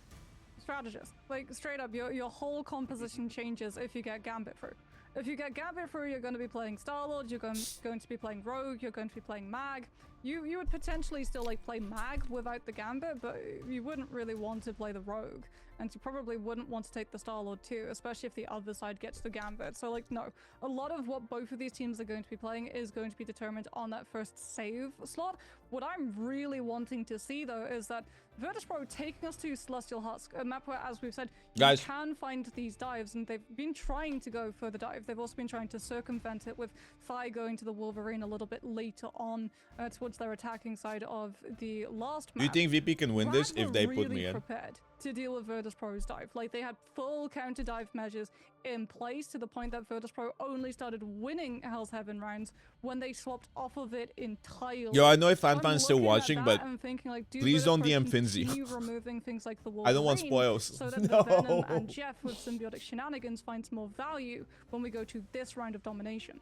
Strategist. Like, straight up, your whole composition changes if you get Gambit through. If you get Gambit through, you're going to be playing Star-Lord, you're going to be playing Rogue, you're going to be playing Mag. You would potentially still like play Mag without the Gambit, but you wouldn't really want to play the Rogue. And you probably wouldn't want to take the Star-Lord too, especially if the other side gets the Gambit. So like, no. A lot of what both of these teams are going to be playing is going to be determined on that first save slot. What I'm really wanting to see though is that Virtus Pro taking us to Celestial Husk, a map where, as we've said, you can find these dives, and they've been trying to go for the dive. They've also been trying to circumvent it with Phi going to the Wolverine a little bit later on towards their attacking side of the last map. Do you think VP can win this if they put me in? Prepared to deal with Virtus Pro's dive. Like, they had full counter dive measures in place to the point that Virtus Pro only started winning Hell's Heaven rounds when they swapped off of it entirely. Yo, I know if Fanfan's still watching, but thinking, like, please don't DM Finzi. Removing things like the Wolverine, I don't want spoils. So that the Venom and Jeff with symbiotic shenanigans finds more value when we go to this round of Domination.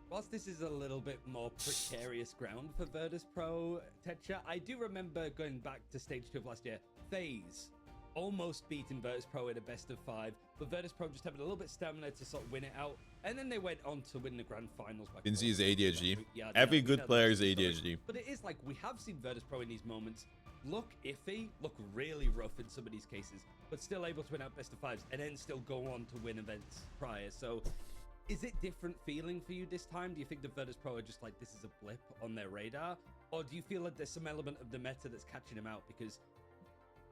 Whilst this is a little bit more precarious ground for Virtus Pro, Tetra, I do remember going back to stage 2 of last year, FaZe almost beating Virtus Pro in a best of 5, but Virtus Pro just having a little bit of stamina to sort of win it out, and then they went on to win the grand finals. Finzi is ADHD. Every good player is ADHD. But it is like, we have seen Virtus Pro in these moments look iffy, look really rough in some of these cases, but still able to win out best of fives and then still go on to win events prior. So is it different feeling for you this time? Do you think the Virtus Pro are just like, this is a blip on their radar? Or do you feel like there's some element of the meta that's catching them out? Because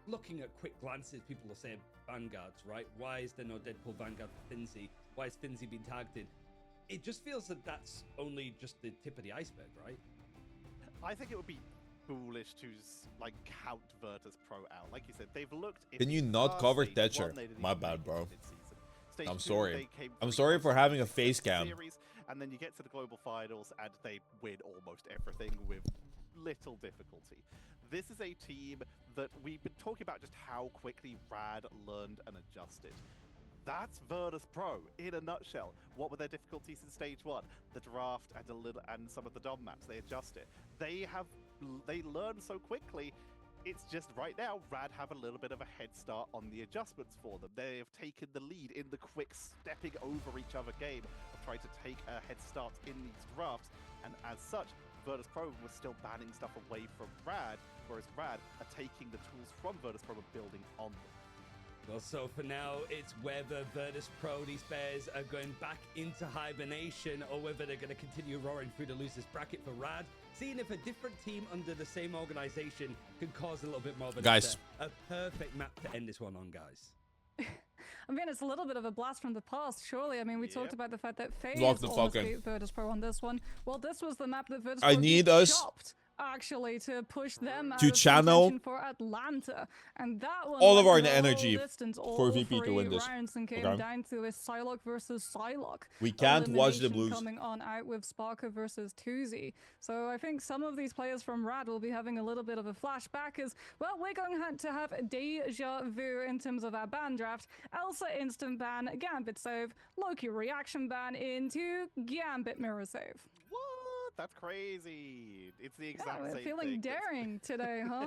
looking at quick glances, people will say Vanguards, right? Why is there no Deadpool Vanguard for Finzi? Why is Finzi being targeted? It just feels that that's only just the tip of the iceberg, right? I think it would be foolish to like count Virtus Pro out. Like you said, they've looked. Can you not cover Thatcher? My bad, bro. I'm sorry. I'm sorry for having a face cam. And then you get to the global finals and they win almost everything with little difficulty. This is a team that we've been talking about just how quickly Raad learned and adjusted. That's Virtus Pro in a nutshell. What were their difficulties in stage 1? The draft and some of the dom maps. They adjust it. They learn so quickly. It's just right now, Raad have a little bit of a head start on the adjustments for them. They have taken the lead in the quick stepping over each other game of trying to take a head start in these drafts. And as such, Virtus Pro was still banning stuff away from Raad, whereas Raad are taking the tools from Virtus Pro and building on them. Well, so for now, it's whether Virtus Pro, these bears, are going back into hibernation or whether they're going to continue roaring through the losers bracket for Raad. Seeing if a different team under the same organization can cause a little bit more of a perfect map to end this one on, guys. I mean, it's a little bit of a blast from the past, surely. I mean, we talked about the fact that FaZe almost beat Virtus Pro on this one. Well, this was the map that Virtus Pro chopped, actually, to push them out to of channel for Atlanta. And that one all of our energy for VP to win this. And came down to a Psylocke versus Psylocke. We can't watch the Blues coming on out with Sparker versus Tuzi. So I think some of these players from Raad will be having a little bit of a flashback as, well, we're going to have deja vu in terms of our ban draft. Elsa instant ban, Gambit save, Loki reaction ban into Gambit mirror save. What? That's crazy. It's the exact same thing. Feeling daring today, huh?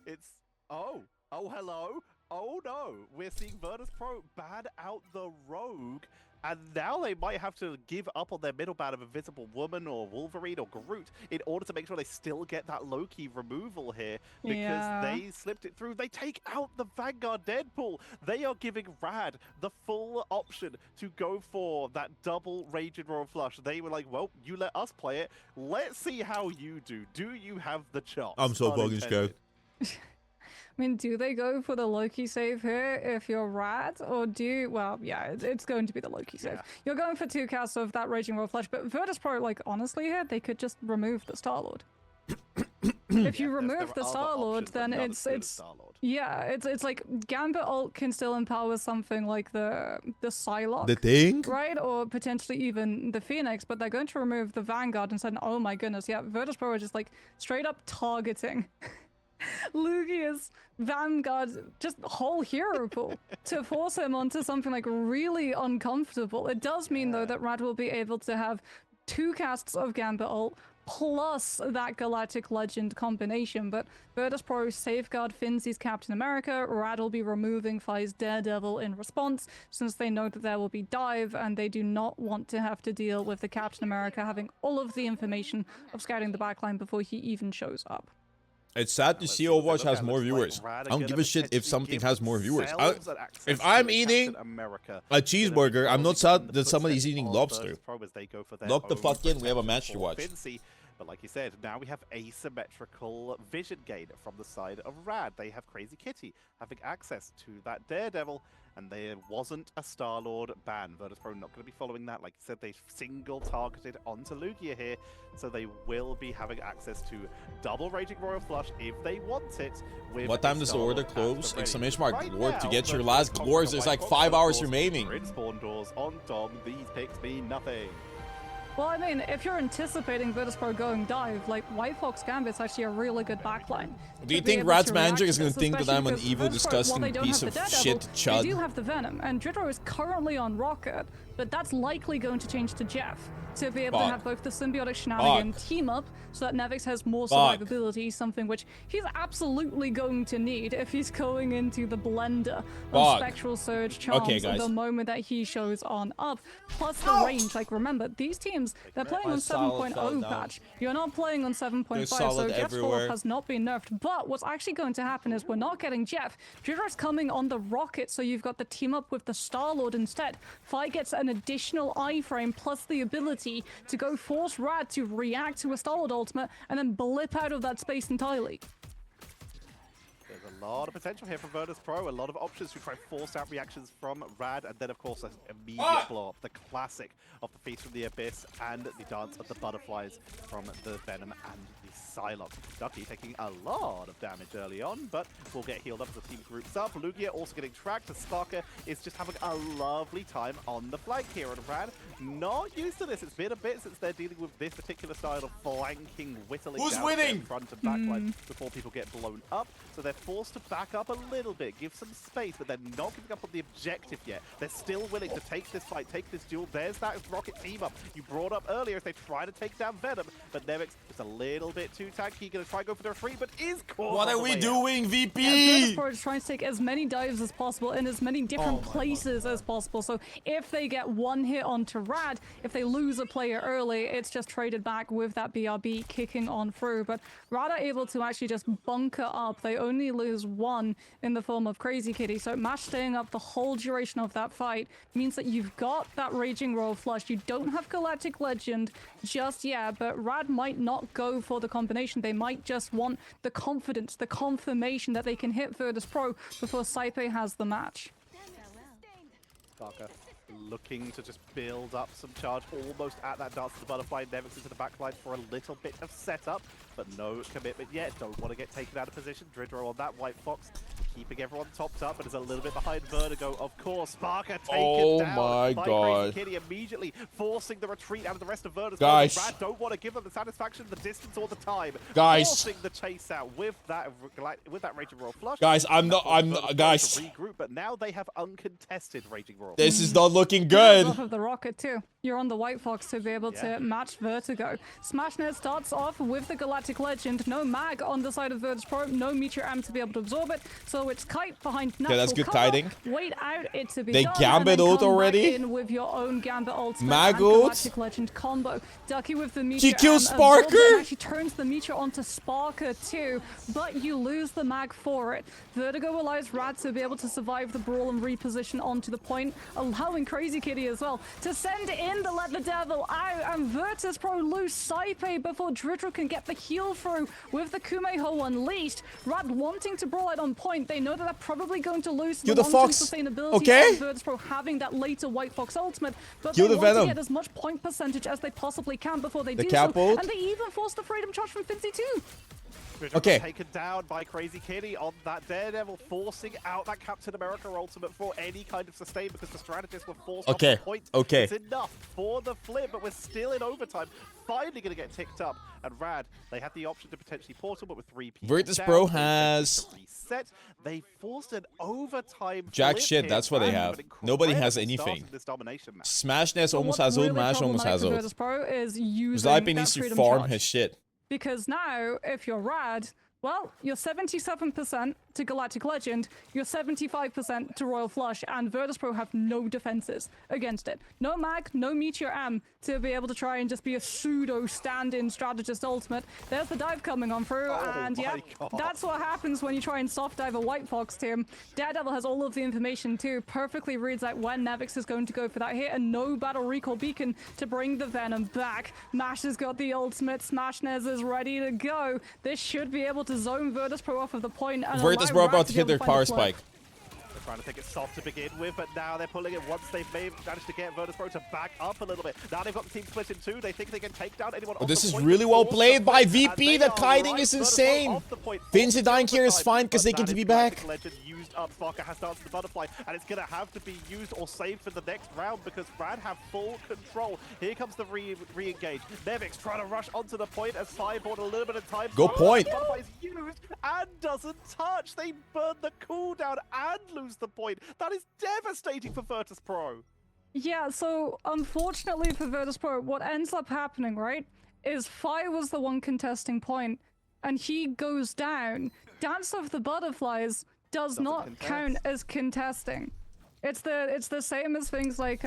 It's hello. Oh no, we're seeing Virtus Pro ban out the Rogue, and now they might have to give up on their middle ban of Invisible Woman or Wolverine or Groot in order to make sure they still get that Loki removal here, because they slipped it through. They take out the Vanguard Deadpool. They are giving Raad the full option to go for that double Raging Royal Flush. They were like, well, you let us play it. Let's see how you do. Do you have the chops? I'm so fucking scared. I mean, do they go for the Loki save here if you're Raad? Or do you... Well, yeah, it's going to be the Loki save. You're going for 2 casts of that Raging Royal Flush, but Virtus Pro, like, honestly here, they could just remove the Star-Lord. If you remove the Star-Lord, then it's like Gambit ult can still empower something like the Psylocke. The thing? Right? Or potentially even the Phoenix, but they're going to remove the Vanguard and said, oh my goodness, yeah, Virtus Pro are just like straight up targeting Lugia's Vanguard, just whole hero pool to force him onto something like really uncomfortable. It does mean though that Raad will be able to have 2 casts of Gambit ult plus that Galactic Legend combination, but Virtus Pro safeguard Finzi's Captain America. Raad will be removing FaZe's Daredevil in response, since they know that there will be dive and they do not want to have to deal with the Captain America having all of the information of scouting the backline before he even shows up. It's sad to see Overwatch has more viewers. I don't give a shit if something has more viewers. If I'm eating a cheeseburger, I'm not sad that somebody's eating lobster. Lock the fuck in, we have a match to watch. But like you said, now we have asymmetrical vision gain from the side of Raad. They have Crazy Kitty having access to that Daredevil, and there wasn't a Star-Lord ban. Virtus Pro not going to be following that. Like you said, they single-targeted onto Lugia here, so they will be having access to double Raging Royal Flush if they want it. What time does the order close? Exclamation mark, Lord, to get your last glores. There's like 5 hours remaining. Grid spawn doors on Dom. These picks mean nothing. Well, I mean, if you're anticipating Virtus Pro going dive, like, White Fox Gambit's actually a really good backline. Do you think Raad's manager is going to think that I'm an evil, disgusting piece of shit chud? They do have the Venom, and Dridro is currently on Rocket, but that's likely going to change to Jeff to be able to have both the symbiotic shenanigan team up so that Nevix has more survivability, something which he's absolutely going to need if he's going into the blender of Spectral Surge charms the moment that he shows on up. Plus the range, like remember, these teams items. They're playing on 7.0 patch. You're not playing on 7.5, so Jeff's fall has not been nerfed. But what's actually going to happen is we're not getting Jeff. Dridra's coming on the rocket, so you've got the team up with the Star-Lord instead. Fi gets an additional iframe plus the ability to go force Raad to react to a Star-Lord ultimate and then blip out of that space entirely. There's a lot of potential here for Virtus Pro, a lot of options to try force out reactions from Raad, and then of course an immediate blow up, the classic of the Feast from the Abyss and the Dance of the Butterflies from the Venom and the Psylocke. Ducky taking a lot of damage early on, but will get healed up as the team groups up. Lugia also getting tracked, as Sparker is just having a lovely time on the flank here, and Raad not used to this. It's been a bit since they're dealing with this particular style of flanking, whittling down front and back line before people get blown up. So they're forced to back up a little bit, give some space, but they're not giving up on the objective yet. They're still willing to take this fight, take this duel. There's that rocket team up you brought up earlier as they try to take down Venom, but Nevix is a little bit too tanky. Gonna try to go for the retreat, but is caught. What are we doing, VP? Virtus trying to take as many dives as possible in as many different places as possible. So if they get one hit onto Raad, if they lose a player early, it's just traded back with that BRB kicking on through. But Raad are able to actually just bunker up. They only lose one in the form of Crazy Kitty. So Mash staying up the whole duration of that fight means that you've got that Raging Roll flush. You don't have Galactic Legend just yet, but Raad might not go for the combination. They might just want the confidence, the confirmation that they can hit Virtus Pro before Saipe has the match. Sparker looking to just build up some charge almost at that Dance of the Butterfly. Nevix into the backline for a little bit of setup, but no commitment yet. Don't want to get taken out of position. Dridro on that White Fox, keeping everyone topped up, but is a little bit behind Vertigo, of course. Sparker taken down by Crazy Kitty, immediately forcing the retreat out of the rest of Virtus. Guys, Raad don't want to give them the satisfaction, the distance, or the time. Guys, forcing the chase out with that Raging Roar flush. Guys, guys. Regroup, but now they have uncontested Raging Roar. This is not looking good. Off of the rocket too. You're on the White Fox to be able to match Vertigo. Smashnet starts off with the Galactic Legend. No mag on the side of Virtus Pro. No Meteor M to be able to absorb it. So it's Kite behind natural that's good cover. kiting. Wait out it to be they done. Gambit ult already. In with your own Gambit ultimate mag and Galactic Legend combo. Ducky with the Meteor. She kills Sparker. Actually turns the Meteor onto Sparker too, but you lose the mag for it. Vertigo allows Raad to be able to survive the brawl and reposition onto the point, allowing Crazy Kitty as well to send in the Let the Devil out, and Virtus Pro lose Saipe before Dridro can get the heal through with the Kumeho unleashed. Raad wanting to brawl out on point. They know that they're probably going to lose the long-term sustainability of Virtus Pro having that later White Fox ultimate, but they want to get as much point percentage as they possibly can before they do so, and they even force the Freedom Charge from Finzi too. Taken down by Crazy Kitty on that Daredevil, forcing out that Captain America ultimate for any kind of sustain because the strategists were forced off the point. It's enough for the flip, but we're still in overtime. Finally going to get ticked up, and Raad, they had the option to potentially portal, but with 3 people Virtus Pro has reset. They forced an overtime jack shit. That's what they have. Nobody has anything. Smashnet almost has ult. Mash almost has ult. Virtus Pro is using Saipe needs to farm his shit. Because now, if you're Raad, well, you're 77% to Galactic Legend, you're 75% to Royal Flush, and Virtus Pro have no defenses against it. No mag, no Meteor M to be able to try and just be a pseudo stand-in strategist ultimate. There's the dive coming on through, and yeah, that's what happens when you try and soft dive a White Fox team. Daredevil has all of the information too, perfectly reads out when Nevix is going to go for that hit, and no battle recall beacon to bring the Venom back. Mash has got the ultimate, Smashnes is ready to go. This should be able to zone Virtus Pro off of the point, and Virtus Pro about to hit their power spike. They're trying to take it soft to begin with, but now they're pulling it once they've managed to get Virtus Pro to back up a little bit. Now they've got the team split in two. They think they can take down anyone. This is really well played by VP. The kiting is insane. Finzi dying here is fine because they get to be back. Legend used up. Sparker has Dance of the Butterfly, and it's going to have to be used or saved for the next round because Raad have full control. Here comes the re-engage. Nevix trying to rush onto the point as Fireball a little bit of time. Go point. Butterfly is used and doesn't touch. They burn the cooldown and lose the point. That is devastating for Virtus Pro. Yeah, so unfortunately for Virtus Pro, what ends up happening, right, is Fi was the one contesting point, and he goes down. Dance of the Butterflies does not count as contesting. It's the same as things like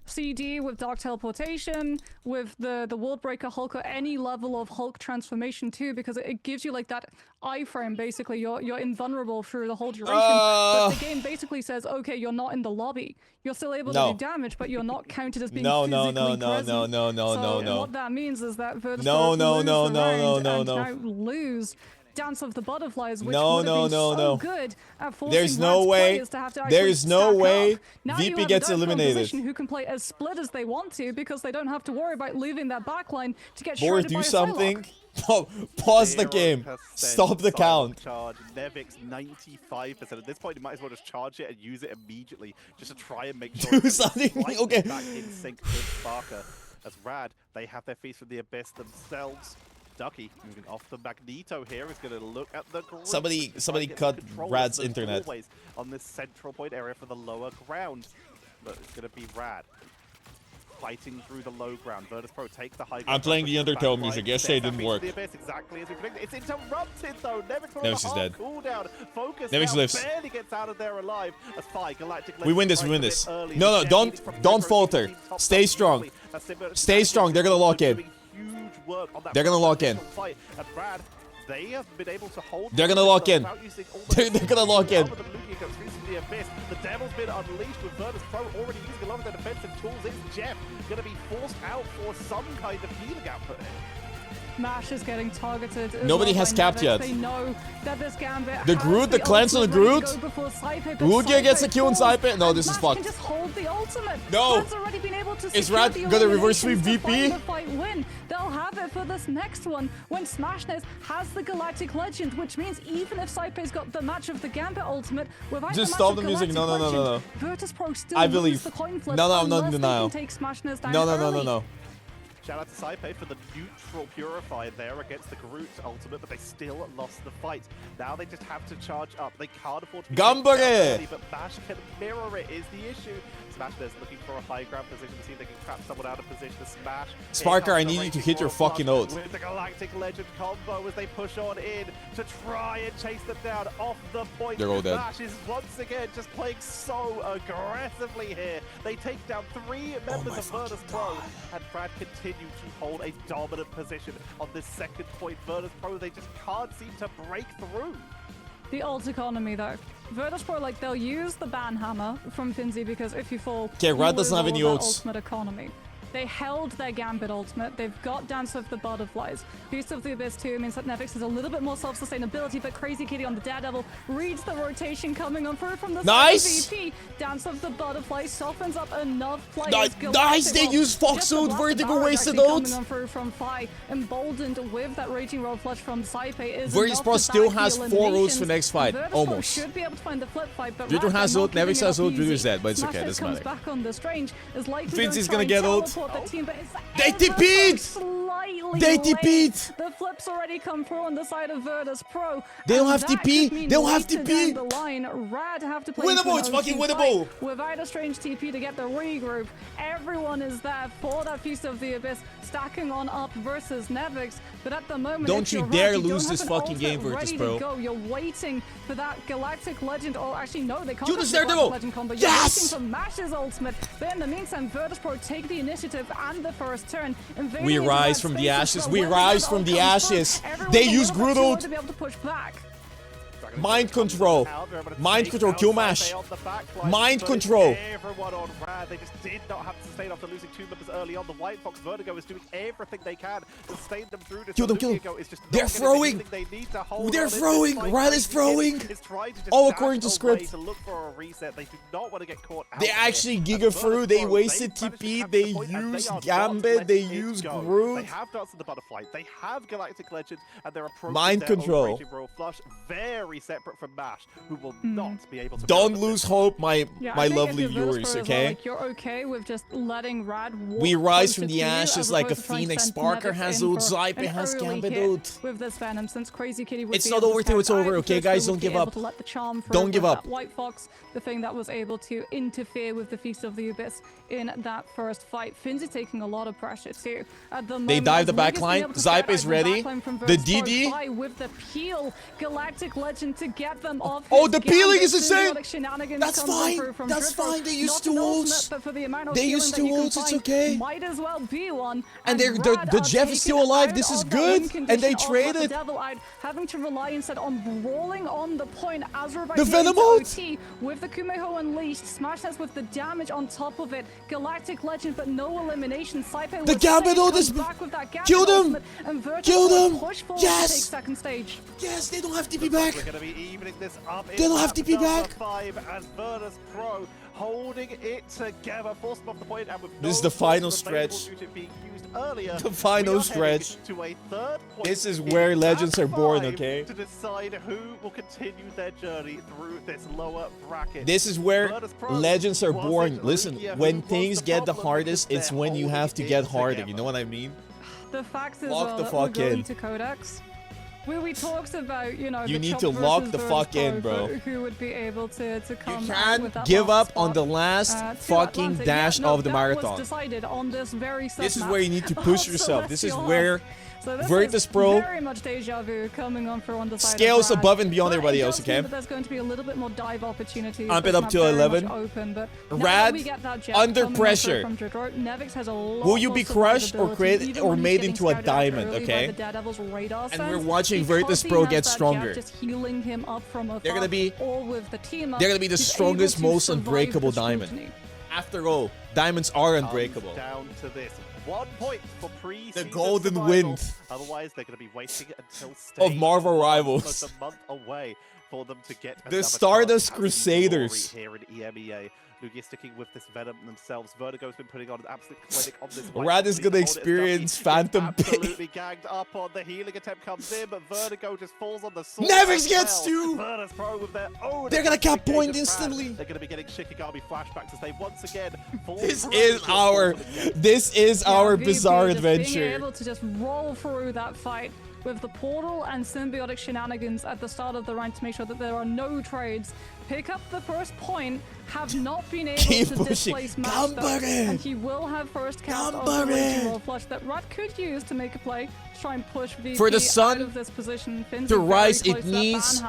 CD with Dark Teleportation, with the World Breaker Hulk, or any level of Hulk transformation too, because it gives you like that iframe. Basically, you're invulnerable through the whole duration. But the game basically says, okay, you're not in the lobby. You're still able to do damage, but you're not counted as being physically present. So what that means is that Virtus will lose the round and now lose Dance of the Butterflies, which would have been so good at forcing Rad's players to have to actually stack up. Now VP gets eliminated. Who can play as split as they want to, because they don't have to worry about leaving that backline to get Bogur, shredded do by a something. Pause the game. Stop the count. Charge. Nevix 95%. At this point, you might as well just charge it and use it immediately, just to try and make sure do something. Okay. Back in sync with Sparker. As Raad, they have their Feast from the Abyss themselves. Ducky moving off the Magneto here is going to look at the group. Somebody cut Rad's internet. Always on this central point area for the lower ground. But it's going to be Raad fighting through the low ground. Virtus Pro takes the high ground. I'm playing the Undertow music. Yesterday it didn't work. Exactly as we predicted. It's interrupted though. Nevix is dead. Cooldown. Focus Nevix lives. Barely gets out of there alive. As Galactic we win this. We win this. No, don't falter. Stay strong. Stay strong. They're gonna lock in. They're gonna lock in. They have been able to hold. They're gonna lock in. They're gonna lock in. The Devil's been unleashed with Virtus Pro already using a lot of their defensive tools. It's Jeff gonna be forced out for some kind of healing output here. Mash is getting targeted. Nobody has capped yet. They know that this Gambit the Groot, the cleanse on the Groot. Rugia gets a kill on Saipe. No, this is fucked. Can just hold the ultimate. No. Rad's already been able to is Raad gonna reverse sweep VP? Win. They'll have it for this next one when Smashness has the Galactic Legend, which means even if Saipe's got the match of the Gambit ultimate, without just stop the music. No. Virtus Pro still I believe. the coin flip. No, I'm not in denial. Take Smashness down No. Shout out to Saipe for the neutral Purify there against the Groot ultimate, but they still lost the fight. Now they just have to charge up. They can't afford to be Gambit! but Bash can mirror it is the issue. Smashness looking for a high ground position to see if they can trap someone out of position to smash. Sparker, I need you to hit your fucking ult. With the Galactic Legend combo as they push on in to try and chase them down off the point. They're all dead. Bash is once again just playing so aggressively here. They take down 3 members of Virtus Pro, and Brad continue to hold a dominant position on this second point. Virtus Pro, they just can't seem to break through. The ult economy though. Virtus Pro, like, they'll use the ban hammer from Finzi because if you fall, Raad doesn't have any ults. Ultimate economy. They held their Gambit ultimate. They've got Dance of the Butterflies. Beast of the Abyss 2 means that Nevix has a little bit more self-sustainability, but Crazy Kitty on the Daredevil reads the rotation coming on through from the VP. Dance of the Butterflies softens up enough players. Nice! They use Fox ult, Vertigo wasted ult. Coming on through from Fi, emboldened with that Raging Roll Flush from Saipe. Virtus Pro still has 4 ults for next fight. Almost. Should be able to find the flip fight, but Judo has ult, Nevix has ult, Judo's dead, but it's okay, doesn't matter. Back on the Strange is likely Finzi's gonna get ult. The team, but they TP'd! They TP'd! The flips already come through on the side of Virtus Pro. They don't have TP! They don't have TP! The line, Raad have to play winnable! It's fucking winnable! Without a Strange TP to get the regroup. Everyone is there for that Feast of the Abyss, stacking on up versus Nevix. But at the moment, don't you dare lose this fucking game, Virtus Pro. Go. You're waiting for that Galactic Legend, or actually no, they can't do the Galactic Legend combo. Yes! You're waiting for Mash's ultimate. But in the meantime, Virtus Pro take the initiative and the first turn. We rise from the ashes. We rise from the ashes. They use Groot ult. To be able to push back. Mind control. Mind control. Kill Mash. Mind control. Everyone on Raad. They just did not have to sustain after losing 2 members early on. The White Fox Vertigo is doing everything they can to sustain them through this. Kill them, kill them. They're throwing. They're throwing. Raad is throwing. All according to script. To look for a reset. They do not want to get caught out. They actually giga through. They wasted TP. They used Gambit. They used Groot. They have Dance of the Butterfly. They have Galactic Legend, and they're approaching mind control. Royal Flush. Very separate from Mash, who will not be able to. Don't lose hope, my lovely viewers. Okay. Well, like, you're okay with just letting Raad walk. We rise from the ashes like a phoenix. Sparker has ult. Saipe has Gambit ult. With this Venom, since Crazy Kitty would it's not over till it's over. Okay, guys, don't give up. Don't give up. White Fox, the thing that was able to interfere with the Feast of the Abyss in that first fight. Finzi taking a lot of pressure too. At the moment, they dive the backline. Saipe is ready. The DD with the peel. Galactic Legend time to get them off. Oh, the peeling is insane! That's fine. That's fine. They used 2 ults. They used 2 ults. It's okay. Might as well be one. And the Jeff is still alive. This is good. And they traded. Having to rely instead on brawling on the point as we're about the Venom ult with the Kumeho unleashed. Smash Nest with the damage on top of it. Galactic Legend, but no elimination. Saipe the Gambit ult is back with that Gambit killed him. Killed him. Yes. Second stage. Yes, they don't have TP back. We're going to be evening this up. They don't have TP back. 5 as Virtus Pro holding it together, forced them off the point, and with this is the final stretch. Earlier, the final stretch. To a third point this is where legends are born, okay? To decide who will continue their journey through this lower bracket. This is where legends are born. Listen, when things get the hardest, it's when you have to get harder. You know what I mean? The fact is, lock the fuck in. To Codex. We talked about, you know, you need to lock the fuck in, bro. Who would be able to come? You can't give up on the last fucking dash of the marathon. Was decided on this very this is where you need to push yourself. This is where Virtus Pro very much deja vu coming on for scales above and beyond everybody else, okay? But there's going to be a little bit more dive opportunities. Amp it up to 11. Open, but Rad under pressure. Has a lot will you be crushed or created or made into a diamond, okay? And we're watching Virtus Pro get stronger. Just healing him up from afar, they're gonna be the strongest, most unbreakable diamond. After all, diamonds are unbreakable. Down to this. 1 point for Preseason the golden survival. wind. Otherwise, they're going to be waiting until of Marvel Rivals. Almost a month away for them to get the Stardust Crusaders here in EMEA. Lugia sticking with this Venom themselves. Vertigo's been putting on an absolute clinic on this. Rad is going to experience Phantom Pain. Absolutely gagged up on the healing attempt comes in, but Vertigo just falls on the sword. Nevix gets 2! Virtus Pro with their own. They're going to cap point instantly. They're going to be getting Shikigami flashbacks as they once again fall. This is our bizarre adventure. Being able to just roll through that fight with the portal and symbiotic shenanigans at the start of the round to make sure that there are no trades. Pick up the first point, have not been able to displace Mash though, and he will have first cast of the Raging Roll Flush that Raad could use to make a play to try and push VP for the sun out of this position. to rise. It needs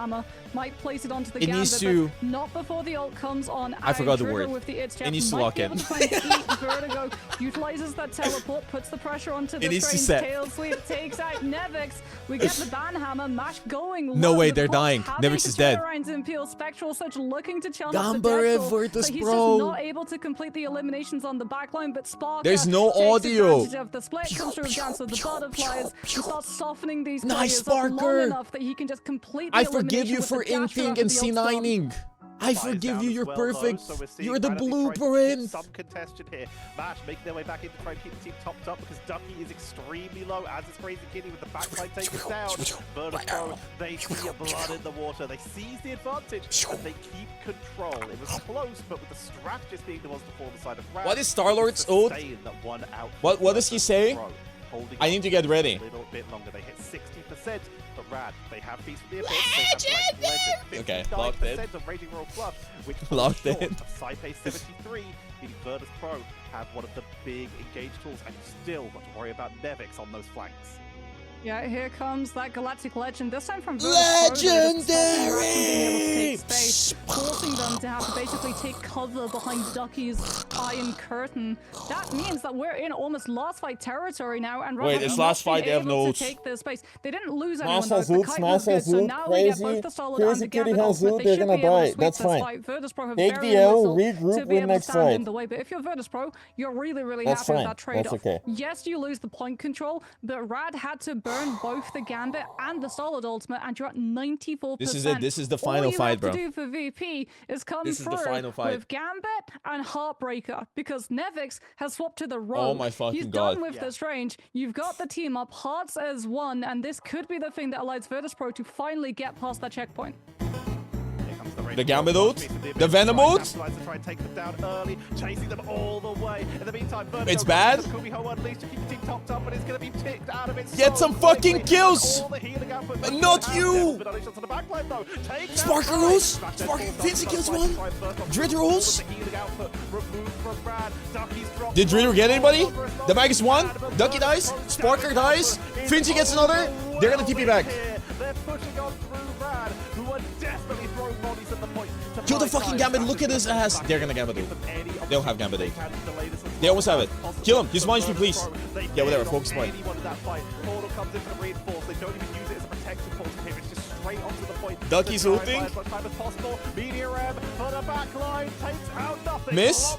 might place it onto the Gambit, to not before the ult comes on. I forgot the word. With the it needs to lock in. Vertigo utilizes that teleport, puts the pressure onto the strange tail sweep, takes out Nevix. We get the Banhammer, Mash going. No way, they're dying. Nevix is dead. Spectral Surge looking to challenge Gambit Virtus Pro. He's just not able to complete the eliminations on the backline, but Sparker there's no audio. Of the split comes through again, so the butterflies start softening these nice players Sparker. long enough that he can just complete the I forgive you for inking and C9ing. I forgive you, you're perfect. You're the blueprint. Some contention here. Mash making their way back in to try and keep the team topped up because Ducky is extremely low, as is Crazy Kitty with the backline taken down. Virtus Pro, they see blood in the water. They seize the advantage and they keep control. It was close, but with the strategist being the ones to fall on the side of Raad. What is Star-Lord's ult? What is he saying? I need to get ready. A little bit longer. They hit 60%. But Raad, they have Feast from the Abyss. Legend! Okay, locked in. Of Raging Roll Flush, which locked in. Saipe 73, meaning Virtus Pro have one of the big engage tools, and you still got to worry about Nevix on those flanks. Yeah, here comes that Galactic Legend, this time from Legendary! Forcing them to have to basically take cover behind Ducky's Iron Curtain. That means that we're in almost last fight territory now, and wait, it's last fight, they have no ult. Take this space. They didn't lose anyone though, the kite was good, so now we get both the solid and the Gambit ult, but they should be able to sweep this fight. Virtus Pro have very little to be able to stand in the way, but if you're Virtus Pro, you're really happy with that trade-off. Yes, you lose the point control, but Raad had to burn both the Gambit and the solid ultimate, and you're at 94%. This is it. This is the final fight, bro. All you have to do for VP is come through with Gambit and Heartbreaker, because Nevix has swapped to the Rogue. Oh my fucking He's god. done with this range. You've got the team up, Hearts as one, and this could be the thing that allows Virtus Pro to finally get past that checkpoint. The Gambit ult, the Venom ult. It's bad. Get some fucking kills. Not you. Sparker rolls. Sparker Vinci kills one. Dritter rolls. Did Dritter get anybody? The bag is one. Ducky dies. Sparker dies. Vinci gets another. They're gonna TP back. They're pushing on through Raad, who are Kill the fucking Gambit. Look at his ass. They're gonna Gambit ult. They don't have Gambit ult. They almost have it. Kill him. Use Mind Stream, please. Yeah, whatever. Focus point. Portal comes in for the reinforce. They don't even use it as a protection point to him. It's just straight onto the point. Ducky's ulting. As much time as possible. Meteor Rem for the backline takes out nothing. Miss.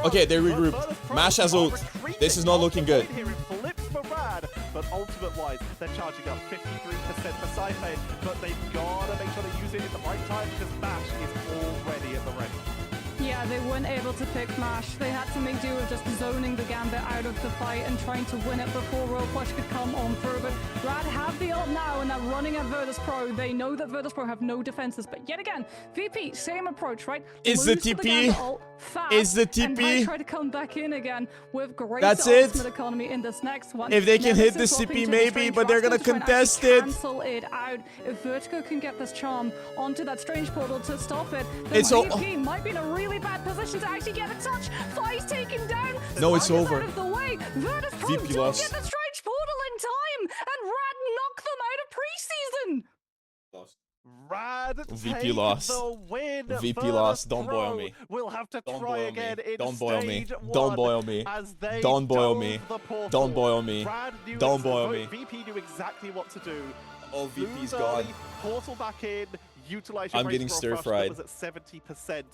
Okay, they regrouped. Mash has ult. This is not looking good. Flips for Raad, but ultimate-wise, they're charging up 53% for Sci-Fi, but they've got to make sure they use it at the right time because Mash is already at the ready. Yeah, they weren't able to pick Mash. They had to make do with just zoning the Gambit out of the fight and trying to win it before Royal Flush could come on through. But Raad have the ult now and they're running at Virtus Pro. They know that Virtus Pro have no defenses. But yet again, VP, same approach, right? Is the TP? Is the TP? And try to come back in again with great That's it. ultimate economy in this next one. If they can hit the CP, maybe, but they're gonna contest it. Cancel it out. If Vertigo can get this charm onto that strange portal to stop it, then It's VP might be in a really bad position to actually get a touch. Fi's taken down. No, it's over. Out of the way. Virtus Pro VP don't lost. get the strange portal in time, and Raad knock them out of preseason. Raad VP lost. The win. VP Virtus lost. Don't Pro boil me. We'll have to Don't try boil again me. in Don't boil me. stage Don't one boil me. as they Don't boil dove me. the portal. Don't boil me. Raad knew Don't boil me. VP knew exactly what to do. Oh, VP's Moves gone. early, portal back in, utilize your I'm getting Race Pro stir-fried. Rush that was at 70%.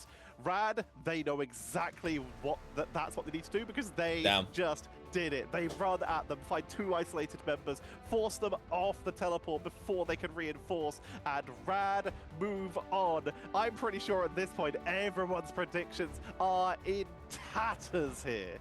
Raad, they know exactly what that's what they need to do because they just did it. They run at them, find two isolated members, force them off the teleport before they can reinforce, and Raad move on. I'm pretty sure at this point everyone's predictions are in tatters here.